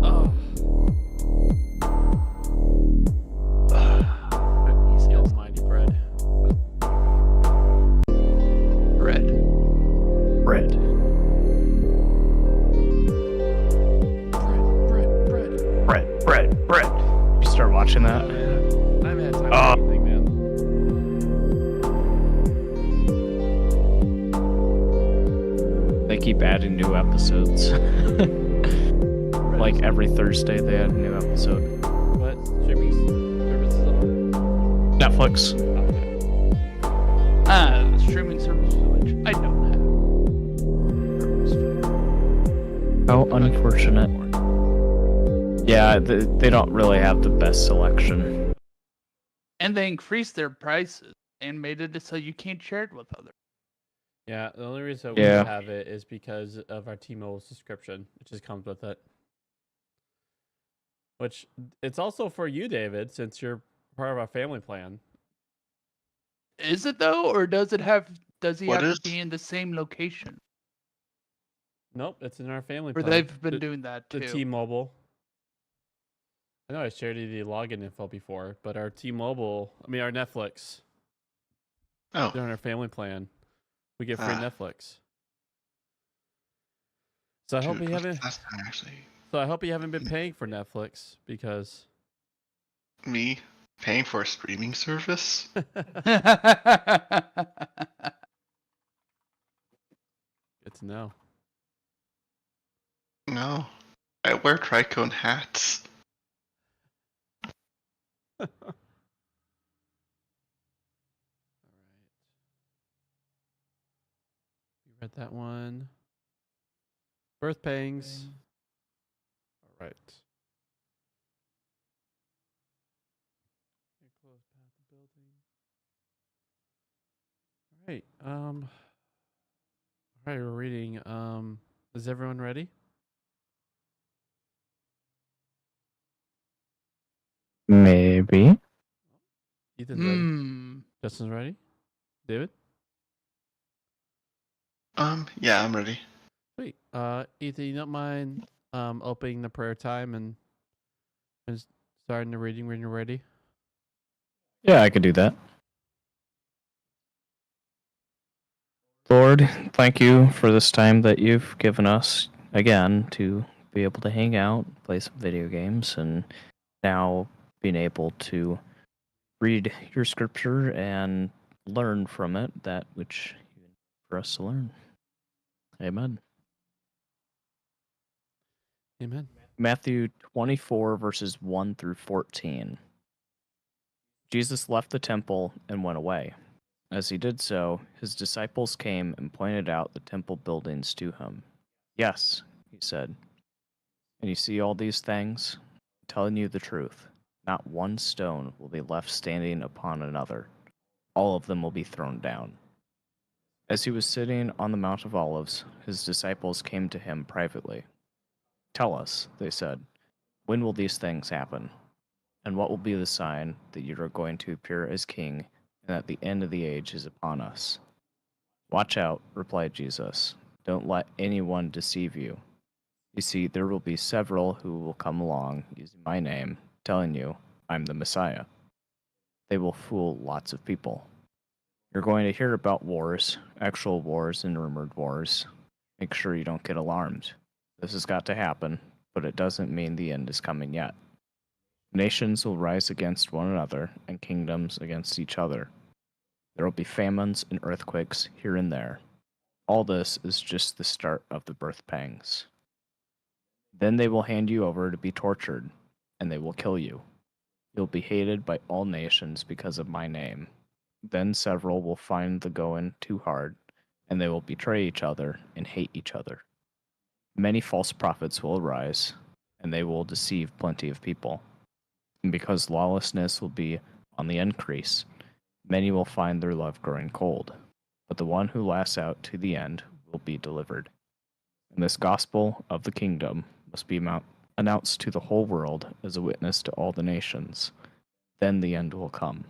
[SPEAKER 3] Oh. He's the almighty bread.
[SPEAKER 2] Red.
[SPEAKER 4] Red. Bread. You start watching that?
[SPEAKER 3] I haven't had time
[SPEAKER 4] Oh.
[SPEAKER 3] for anything, man.
[SPEAKER 4] They keep adding new episodes. Like every Thursday they add a new episode.
[SPEAKER 3] What streaming services on?
[SPEAKER 4] Netflix.
[SPEAKER 3] Okay.
[SPEAKER 2] The streaming service which I don't have.
[SPEAKER 4] How unfortunate. Yeah, they don't really have the best selection.
[SPEAKER 2] And they increased their prices and made it so you can't share it with others.
[SPEAKER 3] Yeah, the only reason we
[SPEAKER 4] Yeah.
[SPEAKER 3] have it is because of our T-Mobile subscription, which just comes with it. Which it's also for you, David, since you're part of our family plan.
[SPEAKER 2] Is it though, or does he
[SPEAKER 1] What
[SPEAKER 2] have
[SPEAKER 1] is-
[SPEAKER 2] to be in the same location?
[SPEAKER 3] Nope, it's in our family
[SPEAKER 2] Or
[SPEAKER 3] plan.
[SPEAKER 2] they've been
[SPEAKER 3] the,
[SPEAKER 2] doing that
[SPEAKER 3] the
[SPEAKER 2] too.
[SPEAKER 3] T-Mobile. I know I shared you the login info before, but our T-Mobile, our Netflix,
[SPEAKER 1] Oh,
[SPEAKER 3] they're on our family plan. We get free
[SPEAKER 1] Ah.
[SPEAKER 3] Netflix. So I hope
[SPEAKER 1] dude,
[SPEAKER 3] you
[SPEAKER 1] what's
[SPEAKER 3] haven't.
[SPEAKER 1] last time actually?
[SPEAKER 3] So I hope you haven't been paying for Netflix because.
[SPEAKER 1] Me paying for a streaming service?
[SPEAKER 3] Good to know.
[SPEAKER 1] No. I wear tricone hats.
[SPEAKER 3] You read that one. Birth pangs. All right. Close path to building. All right. All right, we're reading. Is everyone ready?
[SPEAKER 4] Maybe.
[SPEAKER 3] Ethan's ready.
[SPEAKER 2] Hmm.
[SPEAKER 3] Justin's ready. David.
[SPEAKER 1] Yeah, I'm ready.
[SPEAKER 3] Sweet. Ethan, you don't mind opening the prayer time and starting the reading when you're ready?
[SPEAKER 4] Yeah, I could do that. Lord, thank you for this time that you've given us again to be able to hang out, play some video games, and now being able to read your scripture and learn from it that which for us to learn. Amen.
[SPEAKER 3] Amen.
[SPEAKER 4] Matthew 24, verses 1 through 14. Jesus left the temple and went away. As he did so, his disciples came and pointed out the temple buildings to him. Yes, he said, and you see all these things? I'm telling you the truth. Not one stone will be left standing upon another. All of them will be thrown down. As he was sitting on the Mount of Olives, his disciples came to him privately. Tell us, they said, when will these things happen? And what will be the sign that you are going to appear as king and that the end of the age is upon us? Watch out, replied Jesus. Don't let anyone deceive you. You see, there will be several who will come along using my name, telling you, I'm the Messiah. They will fool lots of people. You're going to hear about wars, actual wars and rumored wars. Make sure you don't get alarmed. This has got to happen, but it doesn't mean the end is coming yet. Nations will rise against one another, and kingdoms against each other. There will be famines and earthquakes here and there. All this is just the start of the birth pangs. Then they will hand you over to be tortured, and they will kill you. You'll be hated by all nations because of my name. Then several will find the going too hard, and they will betray each other and hate each other. Many false prophets will arise, and they will deceive plenty of people. And because lawlessness will be on the increase, many will find their love growing cold. But the one who lasts out to the end will be delivered. And this gospel of the kingdom must be announced to the whole world as a witness to all the nations. Then the end will come.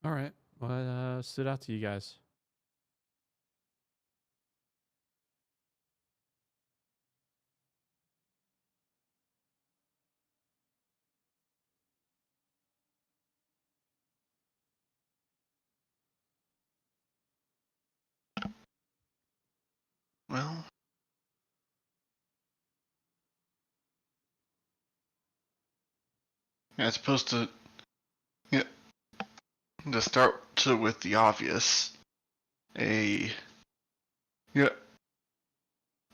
[SPEAKER 3] All right. What stood out to you guys?
[SPEAKER 1] Well, as opposed to, yeah, to start with the obvious, a, yeah,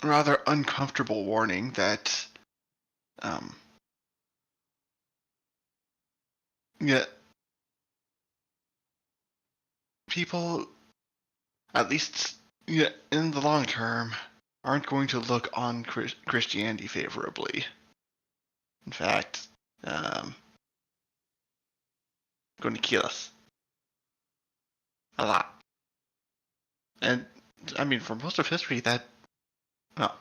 [SPEAKER 1] rather uncomfortable warning that, yeah, people, at least, yeah, in the long term, aren't going to look on Christianity favorably. In fact, going to kill us a lot. And I mean, for most of history, that, well,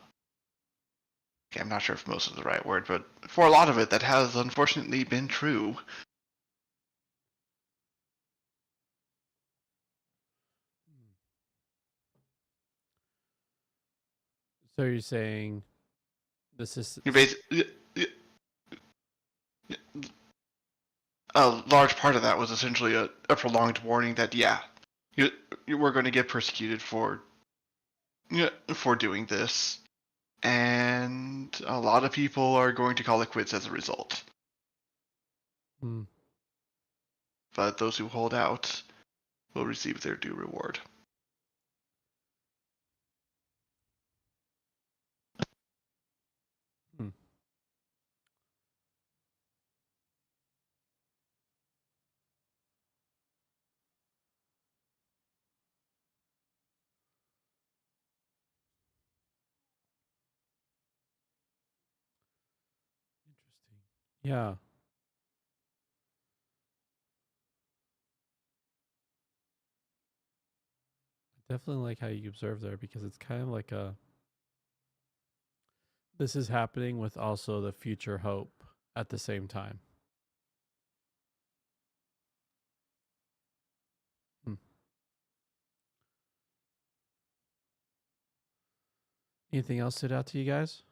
[SPEAKER 1] okay, I'm not sure if most is the right word, but for a lot of it, that has unfortunately been true.
[SPEAKER 3] So you're saying this is
[SPEAKER 1] You basically, a large part of that was essentially a prolonged warning that, yeah, you were going to get persecuted for, for doing this, and a lot of people are going to call it quits as a result.
[SPEAKER 3] Hmm.
[SPEAKER 1] But those who hold out will receive their due reward.
[SPEAKER 3] Hmm. Interesting. Yeah. I definitely like how you observe there because it's kind of like a this is happening with also the future hope at the same time. Hmm. Anything else stood out to you guys?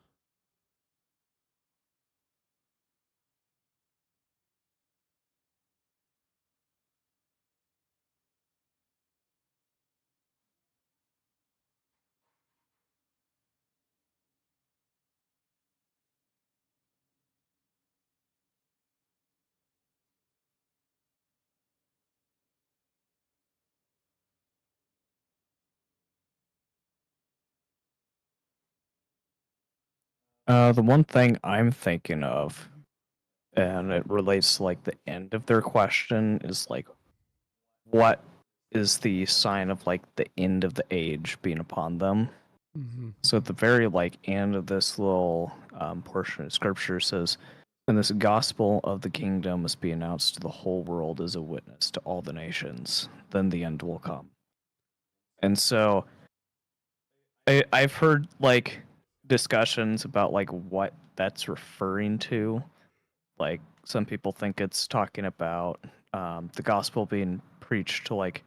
[SPEAKER 4] The one thing I'm thinking of, and it relates to like the end of their question, is like, what is the sign of like the end of the age being upon them?
[SPEAKER 3] Mm-hmm.
[SPEAKER 4] So at the very like end of this little portion of scripture says, "And this gospel of the kingdom must be announced to the whole world as a witness to all the nations. Then the end will come." And so I've heard like discussions about like what that's referring to. Like some people think it's talking about the gospel being preached to like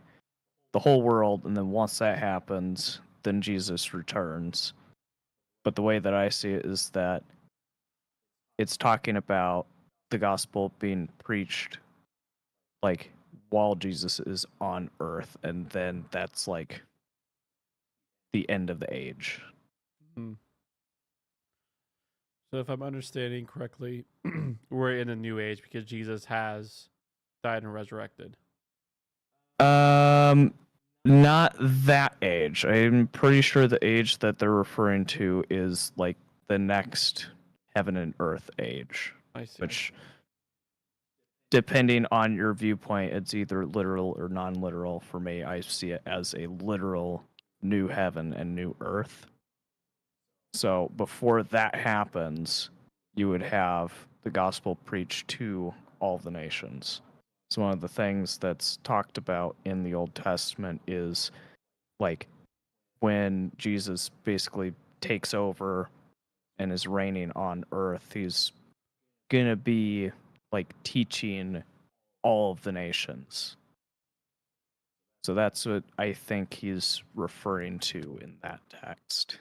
[SPEAKER 4] the whole world, and then once that happens, then Jesus returns. But the way that I see it is that it's talking about the gospel being preached like while Jesus is on earth, and then that's like the end of the age.
[SPEAKER 3] Mm. So if I'm understanding correctly, we're in a new age because Jesus has died and resurrected.
[SPEAKER 4] Not that age. I'm pretty sure the age that they're referring to is like the next heaven and earth age,
[SPEAKER 3] I see.
[SPEAKER 4] which, depending on your viewpoint, it's either literal or non-literal. For me, I see it as a literal new heaven and new earth. So before that happens, you would have the gospel preached to all the nations. So one of the things that's talked about in the Old Testament is like when Jesus basically takes over and is reigning on earth, he's gonna be like teaching all of the nations. So that's what I think he's referring to in that text.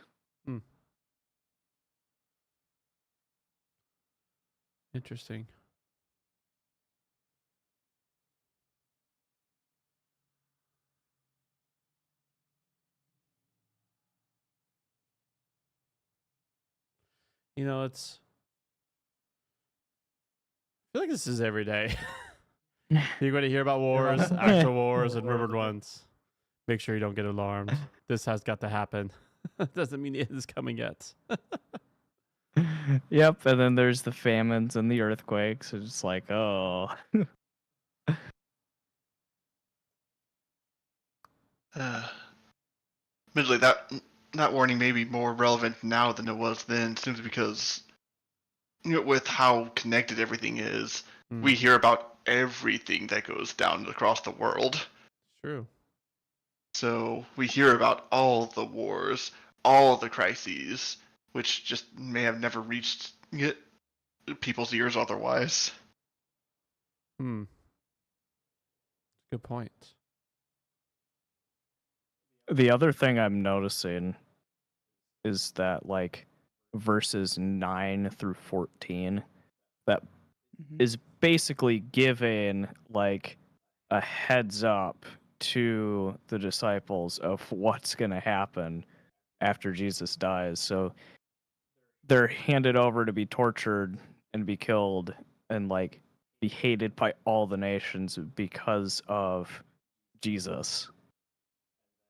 [SPEAKER 3] Interesting. You know, it's. I feel like this is every day. You're going to hear about wars, actual wars, and rumored ones. Make sure you don't get alarmed. This has got to happen. Doesn't mean it is coming yet.
[SPEAKER 4] Yep, and then there's the famines and the earthquakes. It's just like, oh.
[SPEAKER 1] Admittedly, that warning may be more relevant now than it was then, simply because with how connected everything is, we hear about everything that goes down across the world.
[SPEAKER 3] True.
[SPEAKER 1] So we hear about all the wars, all the crises, which just may have never reached people's ears otherwise.
[SPEAKER 3] Good point.
[SPEAKER 4] The other thing I'm noticing is that like verses 9 through 14 that is basically giving like a heads up to the disciples of what's going to happen after Jesus dies. So they're handed over to be tortured and be killed and like be hated by all the nations because of Jesus.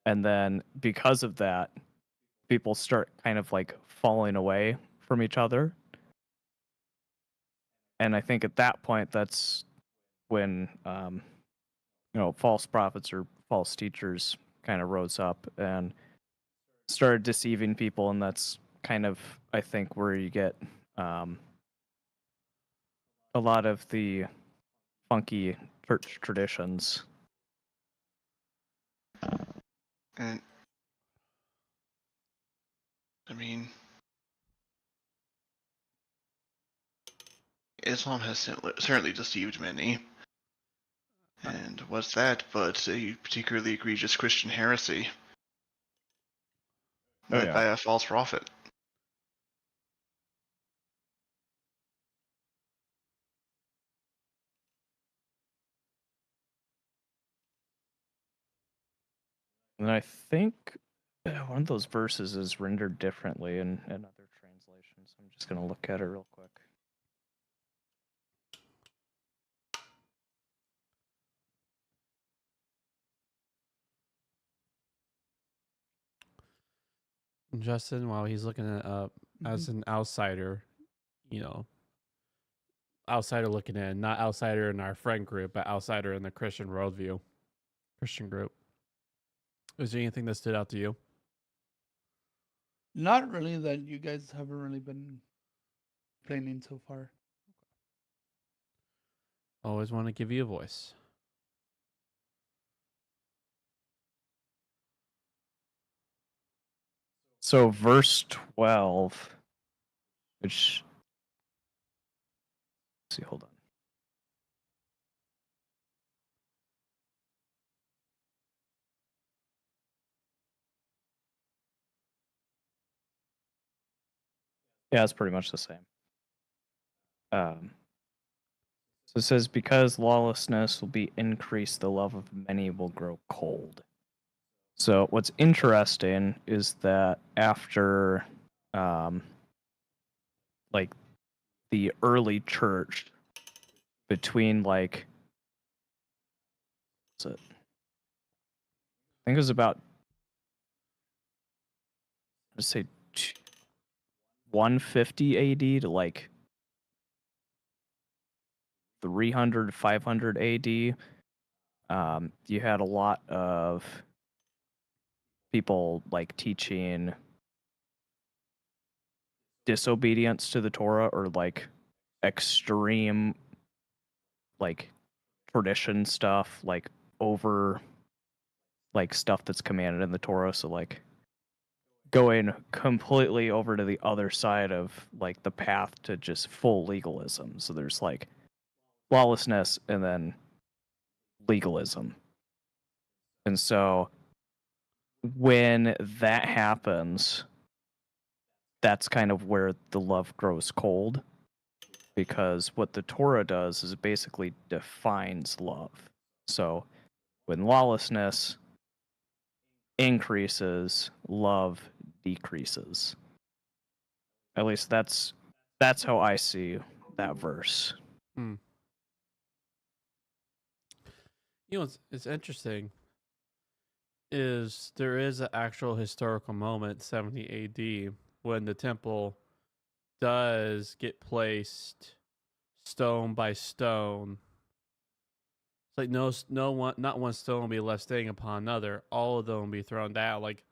[SPEAKER 4] And then because of that, people start kind of like falling away from each other. And I think at that point, that's when, false prophets or false teachers kind of rose up and started deceiving people. And that's kind of, I think, where you get a lot of the funky church traditions.
[SPEAKER 1] And I mean, Islam has certainly deceived many. And what's that but a particularly egregious Christian heresy led by a false prophet?
[SPEAKER 4] And I think one of those verses is rendered differently in other translations. I'm just going to look at it real quick.
[SPEAKER 3] Justin, while he's looking it up, as an outsider, you know, outsider looking in, not outsider in our friend group, but outsider in the Christian worldview, Christian group. Is there anything that stood out to you?
[SPEAKER 2] Not really that you guys haven't really been planning so far.
[SPEAKER 3] Always want to give you a voice.
[SPEAKER 4] So verse 12, which, let's see, hold on. Yeah, it's pretty much the same. So it says, because lawlessness will be increased, the love of many will grow cold. So what's interesting is that after, like, the early church, between, like, what's it? I think it was about, let's say, 150 AD to, like, 300, 500 AD, you had a lot of people, like, teaching disobedience to the Torah, or, like, extreme, like, tradition stuff, like, over, like, stuff that's commanded in the Torah. So, like, going completely over to the other side of, like, the path to just full legalism. So there's, like, lawlessness and then legalism. And so when that happens, that's kind of where the love grows cold, because what the Torah does is it basically defines love. So when lawlessness increases, love decreases. At least that's how I see that verse.
[SPEAKER 3] You know, it's interesting is there is an actual historical moment, 70 AD, when the temple does get placed stone by stone. It's like not one stone will be left standing upon another. All of them will be thrown down. Like,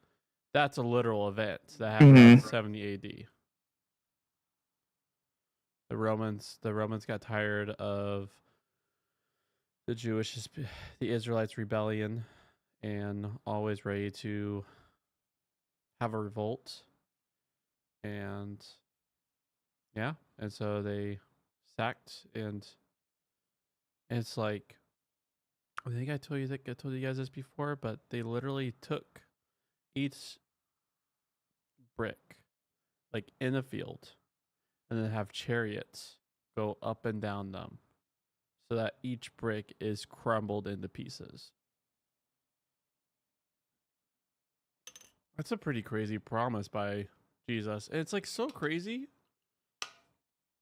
[SPEAKER 3] that's a literal event that happened in 70 AD. The Romans got tired of the Israelites' rebellion, and always ready to have a revolt. And yeah, and so they sacked, and it's like, I think I told you guys this before, but they literally took each brick, like, in a field, and then have chariots go up and down them, so that each brick is crumbled into pieces. That's a pretty crazy promise by Jesus. And it's, like, so crazy.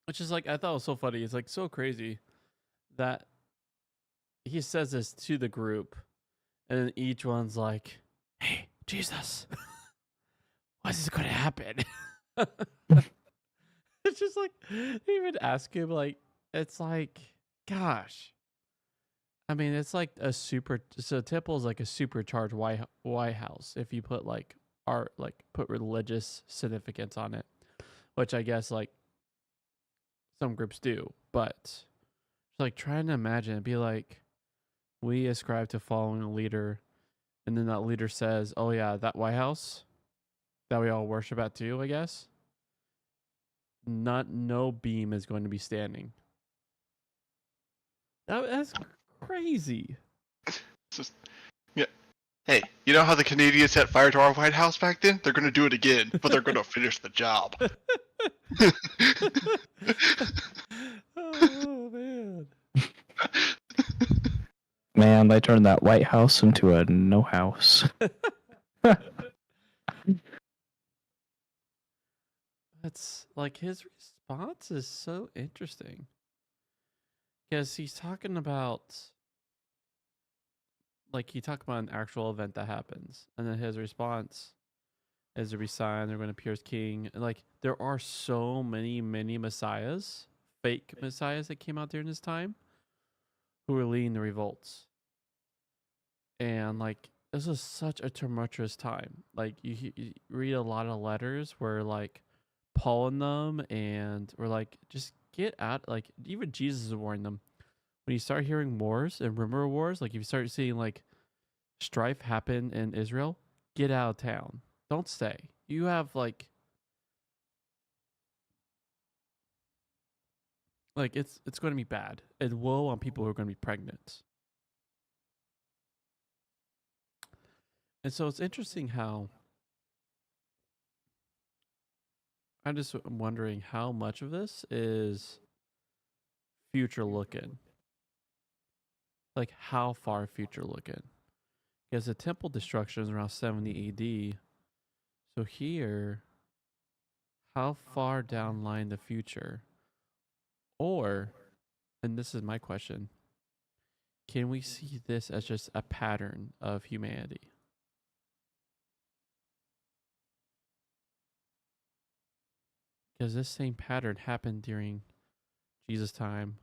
[SPEAKER 3] Which is, like, I thought it was so funny. It's, like, so crazy that he says this to the group, and then each one's like, "Hey, Jesus, why is this going to happen?" It's just like, they even ask him, like, it's like, gosh. I mean, it's like so temple is like a supercharged White House if you put, like, art, like, put religious significance on it, which I guess, like, some groups do, but like, trying to imagine it'd be like, we ascribe to following a leader, and then that leader says, "Oh yeah, that White House that we all worship at too," I guess. No beam is going to be standing. That's crazy.
[SPEAKER 1] Just, yeah. Hey, you know how the Canadians set fire to our White House back then? They're going to do it again, but they're going to finish the job.
[SPEAKER 3] Oh man.
[SPEAKER 4] Man, they turned that White House into a no house.
[SPEAKER 3] That's, like, his response is so interesting, because he's talking about, like, he talked about an actual event that happens, and then his response as every sign they're going to appear as king. And like there are so many messiahs, fake messiahs that came out during this time who were leading the revolts. And like this was such a tumultuous time. Like you read a lot of letters where like Paul in them and were like, just get out. Like even Jesus is warning them. When you start hearing wars and rumor of wars, like if you start seeing like strife happen in Israel, get out of town. Don't stay. You have like it's going to be bad. And woe on people who are going to be pregnant. And so it's interesting how I'm just wondering how much of this is future looking. Like how far future looking. Because the temple destruction is around 70 AD. So here, how far down line the future? Or, and this is my question, can we see this as just a pattern of humanity? Because this same pattern happened during Jesus' time,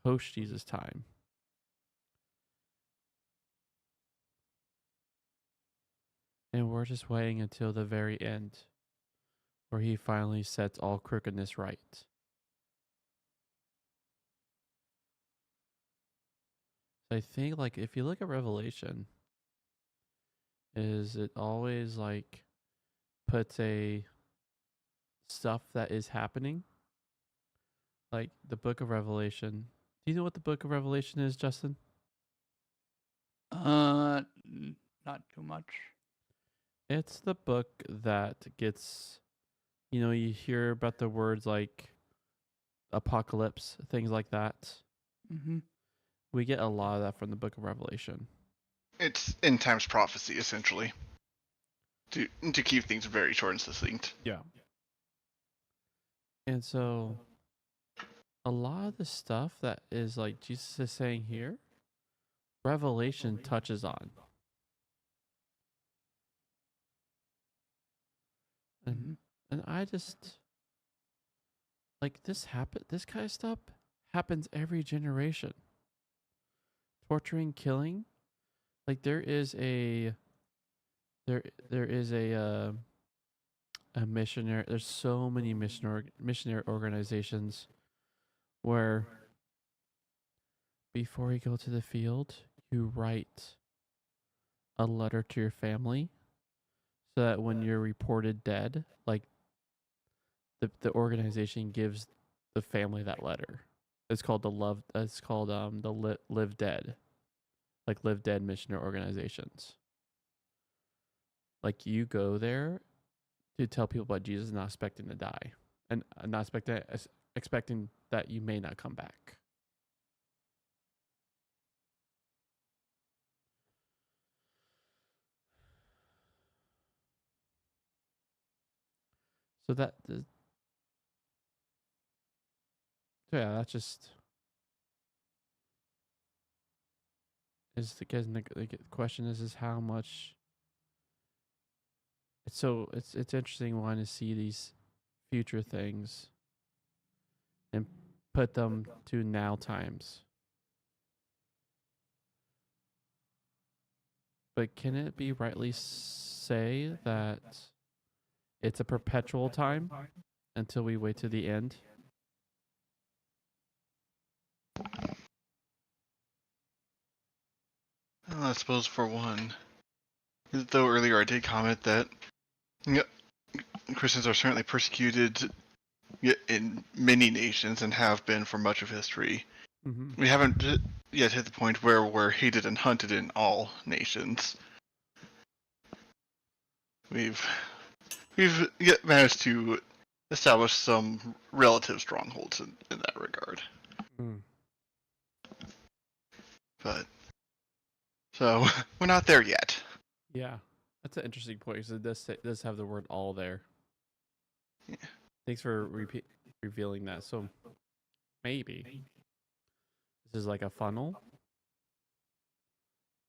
[SPEAKER 3] post Jesus' time. And we're just waiting until the very end, where he finally sets all crookedness right. So I think, like, if you look at Revelation, is it always like puts a stuff that is happening? Like the book of Revelation. Do you know what the book of Revelation is, Justin?
[SPEAKER 2] Not too much.
[SPEAKER 3] It's the book that gets, you hear about the words like apocalypse, things like that.
[SPEAKER 2] Mm-hmm.
[SPEAKER 3] We get a lot of that from the book of Revelation.
[SPEAKER 1] It's end times prophecy, essentially. To keep things very short and succinct.
[SPEAKER 3] Yeah. And so a lot of the stuff that is like Jesus is saying here, Revelation touches on. And I just like this kind of stuff happens every generation. Torturing, killing. Like there is a missionary, there's so many missionary organizations where before you go to the field, you write a letter to your family so that when you're reported dead, like the organization gives the family that letter. It's called the Live Dead. Like Live Dead missionary organizations. Like you go there to tell people about Jesus, not expecting to die, and not expecting that you may not come back. So that's just is the question is how much. It's interesting wanting to see these future things and put them to now times. But can it be rightly say that it's a perpetual time until we wait to the end?
[SPEAKER 1] Well, I suppose for one, though earlier I did comment that Christians are certainly persecuted in many nations and have been for much of history.
[SPEAKER 3] Mm-hmm.
[SPEAKER 1] We haven't yet hit the point where we're hated and hunted in all nations. We've yet managed to establish some relative strongholds in that regard.
[SPEAKER 3] Mm.
[SPEAKER 1] But so we're not there yet.
[SPEAKER 3] Yeah, that's an interesting point because it does have the word "all" there.
[SPEAKER 1] Yeah.
[SPEAKER 3] Thanks for revealing that. So maybe this is like a funnel.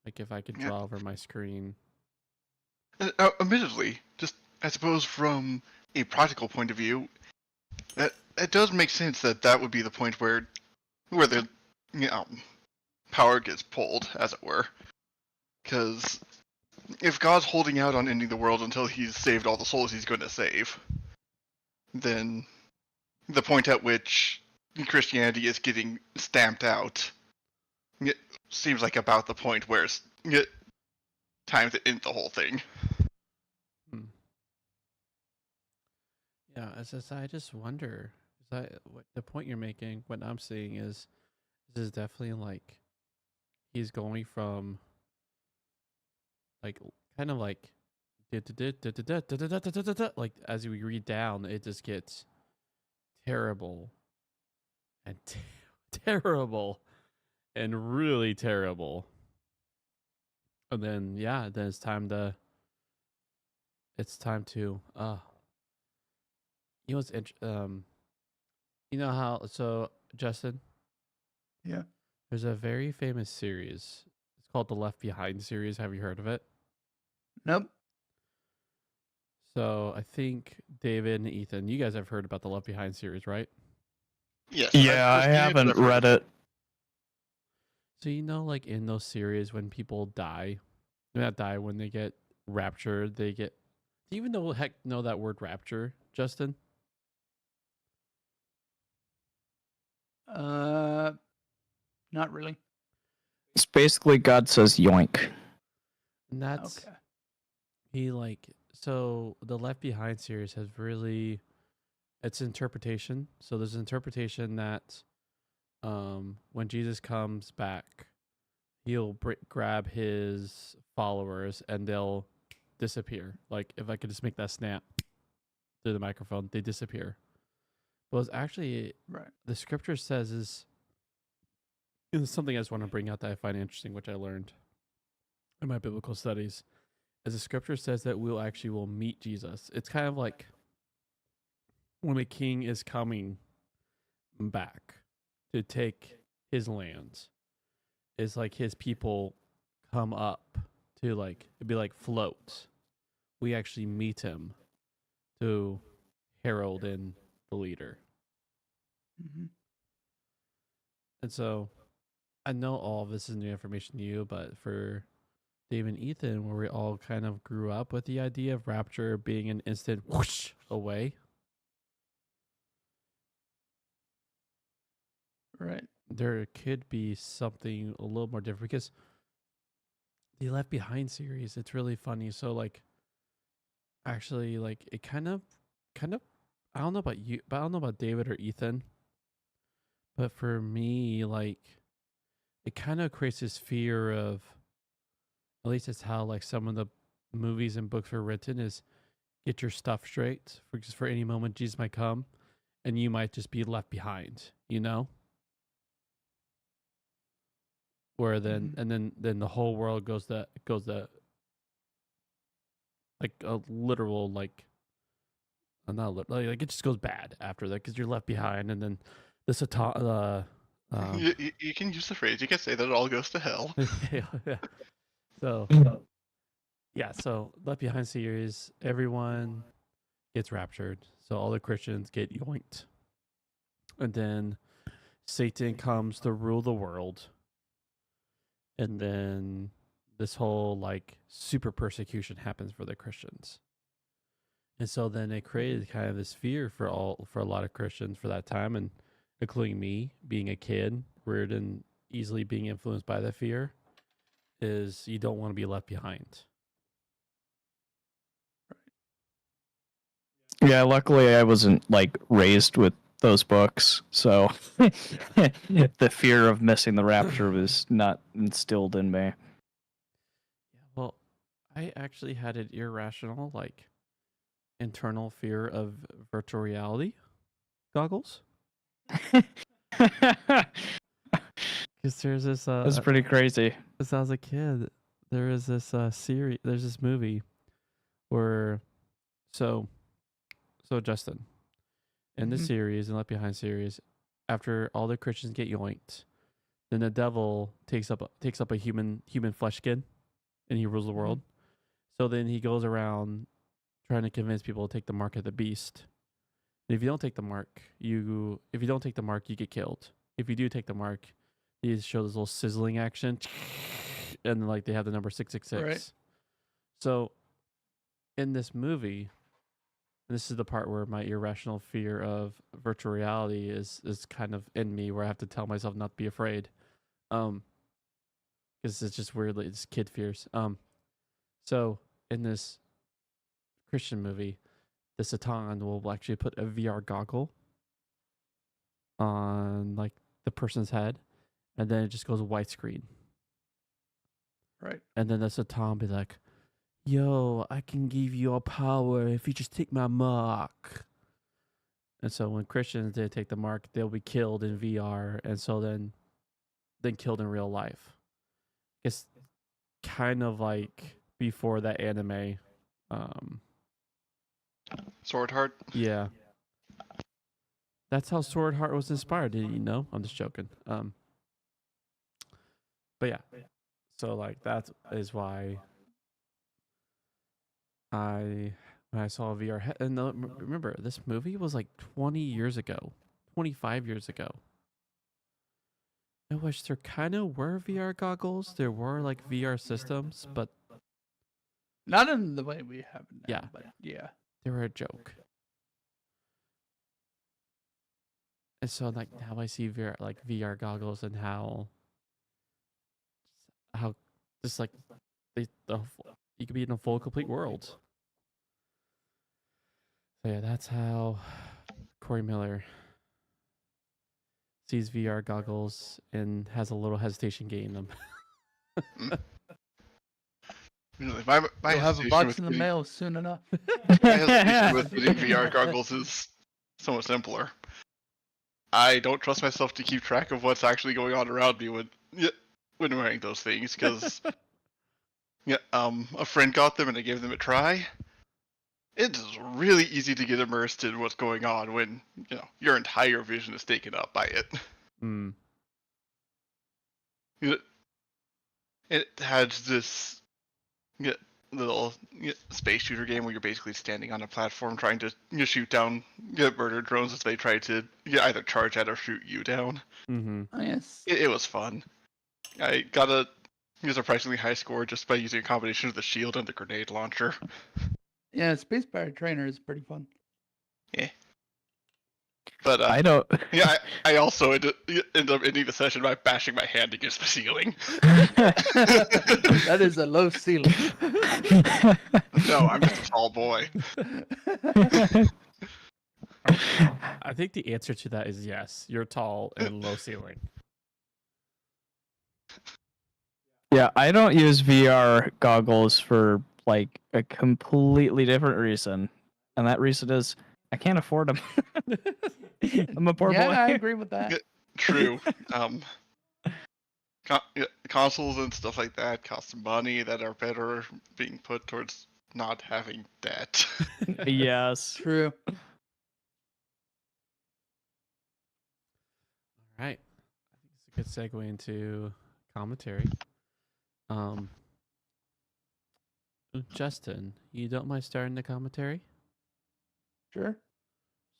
[SPEAKER 3] Like if I could draw over my screen.
[SPEAKER 1] Admittedly, just I suppose from a practical point of view, that does make sense that that would be the point where the power gets pulled, as it were. Because if God's holding out on ending the world until he's saved all the souls he's going to save, then the point at which Christianity is getting stamped out, it seems like about the point where it's time to end the whole thing.
[SPEAKER 3] Yeah, I just wonder. What the point you're making, what I'm seeing is, this is definitely like he's going from like kind of like like as we read down, it just gets terrible and terrible and really terrible, and then then it's time to you know what's you know how Justin,
[SPEAKER 2] Yeah.
[SPEAKER 3] there's a very famous series. It's called the Left Behind series. Have you heard of it?
[SPEAKER 2] Nope.
[SPEAKER 3] So I think David and Ethan, you guys have heard about the Left Behind series, right?
[SPEAKER 1] Yes.
[SPEAKER 4] Yeah, I
[SPEAKER 1] I've seen it, but
[SPEAKER 4] haven't
[SPEAKER 1] I've heard
[SPEAKER 4] read
[SPEAKER 1] of
[SPEAKER 4] it.
[SPEAKER 3] So you know, like in those series, when people die, not die, when they get raptured, they get. Do you even know that word rapture, Justin?
[SPEAKER 2] Not really.
[SPEAKER 4] It's basically God says yoink.
[SPEAKER 3] And that's
[SPEAKER 2] Okay.
[SPEAKER 3] so the Left Behind series has really, it's interpretation. So there's an interpretation that when Jesus comes back, he'll grab his followers and they'll disappear. Like if I could just make that snap through the microphone, they disappear. But it's actually
[SPEAKER 2] Right.
[SPEAKER 3] the scripture says is something I just want to bring out that I find interesting, which I learned in my biblical studies, is the scripture says that we'll actually will meet Jesus. It's kind of like when a king is coming back to take his lands. It's like his people come up to like, it'd be like floats. We actually meet him to herald in the leader.
[SPEAKER 2] Mm-hmm.
[SPEAKER 3] And so I know all of this is new information to you, but for Dave and Ethan, where we all kind of grew up with the idea of rapture being an instant whoosh away,
[SPEAKER 2] Right.
[SPEAKER 3] there could be something a little more different because the Left Behind series, it's really funny. So like, actually, like it kind of, I don't know about you, but I don't know about David or Ethan, but for me, like, it kind of creates this fear of, at least it's how like some of the movies and books were written, is get your stuff straight for any moment Jesus might come and you might just be left behind, you know? Where then then the whole world goes to like a literal like like it just goes bad after that because you're left behind, and then this
[SPEAKER 1] you can use the phrase. You can say that it all goes to hell.
[SPEAKER 3] yeah. So yeah, so Left Behind series, everyone gets raptured, so all the Christians get yoinked, and then Satan comes to rule the world, and then this whole like super persecution happens for the Christians. And so then it created kind of this fear for a lot of Christians for that time, and including me being a kid, reared and easily being influenced by that fear, is you don't want to be left behind.
[SPEAKER 4] Yeah, luckily I wasn't like raised with those books, so the fear of missing the rapture was not instilled in me.
[SPEAKER 3] Yeah, well, I actually had an irrational, like, internal fear of virtual reality goggles. Because there's this
[SPEAKER 4] That's pretty crazy.
[SPEAKER 3] as I was a kid, there is this series, there's this movie where, so Justin, in the series, in Left Behind series, after all the Christians get yoinked, then the devil takes up a human flesh skin, and he rules the world. So then he goes around trying to convince people to take the mark of the beast. And if you don't take the mark, you get killed. If you do take the mark, he shows this little sizzling action, and like they have the number 666.
[SPEAKER 2] Right.
[SPEAKER 3] So in this movie, and this is the part where my irrational fear of virtual reality is kind of in me, where I have to tell myself not to be afraid, because it's just weirdly it's kid fears. So in this Christian movie, the Satan will actually put a VR goggle on like the person's head, and then it just goes widescreen.
[SPEAKER 2] Right.
[SPEAKER 3] And then the Satan be like, "Yo, I can give you all power if you just take my mark." And so when Christians they take the mark, they'll be killed in VR, and so then killed in real life. It's kind of like before that anime.
[SPEAKER 1] Sword Heart.
[SPEAKER 3] Yeah. That's how Sword Heart was inspired. Did you know? I'm just joking. But yeah. So like that is why when I saw VR and remember this movie was like 20 years ago, 25 years ago. In which there kind of were VR goggles. There were like VR systems, but
[SPEAKER 2] Not in the way we have it now,
[SPEAKER 3] Yeah.
[SPEAKER 2] but yeah.
[SPEAKER 3] they were a joke. And so like now I see VR goggles and how just like you could be in a full complete world. So yeah, that's how Corey Miller sees VR goggles and has a little hesitation getting them.
[SPEAKER 1] You know, my
[SPEAKER 2] We'll have a
[SPEAKER 1] hesitation
[SPEAKER 2] box
[SPEAKER 1] with
[SPEAKER 2] in the
[SPEAKER 1] getting-
[SPEAKER 2] mail soon enough.
[SPEAKER 1] My hesitation with getting VR goggles is somewhat simpler. I don't trust myself to keep track of what's actually going on around me when wearing those things because a friend got them and I gave them a try. It is really easy to get immersed in what's going on when your entire vision is taken up by it.
[SPEAKER 3] Mm.
[SPEAKER 1] It had this little space shooter game where you're basically standing on a platform trying to shoot down murder drones as they try to either charge at or shoot you down.
[SPEAKER 3] Mm-hmm.
[SPEAKER 2] Oh, yes.
[SPEAKER 1] It was fun. I got a surprisingly high score just by using a combination of the shield and the grenade launcher.
[SPEAKER 2] Yeah, Space Pirate Trainer is pretty fun.
[SPEAKER 1] But
[SPEAKER 4] I don't.
[SPEAKER 1] I also ended up ending the session by bashing my hand against the ceiling.
[SPEAKER 2] That is a low ceiling.
[SPEAKER 1] No, I'm just a tall boy.
[SPEAKER 3] I think the answer to that is yes. You're tall and low ceiling.
[SPEAKER 4] Yeah, I don't use VR goggles for like a completely different reason, and that reason is I can't afford them. I'm a poor
[SPEAKER 2] Yeah,
[SPEAKER 4] boy.
[SPEAKER 2] I agree with that.
[SPEAKER 1] True. Consoles and stuff like that cost some money that are better being put towards not having debt.
[SPEAKER 4] Yes.
[SPEAKER 2] True.
[SPEAKER 3] All right. I think it's a good segue into commentary. Justin, you don't mind starting the commentary?
[SPEAKER 2] Sure.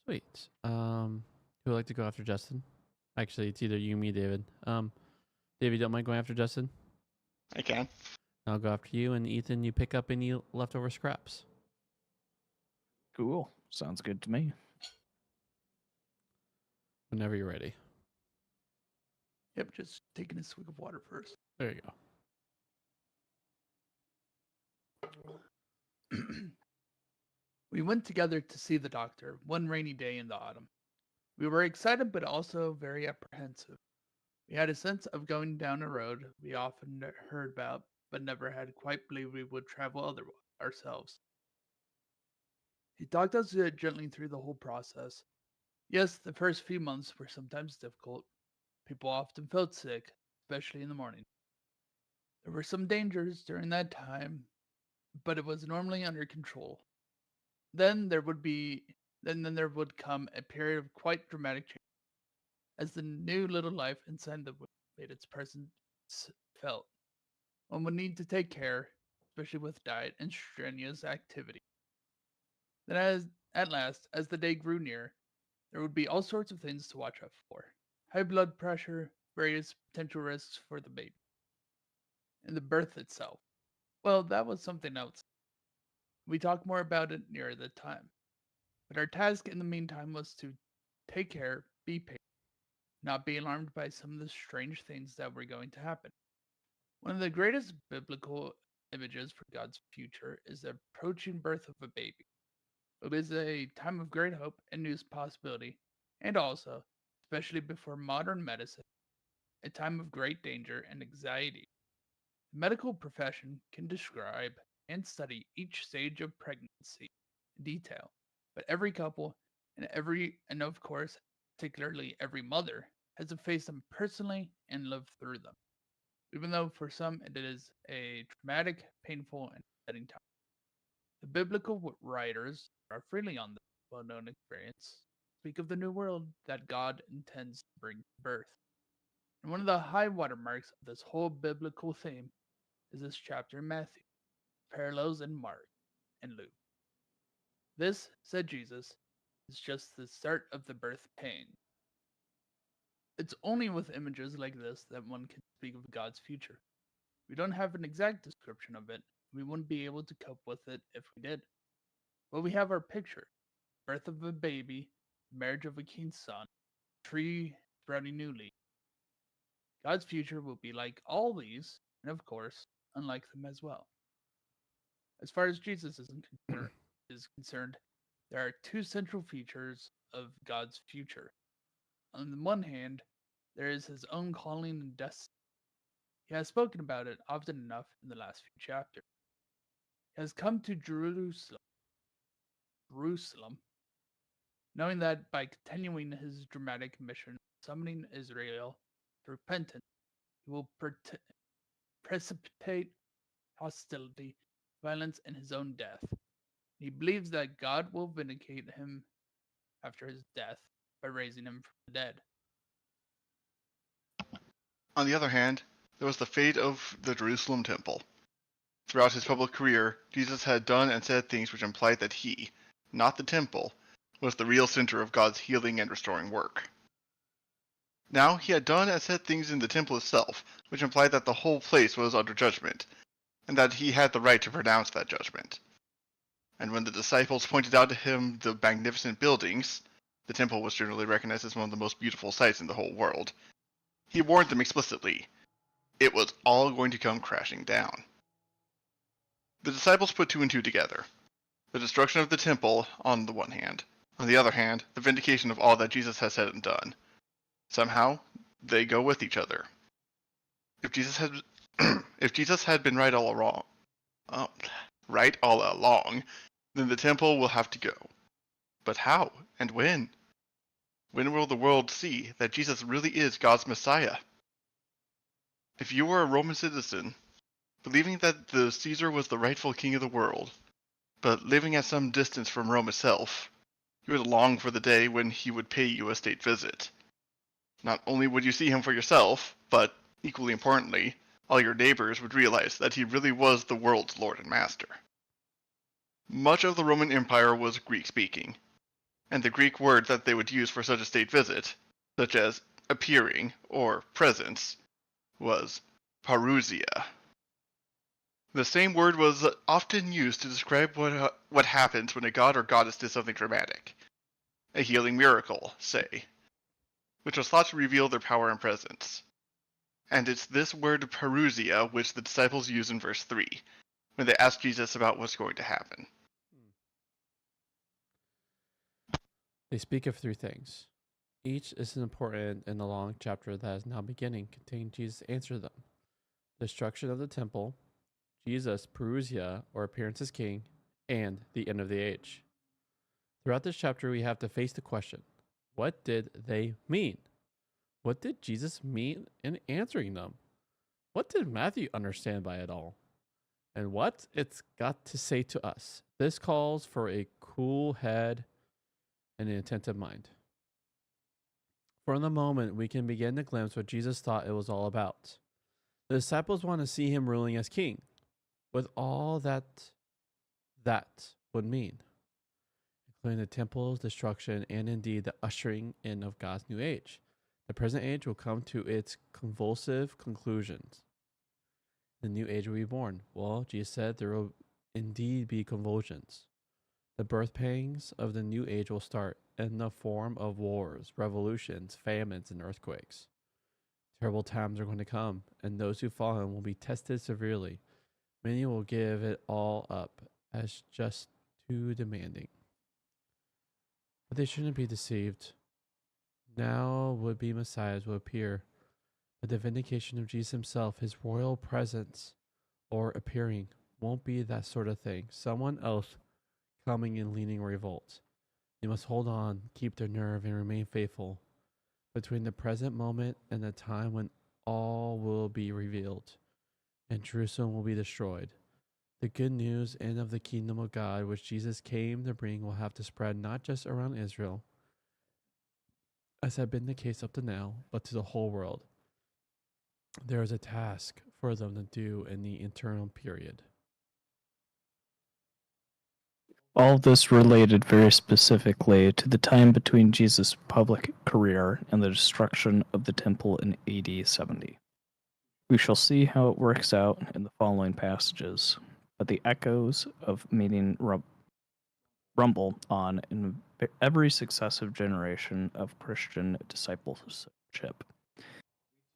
[SPEAKER 3] Sweet. Who would like to go after Justin? Actually, it's either you or me, David. David, don't mind going after Justin?
[SPEAKER 1] I can.
[SPEAKER 3] I'll go after you, and Ethan, you pick up any leftover scraps.
[SPEAKER 4] Cool. Sounds good to me.
[SPEAKER 3] Whenever you're ready.
[SPEAKER 2] Yep, just taking a swig of water first.
[SPEAKER 3] There you go.
[SPEAKER 2] We went together to see the doctor one rainy day in the autumn. We were excited but also very apprehensive. We had a sense of going down a road we often heard about, but never had quite believed we would travel ourselves. He talked us gently through the whole process. Yes, the first few months were sometimes difficult. People often felt sick, especially in the morning. There were some dangers during that time, but it was normally under control. Then there would come a period of quite dramatic change as the new little life inside the wood made its presence felt. One would need to take care, especially with diet and strenuous activity. Then, at last, as the day grew near, there would be all sorts of things to watch out for: high blood pressure, various potential risks for the baby, and the birth itself. Well, that was something else. We talk more about it near the time. But our task in the meantime was to take care, be patient, not be alarmed by some of the strange things that were going to happen. One of the greatest biblical images for God's future is the approaching birth of a baby. It is a time of great hope and new possibility, and also, especially before modern medicine, a time of great danger and anxiety. The medical profession can describe and study each stage of pregnancy in detail, but every couple and of course, particularly every mother has to face them personally and live through them. Even though for some it is a traumatic, painful, and upsetting time. The biblical writers are freely on this well-known experience, speak of the new world that God intends to bring to birth. And one of the high watermarks of this whole biblical theme is this chapter in Matthew, parallels in Mark and Luke. This, said Jesus, is just the start of the birth pain. It's only with images like this that one can speak of God's future. We don't have an exact description of it. We wouldn't be able to cope with it if we did. But we have our picture: birth of a baby, marriage of a king's son, tree sprouting new leaves. God's future will be like all these, and of course, unlike them as well. As far as Jesus is concerned, there are two central features of God's future. On the one hand, there is his own calling and destiny. He has spoken about it often enough in the last few chapters. He has come to Jerusalem, knowing that by continuing his dramatic mission, summoning Israel to repentance, he will precipitate hostility, violence, and his own death. He believes that God will vindicate him after his death by raising him from the dead.
[SPEAKER 1] On the other hand, there was the fate of the Jerusalem temple. Throughout his public career, Jesus had done and said things which implied that he, not the temple, was the real center of God's healing and restoring work. Now he had done and said things in the temple itself, which implied that the whole place was under judgment, and that he had the right to pronounce that judgment. And when the disciples pointed out to him the magnificent buildings, the temple was generally recognized as one of the most beautiful sights in the whole world, he warned them explicitly, it was all going to come crashing down. The disciples put two and two together. The destruction of the temple, on the one hand. On the other hand, the vindication of all that Jesus has said and done. Somehow, they go with each other. If Jesus had been right all along, then the temple will have to go. But how and when? When will the world see that Jesus really is God's Messiah? If you were a Roman citizen, believing that the Caesar was the rightful king of the world, but living at some distance from Rome itself, you would long for the day when he would pay you a state visit. Not only would you see him for yourself, but, equally importantly, all your neighbors would realize that he really was the world's lord and master. Much of the Roman Empire was Greek-speaking, and the Greek word that they would use for such a state visit, such as appearing or presence, was parousia. The same word was often used to describe what happens when a god or goddess did something dramatic. A healing miracle, say, which was thought to reveal their power and presence. And it's this word parousia which the disciples use in verse 3, when they ask Jesus about what's going to happen.
[SPEAKER 3] They speak of three things. Each is important in the long chapter that is now beginning, containing Jesus' answer to them. Destruction of the temple, Jesus' parousia, or appearance as king, and the end of the age. Throughout this chapter, we have to face the question, what did they mean? What did Jesus mean in answering them? What did Matthew understand by it all? And what it's got to say to us? This calls for a cool head and an attentive mind. For the moment, we can begin to glimpse what Jesus thought it was all about. The disciples want to see him ruling as king. with all that would mean, including the temple's destruction and indeed the ushering in of God's new age. The present age will come to its convulsive conclusions. The new age will be born. Well, Jesus said there will indeed be convulsions. The birth pangs of the new age will start in the form of wars, revolutions, famines, and earthquakes. Terrible times are going to come, and those who follow him will be tested severely. Many will give it all up as just too demanding. But they shouldn't be deceived. Now would-be messiahs will appear, but the vindication of Jesus himself, his royal presence or appearing, won't be that sort of thing. Someone else coming and leading revolt. They must hold on, keep their nerve, and remain faithful between the present moment and the time when all will be revealed and Jerusalem will be destroyed. The good news and of the kingdom of God, which Jesus came to bring, will have to spread not just around Israel, as had been the case up to now, but to the whole world. There is a task for them to do in the internal period.
[SPEAKER 4] All of this related very specifically to the time between Jesus' public career and the destruction of the temple in AD 70. We shall see how it works out in the following passages, but the echoes of meeting rumble on in every successive generation of Christian discipleship.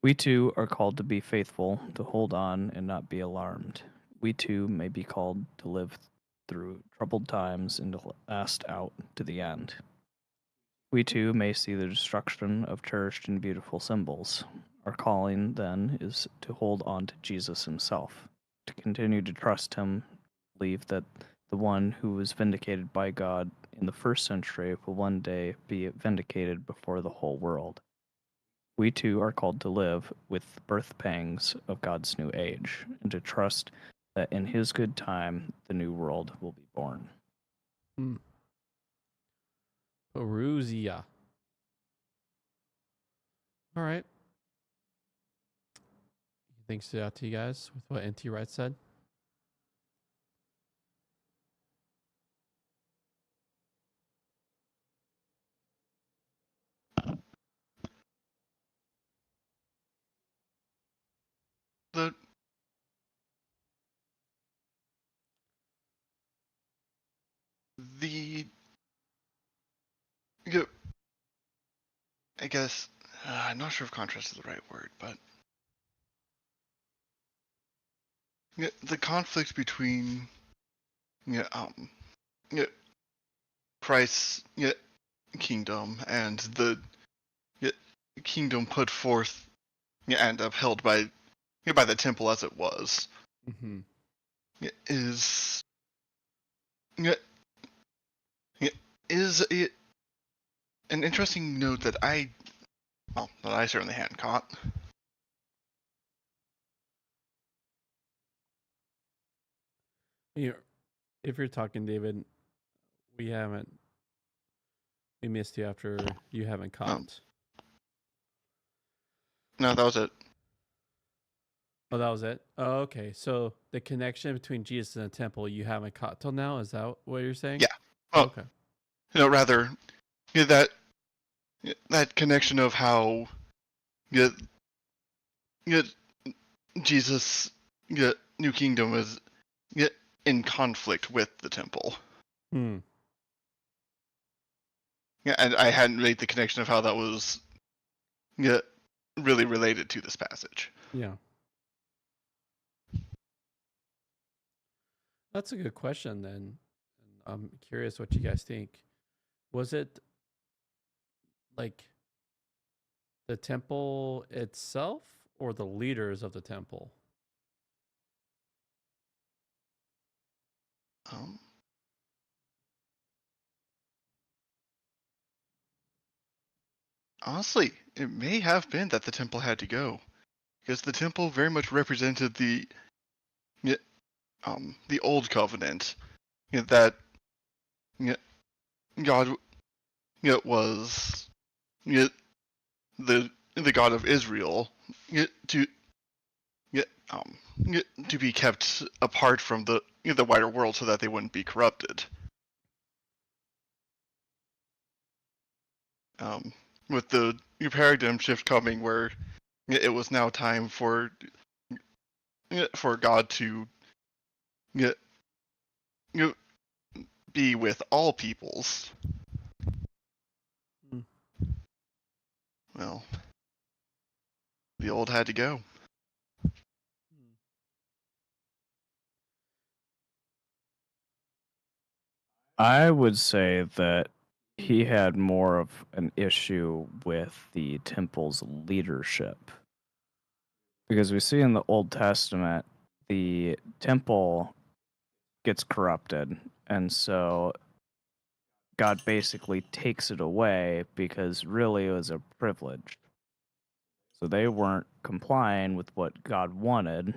[SPEAKER 4] We too are called to be faithful, to hold on and not be alarmed. We too may be called to live through troubled times and to last out to the end. We too may see the destruction of cherished and beautiful symbols. Our calling, then, is to hold on to Jesus himself, to continue to trust him, believe that the one who was vindicated by God in the first century will one day be vindicated before the whole world. We too are called to live with the birth pangs of God's new age, and to trust that in his good time the new world will be born.
[SPEAKER 3] Perusia. All right. Thanks out to you guys with what NT Wright said.
[SPEAKER 1] I guess I'm not sure if contrast is the right word, but the conflict between Christ's kingdom and the kingdom put forth and upheld by the temple as it was is it an interesting note that I certainly hadn't caught.
[SPEAKER 3] If you're talking, David, we missed you after you haven't caught.
[SPEAKER 1] No, that was it.
[SPEAKER 3] Oh, that was it? Oh, okay. So the connection between Jesus and the temple you haven't caught till now? Is that what you're saying?
[SPEAKER 1] Yeah. Oh,
[SPEAKER 3] okay.
[SPEAKER 1] Rather, that connection of how Jesus' new kingdom is in conflict with the temple. Yeah, and I hadn't made the connection of how that was really related to this passage.
[SPEAKER 3] Yeah. That's a good question then. I'm curious what you guys think. Was it like the temple itself or the leaders of the temple?
[SPEAKER 1] Honestly, it may have been that the temple had to go, because the temple very much represented the old covenant, that God was the God of Israel to to be kept apart from the wider world so that they wouldn't be corrupted. With the new paradigm shift coming, where it was now time for God to be with all peoples.
[SPEAKER 3] Hmm.
[SPEAKER 1] Well, the old had to go.
[SPEAKER 4] I would say that he had more of an issue with the temple's leadership. Because we see in the Old Testament, the temple gets corrupted, and so God basically takes it away because really it was a privilege. So they weren't complying with what God wanted,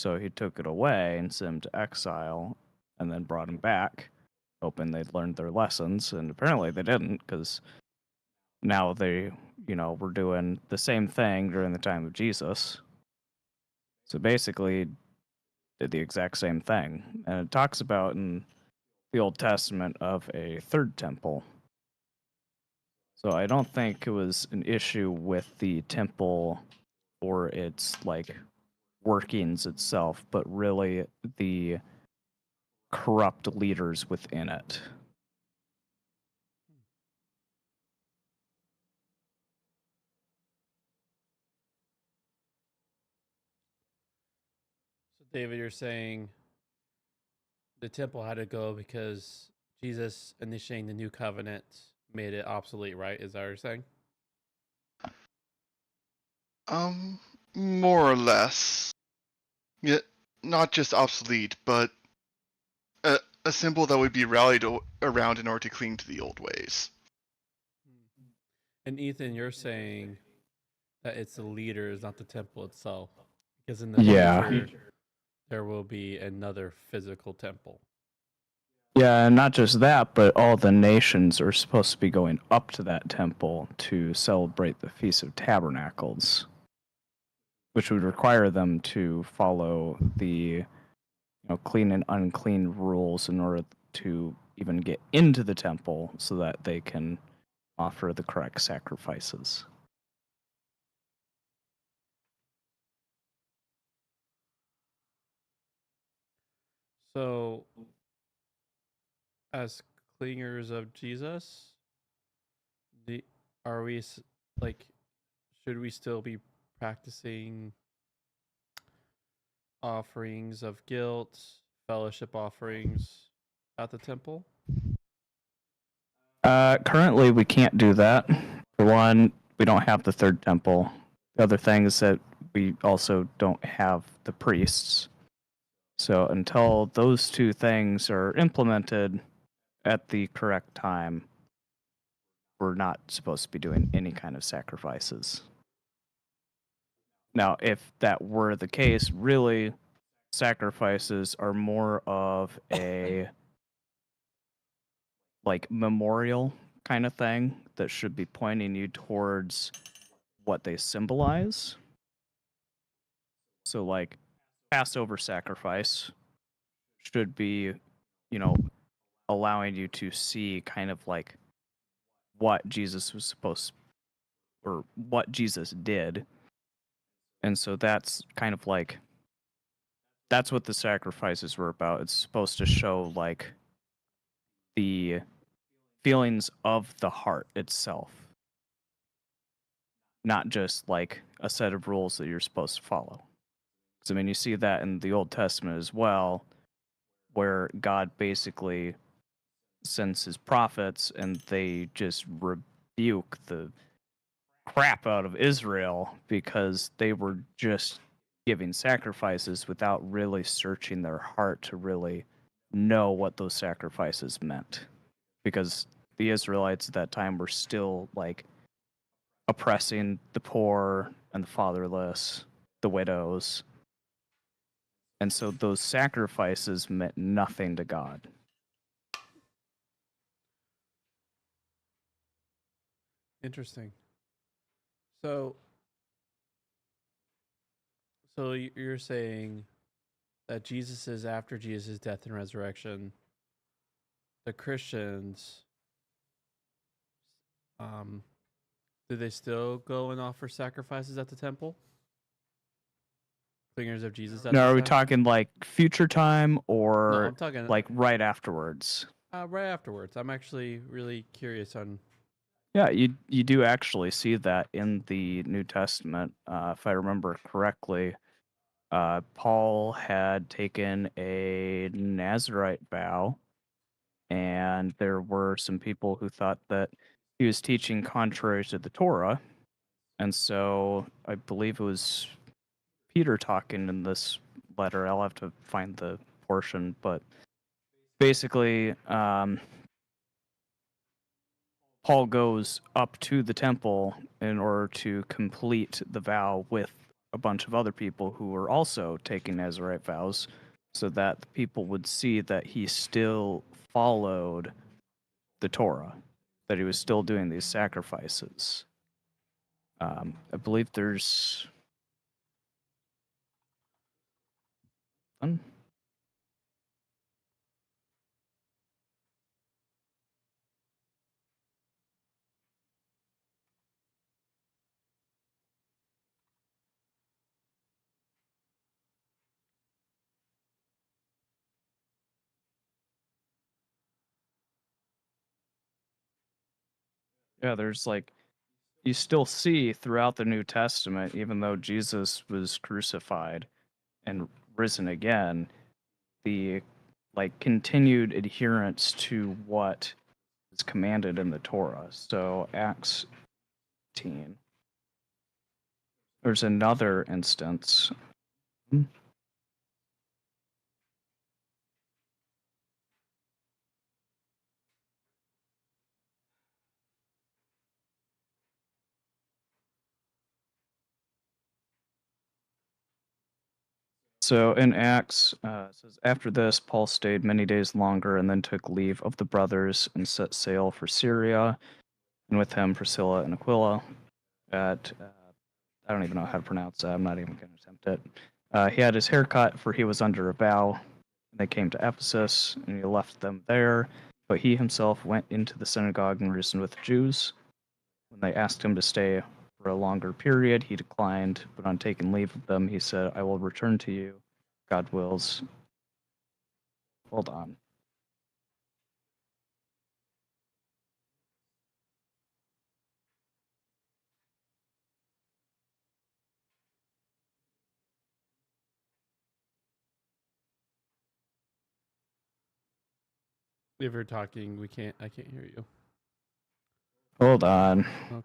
[SPEAKER 4] so he took it away and sent them to exile and then brought them back, hoping they'd learned their lessons, and apparently they didn't, because now they, were doing the same thing during the time of Jesus. So basically, did the exact same thing. And it talks about in the Old Testament of a third temple. So I don't think it was an issue with the temple or its workings itself, but really the corrupt leaders within it.
[SPEAKER 3] So, David, you're saying the temple had to go because Jesus initiating the new covenant made it obsolete, right? Is that what you're saying?
[SPEAKER 1] More or less. Yeah, not just obsolete, but a symbol that would be rallied around in order to cling to the old ways.
[SPEAKER 3] And Ethan, you're saying that it's the leaders, not the temple itself. Because in the
[SPEAKER 4] Yeah.
[SPEAKER 3] future, there will be another physical temple.
[SPEAKER 4] Yeah, and not just that, but all the nations are supposed to be going up to that temple to celebrate the Feast of Tabernacles, which would require them to follow the clean and unclean rules in order to even get into the temple so that they can offer the correct sacrifices.
[SPEAKER 3] So, as clingers of Jesus, are we should we still be practicing offerings of guilt, fellowship offerings at the temple?
[SPEAKER 4] Currently, we can't do that. For one, we don't have the third temple. The other thing is that we also don't have the priests. So until those two things are implemented at the correct time, we're not supposed to be doing any kind of sacrifices. Now, if that were the case, really, sacrifices are more of a memorial kind of thing that should be pointing you towards what they symbolize. So Passover sacrifice should be, allowing you to see kind of what Jesus was supposed or what Jesus did. And so that's kind of that's what the sacrifices were about. It's supposed to show the feelings of the heart itself, not just a set of rules that you're supposed to follow. Because you see that in the Old Testament as well, where God basically sends his prophets and they just rebuke the crap out of Israel because they were just giving sacrifices without really searching their heart to really know what those sacrifices meant. Because the Israelites at that time were still oppressing the poor and the fatherless, the widows. And so those sacrifices meant nothing to God.
[SPEAKER 3] Interesting. So you're saying that Jesus is after Jesus' death and resurrection, the Christians, do they still go and offer sacrifices at the temple? Fingers of Jesus at
[SPEAKER 4] Now,
[SPEAKER 3] this
[SPEAKER 4] are we
[SPEAKER 3] time?
[SPEAKER 4] talking like future time
[SPEAKER 3] No,
[SPEAKER 4] or
[SPEAKER 3] I'm talking
[SPEAKER 4] like right afterwards?
[SPEAKER 3] right afterwards. I'm actually really curious on.
[SPEAKER 4] Yeah, you do actually see that in the New Testament. If I remember correctly, Paul had taken a Nazirite vow, and there were some people who thought that he was teaching contrary to the Torah, and so I believe it was Peter talking in this letter. I'll have to find the portion, but basically, Paul goes up to the temple in order to complete the vow with a bunch of other people who were also taking Nazirite vows, so that the people would see that he still followed the Torah, that he was still doing these sacrifices. I believe there's. Yeah, there's like you still see throughout the New Testament, even though Jesus was crucified and risen again, the like continued adherence to what is commanded in the Torah. So Acts 18. There's another instance. So in Acts, it says, after this, Paul stayed many days longer and then took leave of the brothers and set sail for Syria, and with him Priscilla and Aquila. At I don't even know how to pronounce that. I'm not even going to attempt it. He had his hair cut, for he was under a vow. They came to Ephesus, and he left them there. But he himself went into the synagogue and reasoned with the Jews. When they asked him to stay for a longer period, he declined. But on taking leave of them, he said, I will return to you, God wills. Hold on.
[SPEAKER 3] If you're talking, I can't hear you.
[SPEAKER 4] Hold on.
[SPEAKER 3] Okay.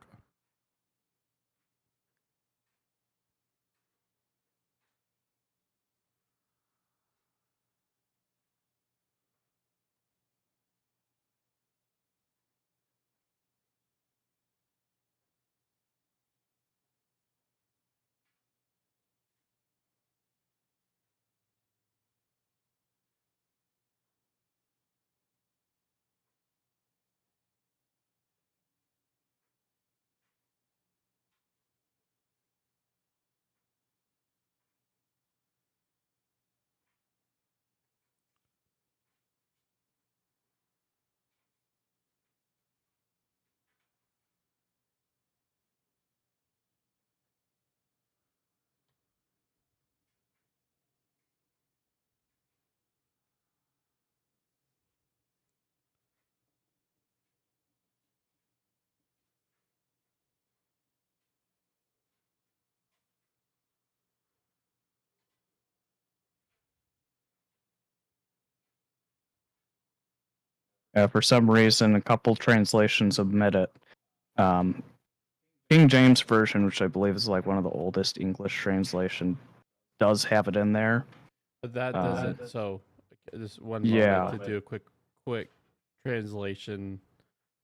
[SPEAKER 4] For some reason, a couple translations omit it. King James Version, which I believe is like one of the oldest English translation, does have it in there.
[SPEAKER 3] But that doesn't. So, just one
[SPEAKER 4] Yeah.
[SPEAKER 3] moment to do a quick translation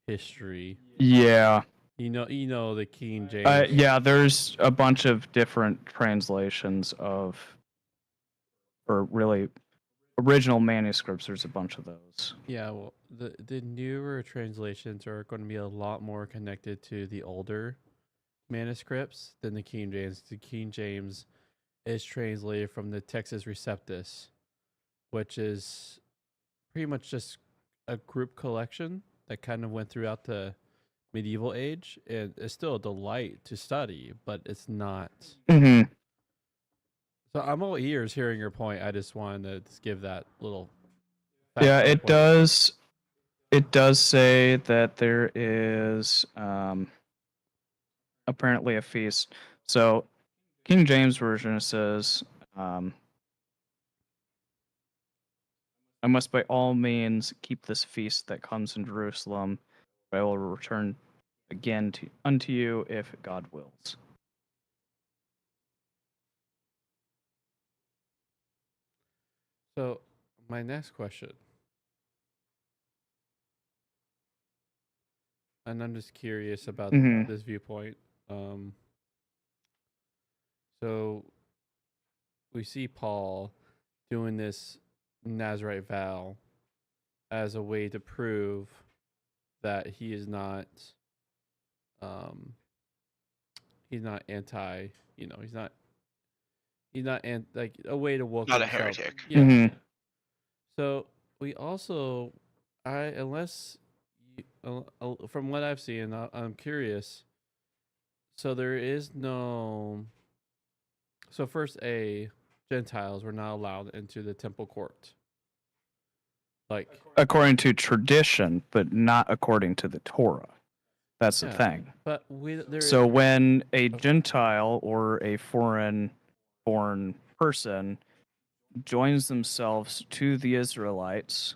[SPEAKER 3] history.
[SPEAKER 4] Yeah.
[SPEAKER 3] You know the King James.
[SPEAKER 4] Yeah, there's a bunch of different translations of, or really, original manuscripts. There's a bunch of those.
[SPEAKER 3] Yeah, well, the newer translations are going to be a lot more connected to the older manuscripts than the King James. The King James is translated from the Textus Receptus, which is pretty much just a group collection that kind of went throughout the medieval age. And it's still a delight to study, but it's not.
[SPEAKER 4] Hmm.
[SPEAKER 3] So I'm all ears hearing your point. I just wanted to just give that little.
[SPEAKER 4] Yeah,
[SPEAKER 3] factoid
[SPEAKER 4] it
[SPEAKER 3] point.
[SPEAKER 4] does. It does say that there is apparently a feast. So, King James Version says, I must by all means keep this feast that comes in Jerusalem, but I will return again unto you if God wills.
[SPEAKER 3] So my next question, and I'm just curious about
[SPEAKER 4] Mhm.
[SPEAKER 3] this viewpoint. So we see Paul doing this Nazarite vow as a way to prove that he is not, he's not anti. You know, he's not like a way to woke
[SPEAKER 8] Not a
[SPEAKER 3] himself.
[SPEAKER 8] heretic.
[SPEAKER 3] Yeah.
[SPEAKER 4] Mhm.
[SPEAKER 3] So we also, unless from what I've seen, I'm curious. So there is no. So first, Gentiles were not allowed into the temple court. Like,
[SPEAKER 4] According to tradition, but not according to the Torah. That's the
[SPEAKER 3] Yeah.
[SPEAKER 4] thing.
[SPEAKER 3] but there.
[SPEAKER 4] So when a Gentile or a foreign-born person joins themselves to the Israelites,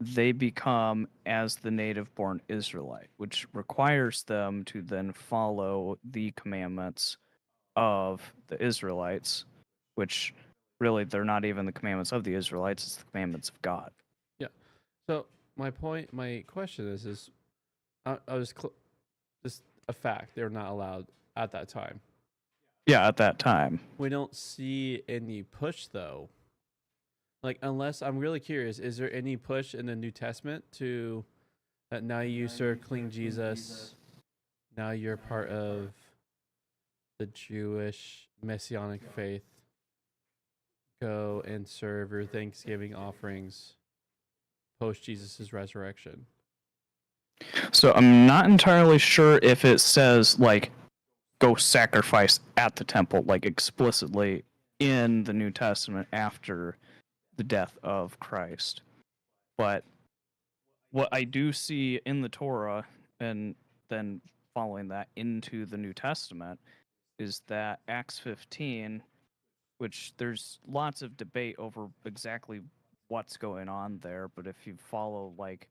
[SPEAKER 4] they become as the native-born Israelite, which requires them to then follow the commandments of the Israelites, which really they're not even the commandments of the Israelites, it's the commandments of God.
[SPEAKER 3] So my question is I was just a fact. They're not allowed at that time.
[SPEAKER 4] Yeah, at that time.
[SPEAKER 3] We don't see any push though. Like, unless I'm really curious, is there any push in the New Testament to that now you serve clean Jesus, now you're part of the Jewish Messianic faith, go and serve your Thanksgiving offerings post Jesus' resurrection?
[SPEAKER 4] So I'm not entirely sure if it says like go sacrifice at the temple like explicitly in the New Testament after the death of Christ. But what I do see in the Torah and then following that into the New Testament is that Acts 15, which there's lots of debate over exactly what's going on there, but if you follow like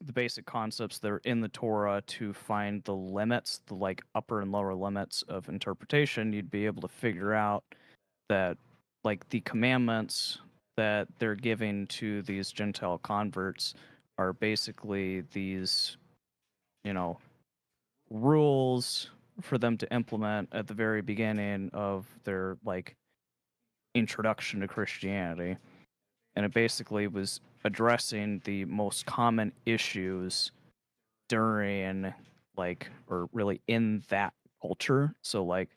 [SPEAKER 4] the basic concepts that are in the Torah to find the limits, the like upper and lower limits of interpretation, you'd be able to figure out that like the commandments that they're giving to these Gentile converts are basically these, rules for them to implement at the very beginning of their like introduction to Christianity. And it basically was addressing the most common issues during like or really in that culture. So like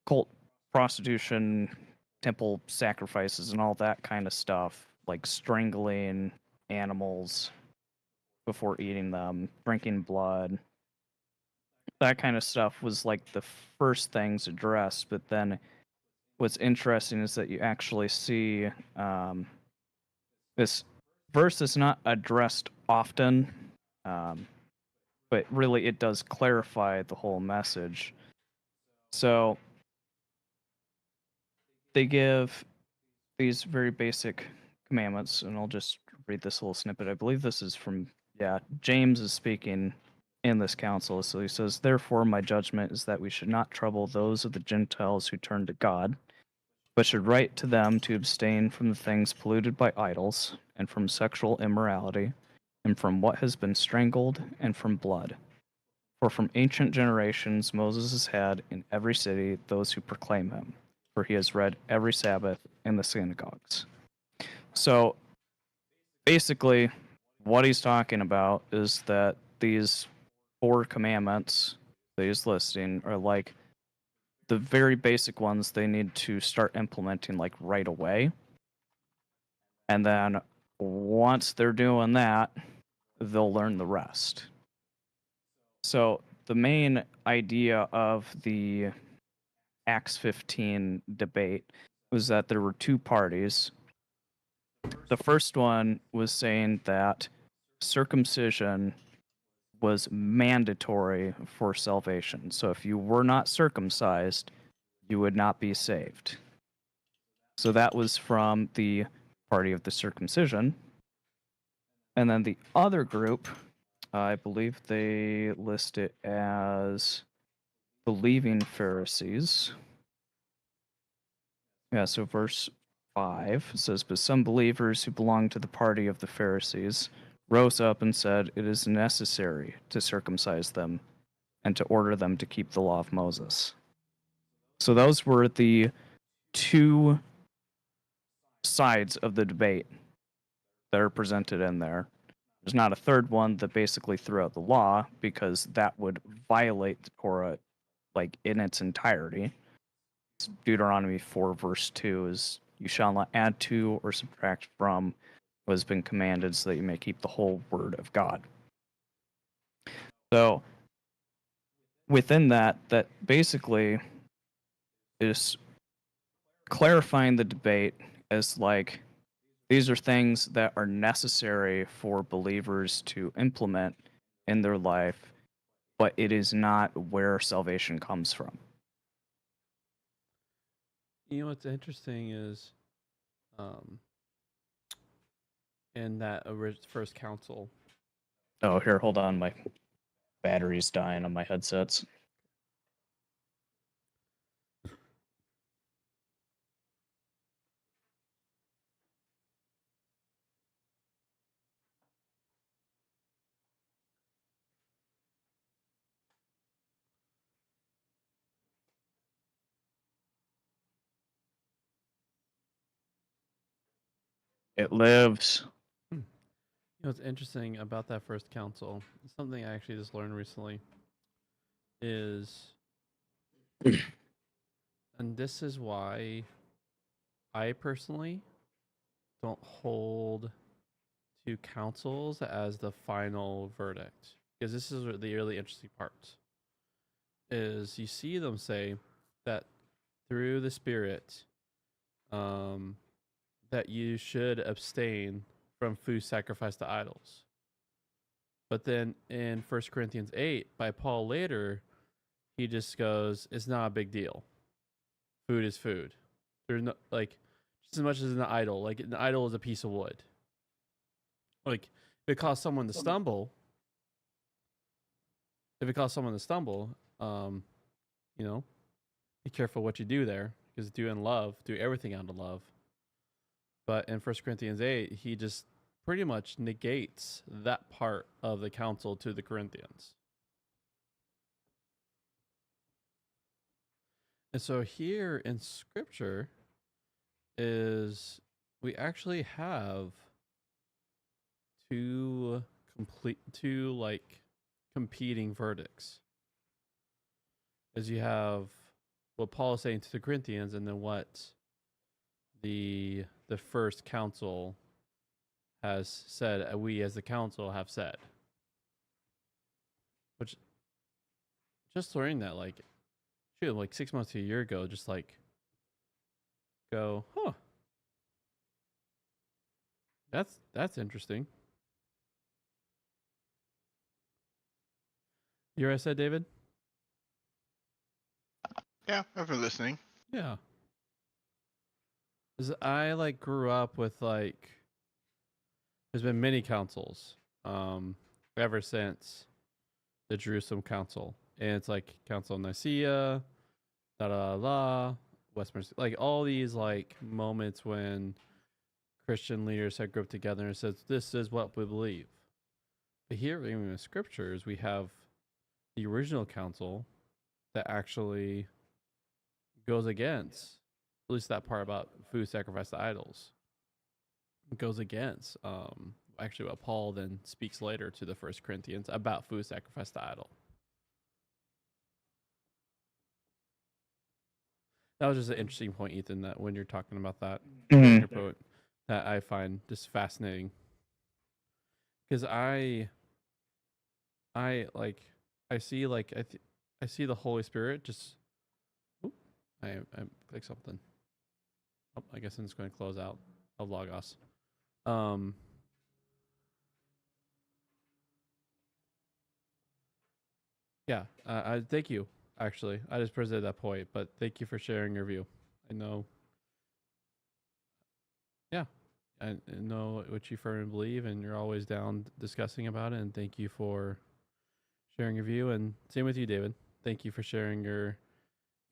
[SPEAKER 4] cult prostitution, temple sacrifices and all that kind of stuff, like strangling animals before eating them, drinking blood. That kind of stuff was like the first things addressed, but then what's interesting is that you actually see this verse is not addressed often, but really it does clarify the whole message. So they give these very basic commandments, and I'll just read this little snippet. I believe this is from, James is speaking in this council. So he says, "Therefore, my judgment is that we should not trouble those of the Gentiles who turn to God, but should write to them to abstain from the things polluted by idols, and from sexual immorality, and from what has been strangled, and from blood. For from ancient generations Moses has had in every city those who proclaim him, for he has read every Sabbath in the synagogues." So basically, what he's talking about is that these 4 commandments that he's listing are like the very basic ones they need to start implementing like right away. And then once they're doing that, they'll learn the rest. So the main idea of the Acts 15 debate was that there were two parties. The first one was saying that circumcision was mandatory for salvation. So if you were not circumcised, you would not be saved. So that was from the party of the circumcision. And then the other group, I believe they list it as believing Pharisees. Yeah, so verse 5 says, "But some believers who belonged to the party of the Pharisees rose up and said, 'It is necessary to circumcise them and to order them to keep the law of Moses.'" So those were the two sides of the debate that are presented in there. There's not a third one that basically threw out the law, because that would violate the Torah like in its entirety. Deuteronomy 4 verse 2 is, "You shall not add to or subtract from what has been commanded, so that you may keep the whole word of God." So within that basically is clarifying the debate as like, these are things that are necessary for believers to implement in their life, but it is not where salvation comes from.
[SPEAKER 3] You know what's interesting is, in that first council.
[SPEAKER 4] Oh, here, hold on. My battery's dying on my headsets. It lives.
[SPEAKER 3] You know what's interesting about that first council, something I actually just learned recently, is, and this is why I personally don't hold to councils as the final verdict, because this is the really interesting part, is you see them say that through the Spirit, that you should abstain from food sacrificed to idols. But then in 1 Corinthians 8, by Paul later, he just goes, it's not a big deal. Food is food. There's no, like, just as much as an idol. Like, an idol is a piece of wood. Like, if it caused someone to stumble, you know, be careful what you do there, because do in love, do everything out of love. But in 1 Corinthians 8, he just pretty much negates that part of the counsel to the Corinthians. And so here in Scripture is, we actually have two competing verdicts. As you have what Paul is saying to the Corinthians, and then what the first council has said, we as the council have said. Which, just learning that, like 6 months to a year ago, just like go, huh, that's interesting. You hear what I said, David?
[SPEAKER 1] Yeah, I've been listening.
[SPEAKER 3] Yeah. 'Cause I grew up with there's been many councils ever since the Jerusalem Council, and it's like Council of Nicaea, Westminster, like all these moments when Christian leaders had grouped together and said, this is what we believe. But here in the Scriptures, we have the original council that actually goes against, at least that part about food sacrificed to idols, goes against actually what Paul then speaks later to the 1 Corinthians about food sacrificed to idol. That was just an interesting point, Ethan. That when you're talking about that,
[SPEAKER 4] Mhm.
[SPEAKER 3] your poet, that I find just fascinating. Because I like, I see like I see the Holy Spirit just. Oop, I click something. Oh, I guess I'm just going to close out of Logos. Yeah, I thank you. Actually, I just presented that point, but thank you for sharing your view. I know. Yeah, I know what you firmly believe, and you're always down discussing about it. And thank you for sharing your view. And same with you, David. Thank you for sharing your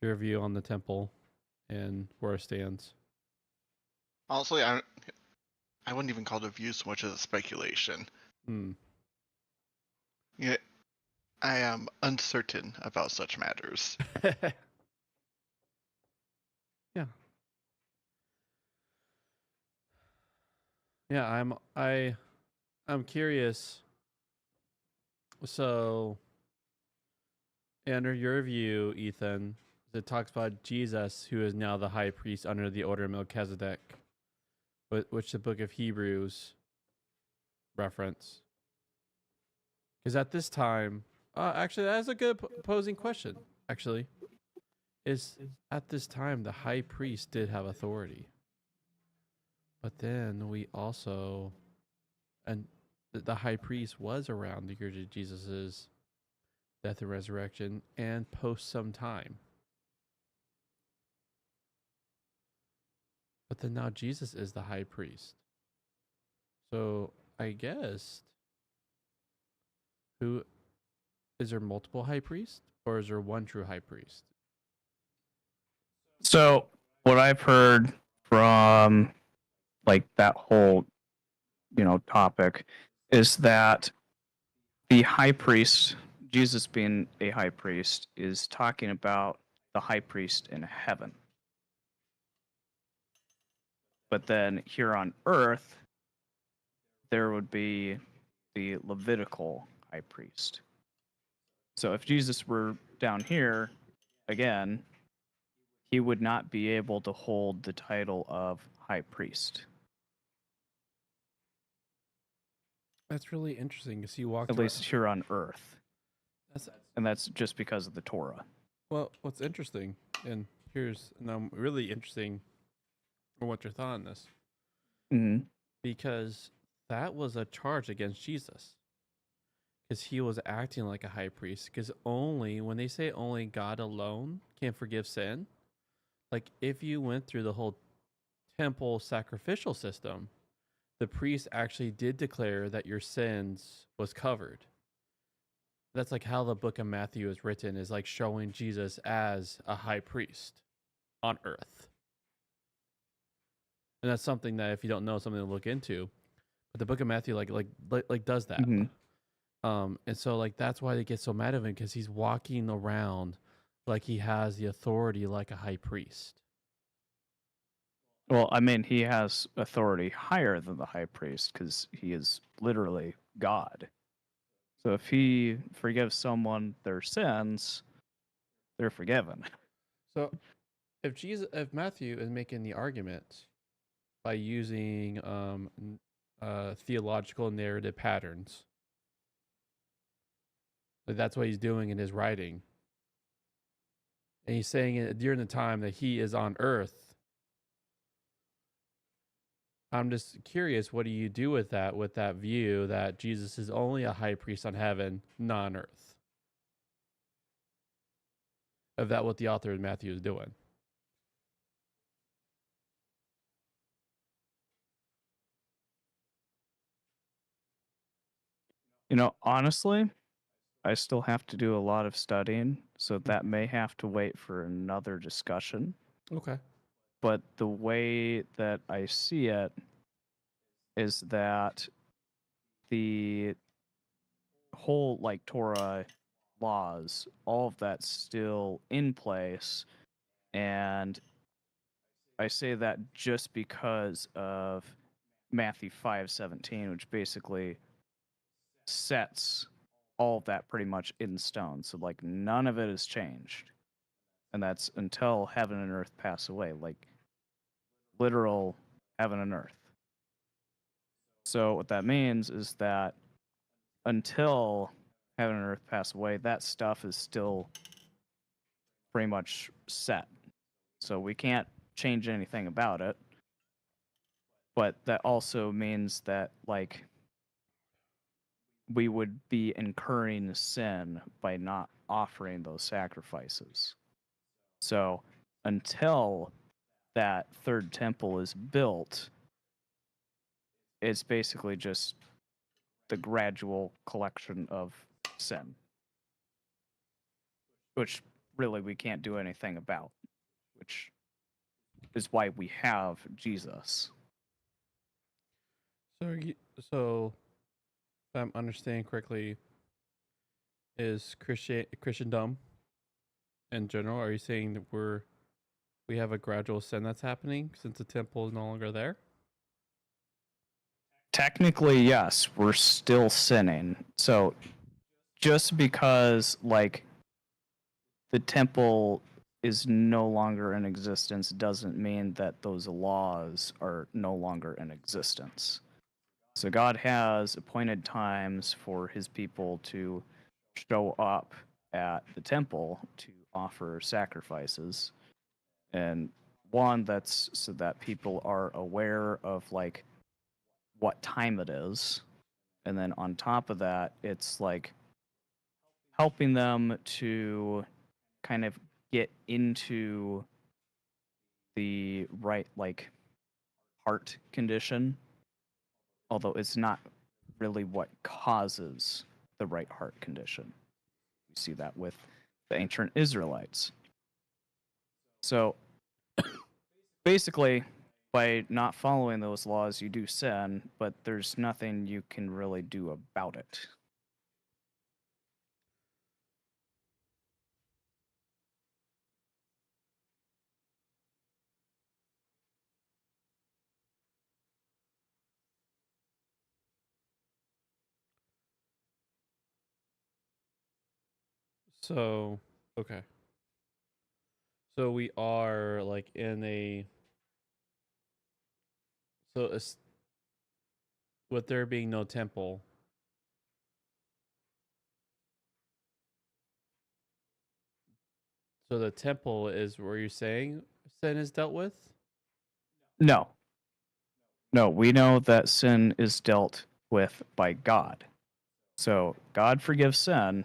[SPEAKER 3] view on the temple and where it stands.
[SPEAKER 1] Honestly, I wouldn't even call it a view so much as a speculation.
[SPEAKER 3] Hmm.
[SPEAKER 1] Yeah, I am uncertain about such matters.
[SPEAKER 3] Yeah. Yeah, I'm curious. So, under your view, Ethan, it talks about Jesus, who is now the high priest under the order of Melchizedek, which the book of Hebrews reference. Because at this time, actually, that's a good posing question. Actually, is at this time the high priest did have authority, but then we also, and the high priest was around the year of Jesus's death and resurrection and post some time. But then now Jesus is the high priest. So I guess, who is there multiple high priests, or is there one true high priest?
[SPEAKER 4] So what I've heard from like that whole, topic is that the high priest, Jesus being a high priest, is talking about the high priest in heaven. But then here on earth, there would be the Levitical high priest. So if Jesus were down here, again, he would not be able to hold the title of high priest.
[SPEAKER 3] That's really interesting because he walked
[SPEAKER 4] At least here on earth.
[SPEAKER 3] That's,
[SPEAKER 4] And that's just because of the Torah.
[SPEAKER 3] well, what's interesting, and I'm really interesting for what your thought on this,
[SPEAKER 4] Mm-hmm.
[SPEAKER 3] because that was a charge against Jesus, because he was acting like a high priest. Because when they say only God alone can forgive sin, like if you went through the whole temple sacrificial system, the priest actually did declare that your sins was covered. That's like how the book of Matthew is written, is like showing Jesus as a high priest on earth. And that's something that, if you don't know, something to look into. But the book of Matthew like does that.
[SPEAKER 4] Mm-hmm.
[SPEAKER 3] And so like that's why they get so mad at him, because he's walking around like he has the authority like a high priest.
[SPEAKER 4] Well, I mean, he has authority higher than the high priest because he is literally God. So if he forgives someone their sins, they're forgiven.
[SPEAKER 3] So if Matthew is making the argument by using theological narrative patterns, like that's what he's doing in his writing, and he's saying it during the time that he is on earth, I'm just curious, what do you do with that view that Jesus is only a high priest on heaven, not on earth? Is that what the author of Matthew is doing?
[SPEAKER 4] Honestly, I still have to do a lot of studying, so that may have to wait for another discussion.
[SPEAKER 3] Okay.
[SPEAKER 4] But the way that I see it is that the whole Torah laws, all of that's still in place, and I say that just because of Matthew 5:17, which basically sets all of that pretty much in stone. So none of it has changed. and that's until heaven and earth pass away, like literal heaven and earth. So what that means is that until heaven and earth pass away, that stuff is still pretty much set. So we can't change anything about it. But that also means that, like, we would be incurring sin by not offering those sacrifices. So until that third temple is built, it's basically just the gradual collection of sin, which really we can't do anything about, which is why we have Jesus.
[SPEAKER 3] So, if I'm understanding correctly, is Christendom in general? Are you saying that we have a gradual sin that's happening since the temple is no longer there?
[SPEAKER 4] Technically, yes, we're still sinning. So just because, like, the temple is no longer in existence doesn't mean that those laws are no longer in existence. So God has appointed times for his people to show up at the temple to offer sacrifices. And one, that's so that people are aware of, like, what time it is. And then on top of that, it's like helping them to kind of get into the right, like, heart condition, although it's not really what causes the right heart condition. We see that with the ancient Israelites. So basically, by not following those laws, you do sin, but there's nothing you can really do about it.
[SPEAKER 3] So, okay. So we are like in a. So it's, with there being no temple. So the temple is where you're saying sin is dealt with?
[SPEAKER 4] No. No, we know that sin is dealt with by God. So God forgives sin,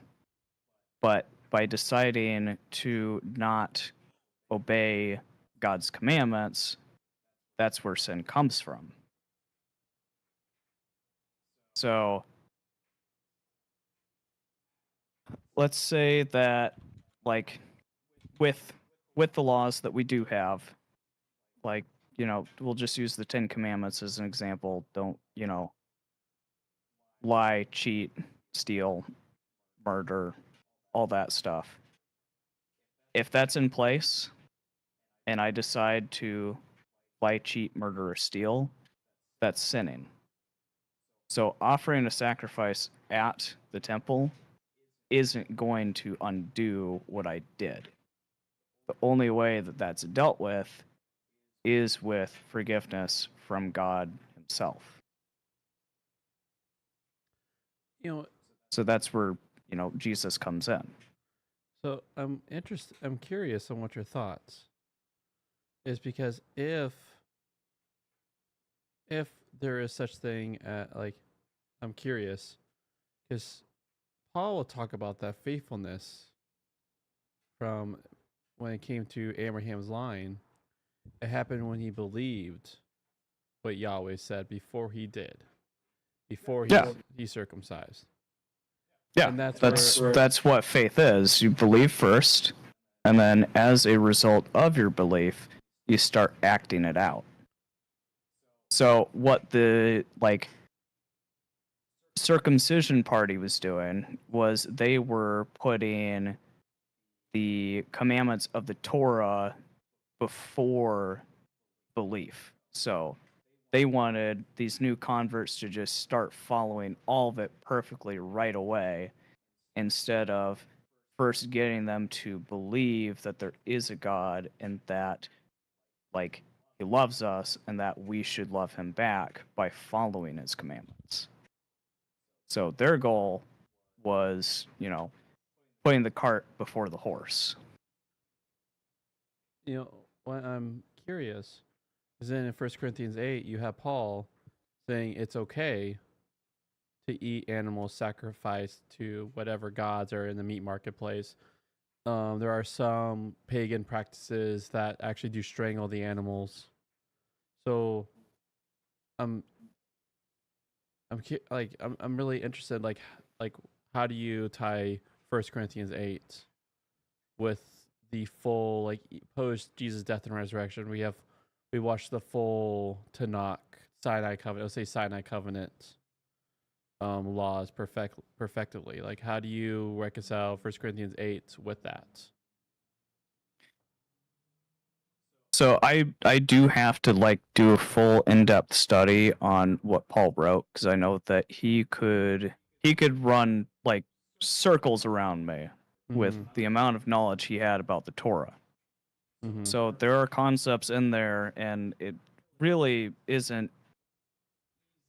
[SPEAKER 4] but by deciding to not obey God's commandments, that's where sin comes from. So let's say that, like, with the laws that we do have, like, we'll just use the 10 commandments as an example. Don't, lie, cheat, steal, murder, all that stuff. If that's in place and I decide to lie, cheat, murder, or steal, that's sinning. So offering a sacrifice at the temple isn't going to undo what I did. The only way that that's dealt with is with forgiveness from God himself. So that's where, Jesus comes in.
[SPEAKER 3] So I'm curious on what your thoughts is, because if there is such thing like, I'm curious because Paul will talk about that faithfulness from when it came to Abraham's line. It happened when he believed what Yahweh said before he did, before he circumcised.
[SPEAKER 4] Yeah,
[SPEAKER 3] and
[SPEAKER 4] that's what faith is. You believe first, and then as a result of your belief, you start acting it out. So what the, like, circumcision party was doing was they were putting the commandments of the Torah before belief. So they wanted these new converts to just start following all of it perfectly right away, instead of first getting them to believe that there is a God and that, like, he loves us and that we should love him back by following his commandments. So their goal was, putting the cart before the horse.
[SPEAKER 3] What I'm curious is then in 1 Corinthians 8, you have Paul saying it's okay to eat animals sacrificed to whatever gods are in the meat marketplace. There are some pagan practices that actually do strangle the animals. So, I'm really interested. Like how do you tie 1 Corinthians 8 with the full post Jesus death and resurrection? We watched the full Tanakh Sinai covenant. Let's say Sinai covenant laws perfectively. Like, how do you reconcile 1 Corinthians 8 with that?
[SPEAKER 4] So I do have to do a full in-depth study on what Paul wrote, because I know that he could run circles around me with the amount of knowledge he had about the Torah. So there are concepts in there, and it really isn't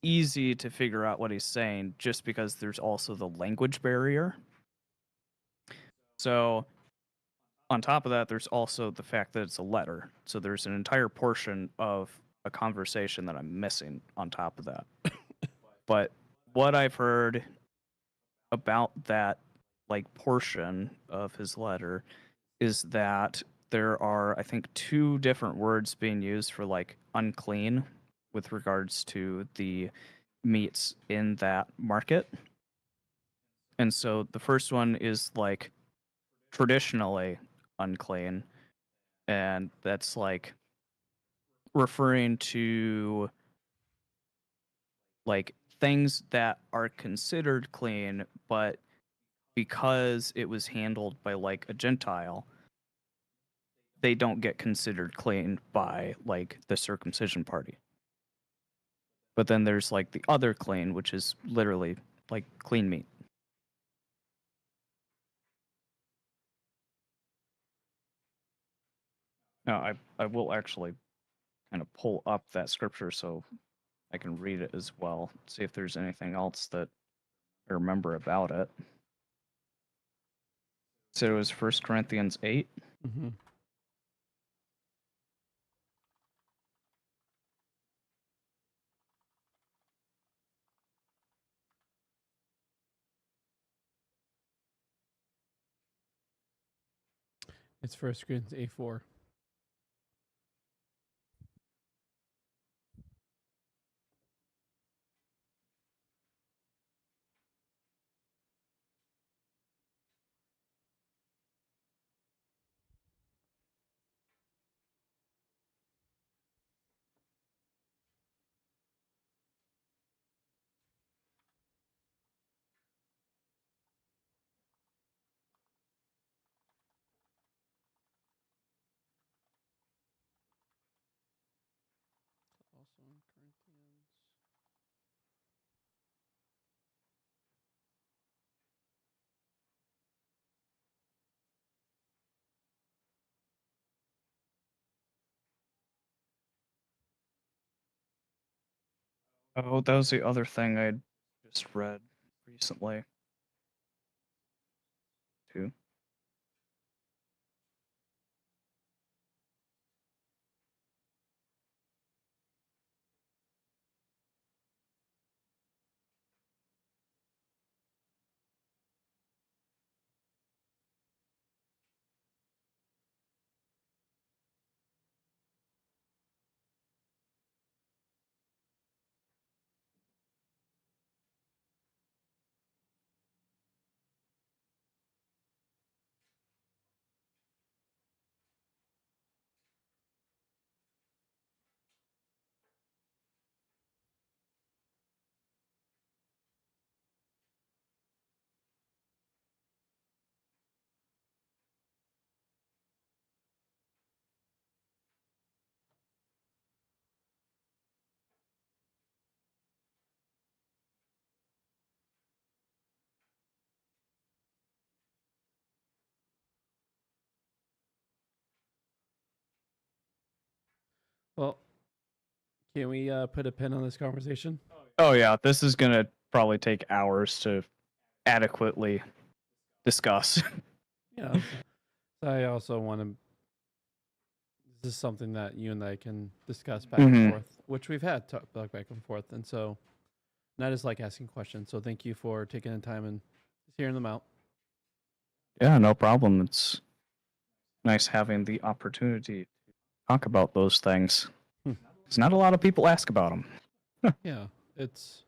[SPEAKER 4] easy to figure out what he's saying, just because there's also the language barrier. So on top of that, there's also the fact that it's a letter. So there's an entire portion of a conversation that I'm missing on top of that. But what I've heard about that portion of his letter is that there are, I think, 2 different words being used for unclean with regards to the meats in that market. And so the first one is traditionally unclean, and that's referring to things that are considered clean, but because it was handled by a Gentile, they don't get considered clean by the circumcision party. But then there's the other clean, which is literally clean meat. Now, I will actually kind of pull up that scripture so I can read it as well, see if there's anything else that I remember about it. So it was 1 Corinthians 8.
[SPEAKER 3] Mm-hmm. It's 1 Corinthians 8:4. Also in Corinthians.
[SPEAKER 4] Oh, that was the other thing I just read recently, too.
[SPEAKER 3] Well, can we put a pin on this conversation?
[SPEAKER 4] Oh yeah, this is gonna probably take hours to adequately discuss.
[SPEAKER 3] Yeah. I also want to. This is something that you and I can discuss back and
[SPEAKER 4] Mhm.
[SPEAKER 3] forth, which we've had talk back and forth, and so not just like asking questions. So thank you for taking the time and just hearing them out.
[SPEAKER 4] Yeah, no problem. It's nice having the opportunity to talk about those things.
[SPEAKER 3] Hmm.
[SPEAKER 4] Because not a lot of people ask about them.
[SPEAKER 3] Yeah, it's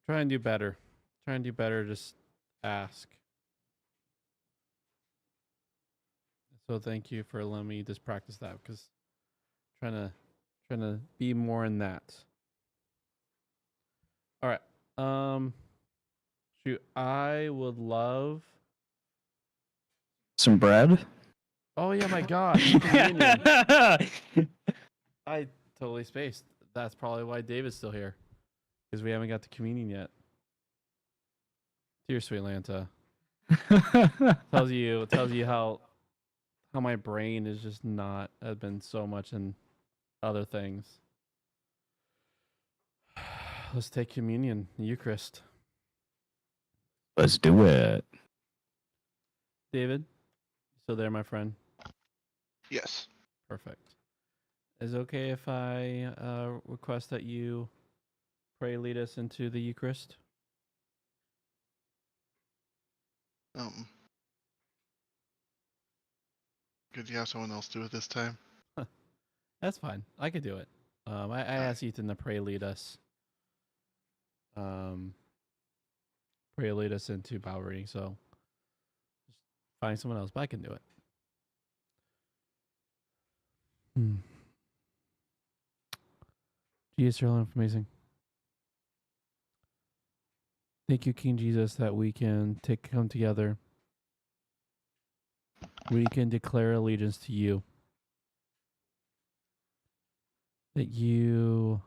[SPEAKER 3] try and do better. Try and do better. Just ask. So thank you for letting me just practice that because trying to be more in that. All right. Shoot, I would love.
[SPEAKER 4] Some bread?
[SPEAKER 3] Oh yeah, my God, communion. I totally spaced. That's probably why David's still here, because we haven't got the communion yet. Dear sweet Lanta, tells you how my brain is just not has been so much in other things. Let's take communion, Eucharist.
[SPEAKER 4] Let's do it.
[SPEAKER 3] David, you still there, my friend?
[SPEAKER 1] Yes.
[SPEAKER 3] Perfect. Is it okay if I request that you pray lead us into the Eucharist?
[SPEAKER 1] Could you have someone else do it this time?
[SPEAKER 3] That's fine. I could do it. I asked Ethan to pray lead us. Pray lead us into Bible reading, so just find someone else, but I can do it. Jesus, your love amazing. Thank you, King Jesus, that we can come together. We can declare allegiance to you. That you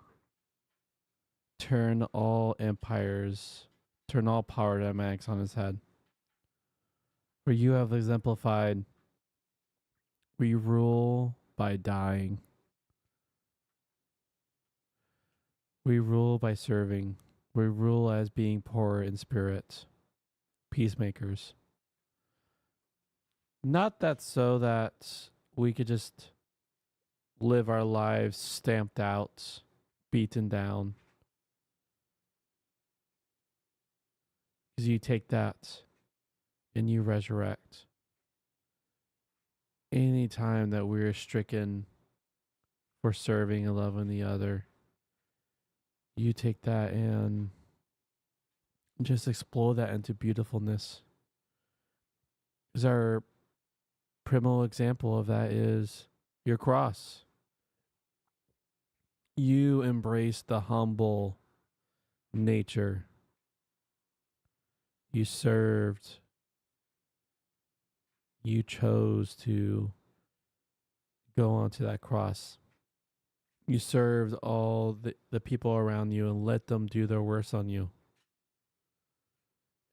[SPEAKER 3] turn all empires, turn all power dynamics on his head. For you have exemplified, we rule by dying. We rule by serving. We rule as being poor in spirit, peacemakers. Not that so that we could just live our lives stamped out, beaten down. Because you take that and you resurrect. Any time that we're stricken for serving and loving the other, you take that and just explode that into beautifulness. Because our primal example of that is your cross. You embrace the humble nature. You served. You chose to go onto that cross. You served all the people around you and let them do their worst on you.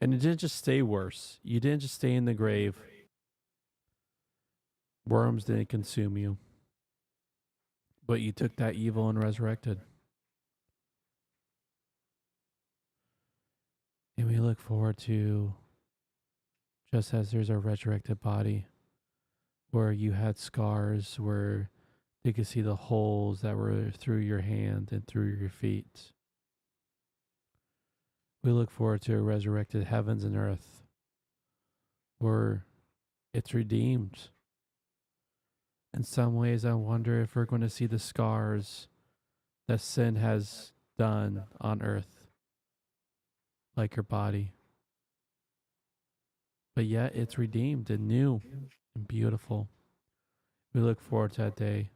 [SPEAKER 3] And it didn't just stay worse. You didn't just stay in the grave. Worms didn't consume you. But you took that evil and resurrected. And we look forward to, just as there's a resurrected body, where you had scars, where they could see the holes that were through your hand and through your feet. We look forward to a resurrected heavens and earth, where it's redeemed. In some ways, I wonder if we're going to see the scars that sin has done on earth, like your body. But yet it's redeemed and new and beautiful. We look forward to that day.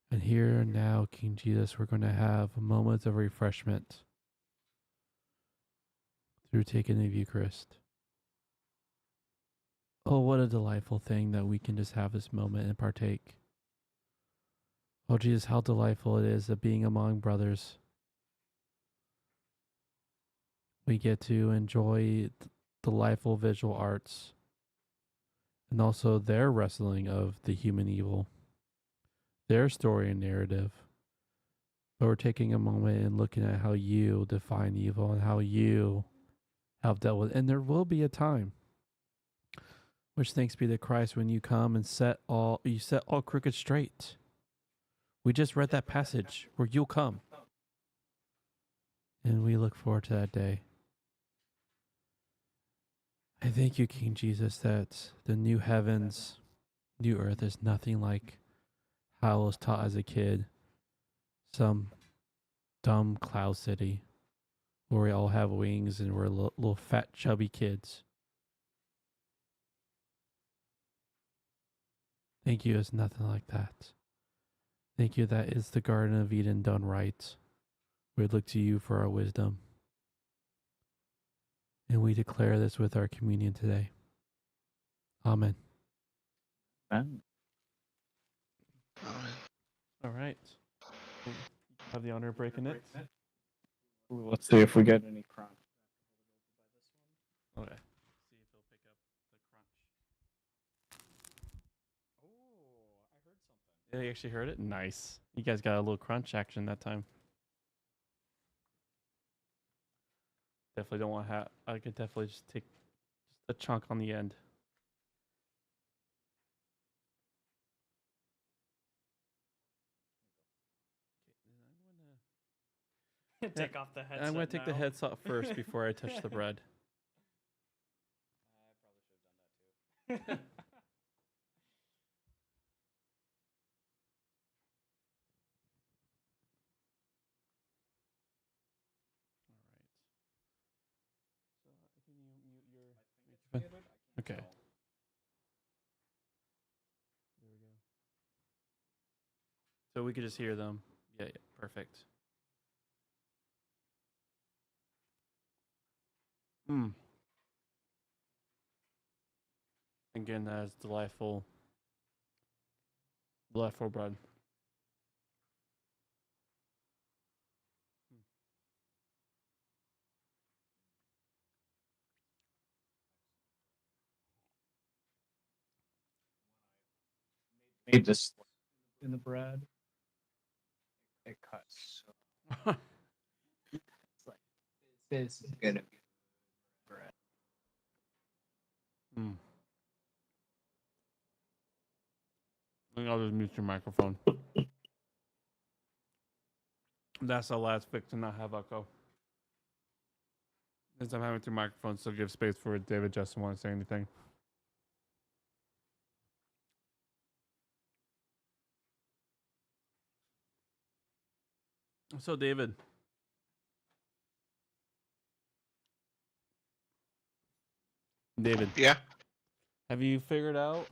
[SPEAKER 3] And here and now, King Jesus, we're going to have moments of refreshment through taking the Eucharist. Oh, what a delightful thing that we can just have this moment and partake. Oh, Jesus, how delightful it is that being among brothers, we get to enjoy delightful visual arts and also their wrestling of the human evil. their story and narrative. But we're taking a moment and looking at how you define evil and how you have dealt with it. And there will be a time, which thanks be to Christ, when you come and set all crooked straight. We just read that passage where you'll come. And we look forward to that day. I thank you, King Jesus, that the new heavens, new earth is nothing like how I was taught as a kid. Some dumb cloud city where we all have wings and we're little fat, chubby kids. Thank you, it's nothing like that. Thank you, that is the Garden of Eden done right. We look to you for our wisdom. And we declare this with our communion today. Amen.
[SPEAKER 4] Amen.
[SPEAKER 3] All right. Have the honor of breaking it.
[SPEAKER 4] Let's see if we get any crunch.
[SPEAKER 3] Okay. See if he'll pick up the crunch.
[SPEAKER 4] Oh, I heard something.
[SPEAKER 3] Yeah, you actually heard it? Nice. You guys got a little crunch action that time. Definitely don't want to I could definitely just take just a chunk on the end.
[SPEAKER 4] Take off the headset.
[SPEAKER 3] I'm going to take the headset first before I touch the bread.
[SPEAKER 4] I probably should have done that too.
[SPEAKER 3] All right. So can you mute your microphone? Okay. There we go. So we could just hear them. Yeah, perfect. Again, that is delightful bread.
[SPEAKER 4] Made this in the bread. It cuts. So it's like this is gonna be bread.
[SPEAKER 3] I think I'll just mute your microphone. That's the last fix to not have echo. Since I'm having two microphones, so give space for David Justin want to say anything. So David.
[SPEAKER 1] Yeah.
[SPEAKER 3] Have you figured out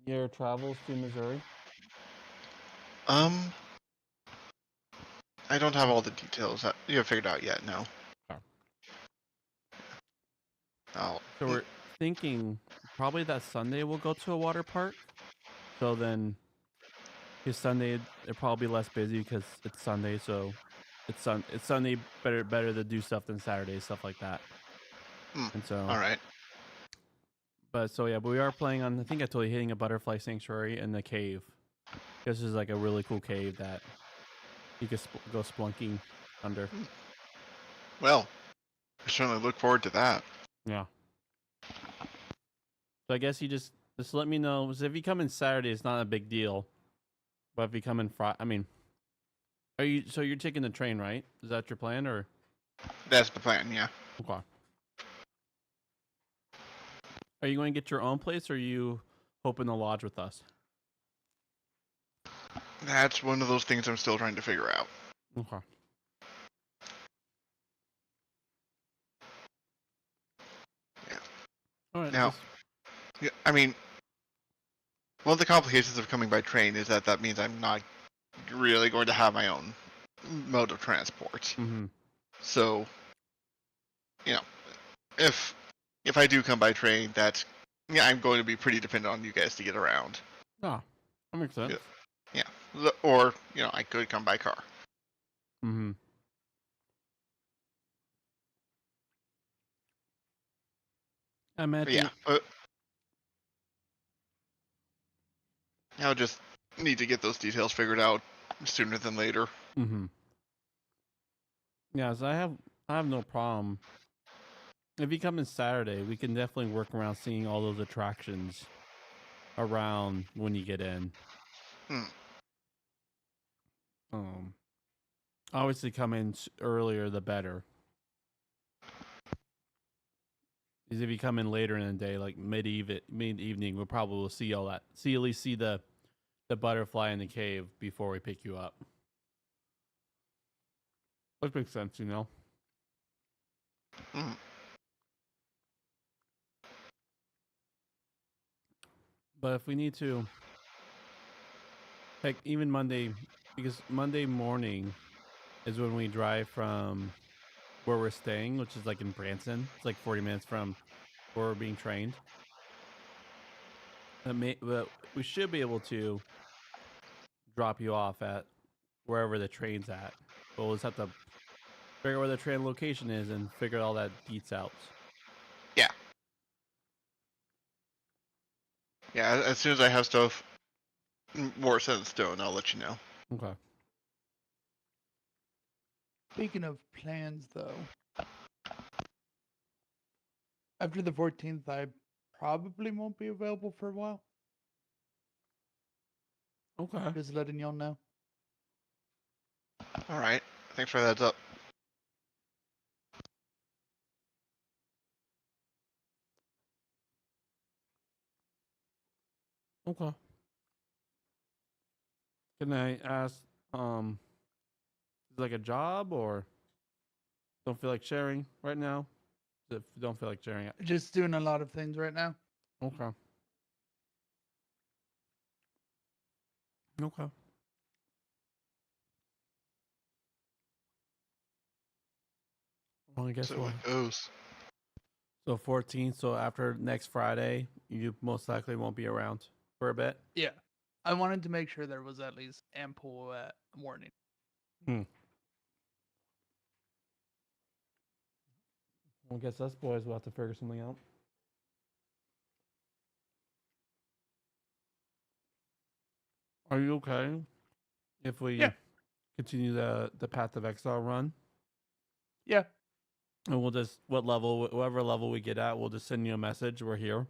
[SPEAKER 3] your travels to Missouri?
[SPEAKER 1] I don't have all the details that you have figured out yet. No. Oh.
[SPEAKER 3] So we're thinking probably that Sunday we'll go to a water park. So then, his Sunday it'll probably be less busy because it's Sunday. So it's Sunday better to do stuff than Saturday, stuff like that. And so
[SPEAKER 1] All right.
[SPEAKER 3] But we are planning on. I think I told you hitting a butterfly sanctuary in the cave. This is like a really cool cave that you could go splunking under.
[SPEAKER 1] Well, I certainly look forward to that.
[SPEAKER 3] Yeah. So I guess you just let me know. 'Cause if you come in Saturday, it's not a big deal. But if you come in Friday, I mean, you're taking the train, right? Is that your plan, or?
[SPEAKER 1] That's the plan. Yeah.
[SPEAKER 3] Okay. Are you going to get your own place, or are you hoping to lodge with us?
[SPEAKER 1] That's one of those things I'm still trying to figure out.
[SPEAKER 3] Okay.
[SPEAKER 1] Yeah.
[SPEAKER 3] All right.
[SPEAKER 1] Now, yeah, I mean, one of the complications of coming by train is that means I'm not really going to have my own mode of transport.
[SPEAKER 3] Mm-hmm.
[SPEAKER 1] So, if I do come by train, I'm going to be pretty dependent on you guys to get around.
[SPEAKER 3] Oh, that makes sense.
[SPEAKER 1] Yeah. Or, I could come by car.
[SPEAKER 3] Mm-hmm. I imagine.
[SPEAKER 1] Yeah. I'll just need to get those details figured out sooner than later.
[SPEAKER 3] Mm-hmm. Yeah, so I have no problem. If you come in Saturday, we can definitely work around seeing all those attractions around when you get in.
[SPEAKER 1] Hmm.
[SPEAKER 3] Obviously, come in earlier the better. Because if you come in later in the day, like mid evening, we'll probably see all that. At least see the butterfly in the cave before we pick you up. Which makes sense, you know.
[SPEAKER 1] Hmm.
[SPEAKER 3] But if we need to, like even Monday, because Monday morning is when we drive from where we're staying, which is like in Branson. It's like 40 minutes from where we're being trained. But we should be able to drop you off at wherever the train's at. But we'll just have to figure out where the train location is and figure all that deets out.
[SPEAKER 1] Yeah. Yeah, as soon as I have stuff more set in stone, I'll let you know.
[SPEAKER 3] Okay.
[SPEAKER 2] Speaking of plans, though, after the 14th, I probably won't be available for a while.
[SPEAKER 3] Okay.
[SPEAKER 2] Just letting y'all know.
[SPEAKER 1] All right. Thanks for the heads up.
[SPEAKER 3] Okay. Can I ask, is it like a job or don't feel like sharing right now? If you don't feel like sharing it.
[SPEAKER 2] Just doing a lot of things right now.
[SPEAKER 3] Okay. Okay. Well, I guess
[SPEAKER 1] So
[SPEAKER 3] we'll.
[SPEAKER 1] it goes.
[SPEAKER 3] So 14th. So after next Friday, you most likely won't be around for a bit.
[SPEAKER 2] Yeah. I wanted to make sure there was at least ample warning.
[SPEAKER 3] Well, I guess us boys will have to figure something out. Are you okay if we
[SPEAKER 2] Yeah.
[SPEAKER 3] continue the Path of Exile run?
[SPEAKER 2] Yeah.
[SPEAKER 3] And we'll just whatever level we get at, we'll just send you a message. We're here.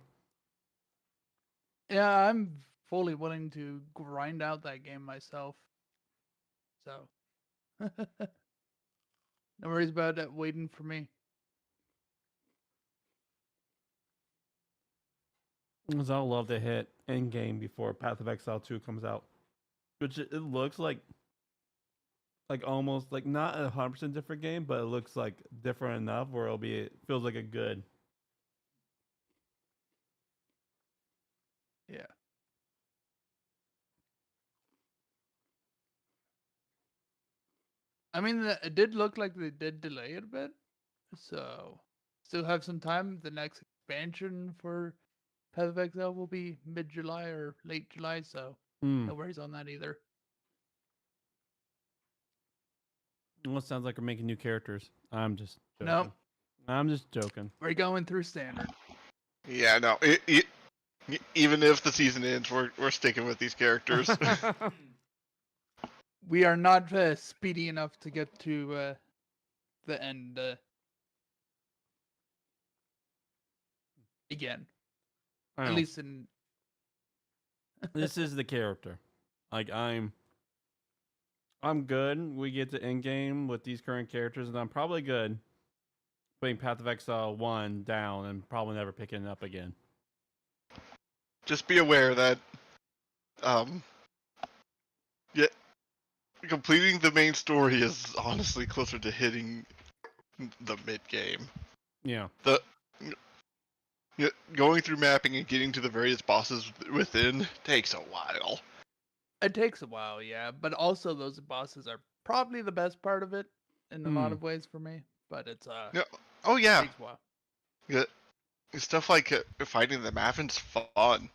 [SPEAKER 2] Yeah, I'm fully willing to grind out that game myself. So, no worries about waiting for me.
[SPEAKER 3] Because I'll love to hit end game before Path of Exile 2 comes out, which it looks like almost like not a 100% different game, but it looks like different enough where it feels like a good.
[SPEAKER 2] Yeah. I mean, it did look like they did delay it a bit. So, still have some time. The next expansion for Path of Exile will be mid-July or late July, so no worries on that either.
[SPEAKER 3] Well, it sounds like we're making new characters. I'm just joking.
[SPEAKER 2] Nope.
[SPEAKER 3] I'm just joking.
[SPEAKER 2] We're going through standard.
[SPEAKER 1] Yeah, no. Even if the season ends, we're sticking with these characters.
[SPEAKER 2] We are not speedy enough to get to the end again.
[SPEAKER 3] I
[SPEAKER 2] At
[SPEAKER 3] know.
[SPEAKER 2] least in
[SPEAKER 3] This is the character. Like I'm good. We get to end game with these current characters, and I'm probably good putting Path of Exile 1 down and probably never picking it up again.
[SPEAKER 1] Just be aware that, yeah, completing the main story is honestly closer to hitting the mid game.
[SPEAKER 3] Yeah.
[SPEAKER 1] Going through mapping and getting to the various bosses within takes a while.
[SPEAKER 2] it takes a while, yeah, but also those bosses are probably the best part of it in a lot of ways for me. But it's
[SPEAKER 1] Yeah. Oh yeah.
[SPEAKER 2] takes a while.
[SPEAKER 1] Yeah. Stuff like fighting the Maffin's fun.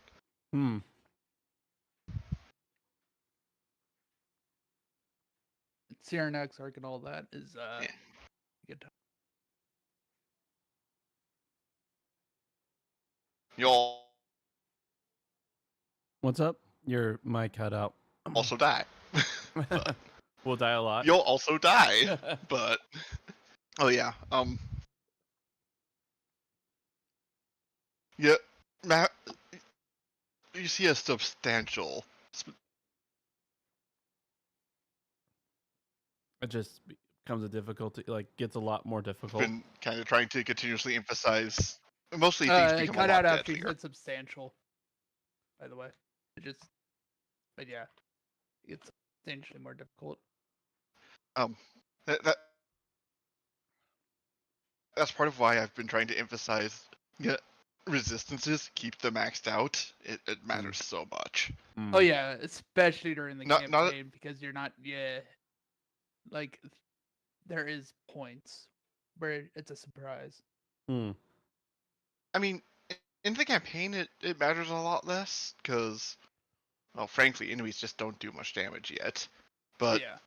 [SPEAKER 2] Cyranex arc and all that is
[SPEAKER 1] Yeah.
[SPEAKER 2] good time.
[SPEAKER 1] Y'all.
[SPEAKER 3] What's up? Your mic cut out.
[SPEAKER 1] also die.
[SPEAKER 3] We'll die a lot.
[SPEAKER 1] You'll also die. But oh yeah, yeah, Matt, you see a substantial.
[SPEAKER 3] It just becomes a difficulty. Like gets a lot more difficult.
[SPEAKER 1] Been kind of trying to continuously emphasize. Mostly things
[SPEAKER 2] It
[SPEAKER 1] become
[SPEAKER 2] cut
[SPEAKER 1] a lot
[SPEAKER 2] out after you
[SPEAKER 1] deadlier.
[SPEAKER 2] said substantial. By the way, but yeah, it's substantially more difficult.
[SPEAKER 1] That that's part of why I've been trying to emphasize. Yeah, resistances keep them maxed out. It matters so much.
[SPEAKER 2] Oh yeah, especially during the
[SPEAKER 1] Not- not-
[SPEAKER 2] campaign because you're not like there is points where it's a surprise.
[SPEAKER 3] Hmm.
[SPEAKER 1] I mean, in the campaign, it matters a lot less because, well, frankly, enemies just don't do much damage yet. But
[SPEAKER 2] yeah,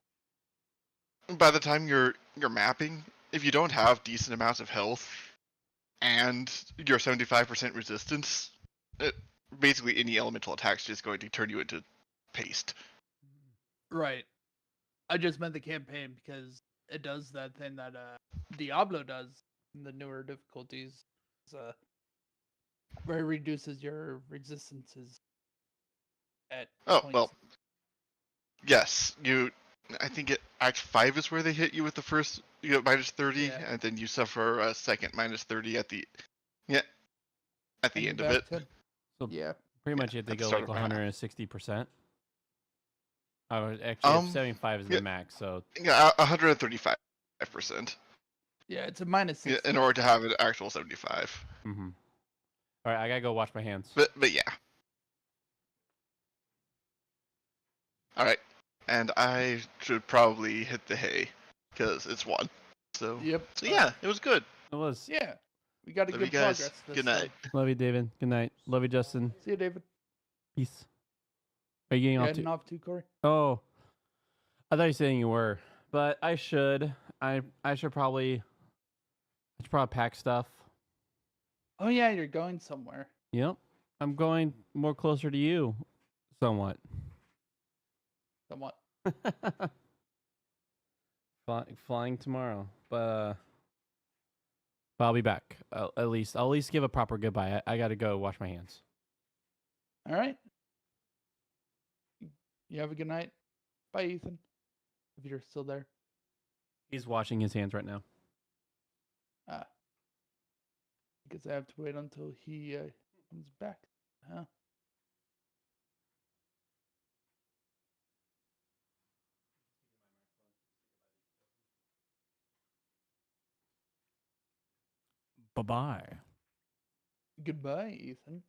[SPEAKER 1] by the time you're mapping, if you don't have decent amounts of health and your 75% resistance, basically any elemental attack's just going to turn you into paste.
[SPEAKER 2] right. I just meant the campaign because it does that thing that Diablo does in the newer difficulties. Where it reduces your resistances at
[SPEAKER 1] Oh,
[SPEAKER 2] points.
[SPEAKER 1] well, yes, I think Act 5 is where they hit you with the first, you get minus 30,
[SPEAKER 2] Yeah.
[SPEAKER 1] and then you suffer a second minus 30 at the end
[SPEAKER 2] And
[SPEAKER 1] of it.
[SPEAKER 2] back to-
[SPEAKER 3] So
[SPEAKER 2] yeah.
[SPEAKER 3] pretty much you have to
[SPEAKER 1] at the
[SPEAKER 3] go
[SPEAKER 1] start
[SPEAKER 3] like
[SPEAKER 1] of my map.
[SPEAKER 3] 160%. I would actually 75 is the
[SPEAKER 1] yeah.
[SPEAKER 3] max, so
[SPEAKER 1] Yeah, 135%.
[SPEAKER 2] Yeah, it's a minus 60.
[SPEAKER 1] In order to have an actual 75.
[SPEAKER 3] mm-hmm. All right, I gotta go wash my hands.
[SPEAKER 1] But yeah. All right, and I should probably hit the hay because it's 1. So
[SPEAKER 2] Yep.
[SPEAKER 1] So yeah, it was good.
[SPEAKER 3] It was.
[SPEAKER 2] Yeah. We got a
[SPEAKER 1] Love you
[SPEAKER 2] good
[SPEAKER 1] guys.
[SPEAKER 2] progress this
[SPEAKER 1] Good night.
[SPEAKER 2] time.
[SPEAKER 3] Love you, David. Good night. Love you, Justin.
[SPEAKER 2] See you, David.
[SPEAKER 3] Peace. Are you getting
[SPEAKER 2] You
[SPEAKER 3] off
[SPEAKER 2] heading
[SPEAKER 3] to?
[SPEAKER 2] off too, Corey?
[SPEAKER 3] Oh, I thought you were saying you were, but I should. I should probably. I should probably pack stuff.
[SPEAKER 2] Oh yeah, you're going somewhere.
[SPEAKER 3] Yep. I'm going more closer to you, somewhat.
[SPEAKER 2] Somewhat.
[SPEAKER 3] Flying tomorrow, but I'll be back. I'll at least give a proper goodbye. I gotta go wash my hands.
[SPEAKER 2] All right. You have a good night. Bye, Ethan. If you're still there.
[SPEAKER 3] He's washing his hands right now.
[SPEAKER 2] I guess I have to wait until he comes back. Huh?
[SPEAKER 4] Bye-bye.
[SPEAKER 2] Goodbye, Ethan.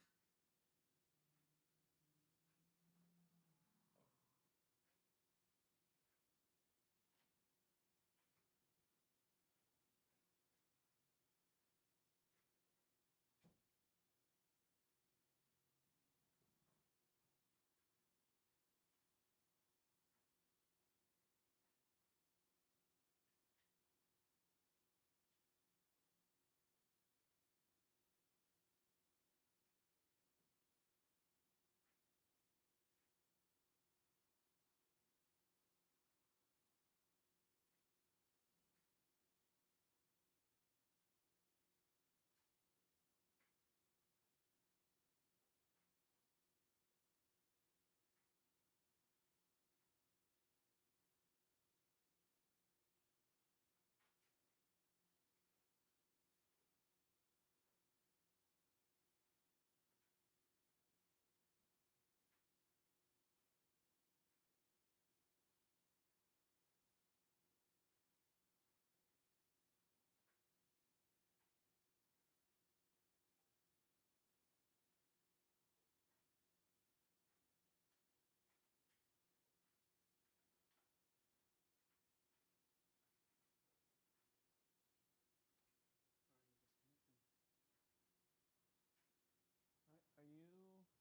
[SPEAKER 3] Are you,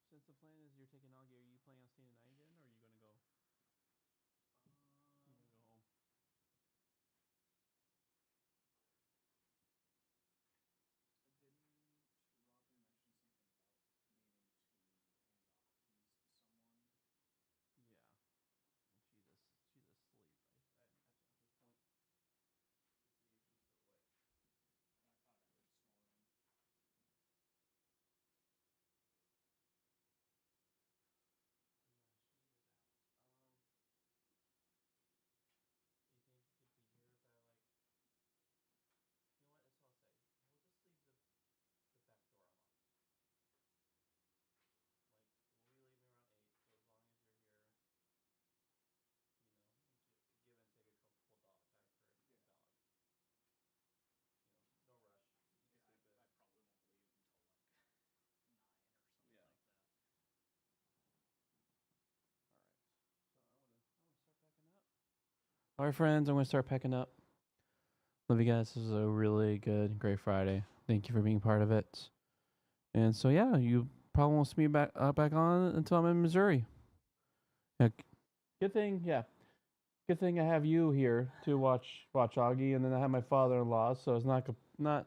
[SPEAKER 3] since the plan is you're taking Augie, are you planning on staying the night again, or are you gonna go? You're gonna go home. All right, friends, I'm going to start packing up. Love you guys. This was a really good, great Friday. Thank you for being part of it. And so, yeah, you probably won't see me back on until I'm in Missouri. Yeah, good thing I have you here to watch Augie, and then I have my father-in-law, so it's not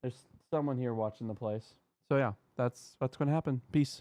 [SPEAKER 3] there's someone here watching the place. So yeah, that's what's going to happen. Peace.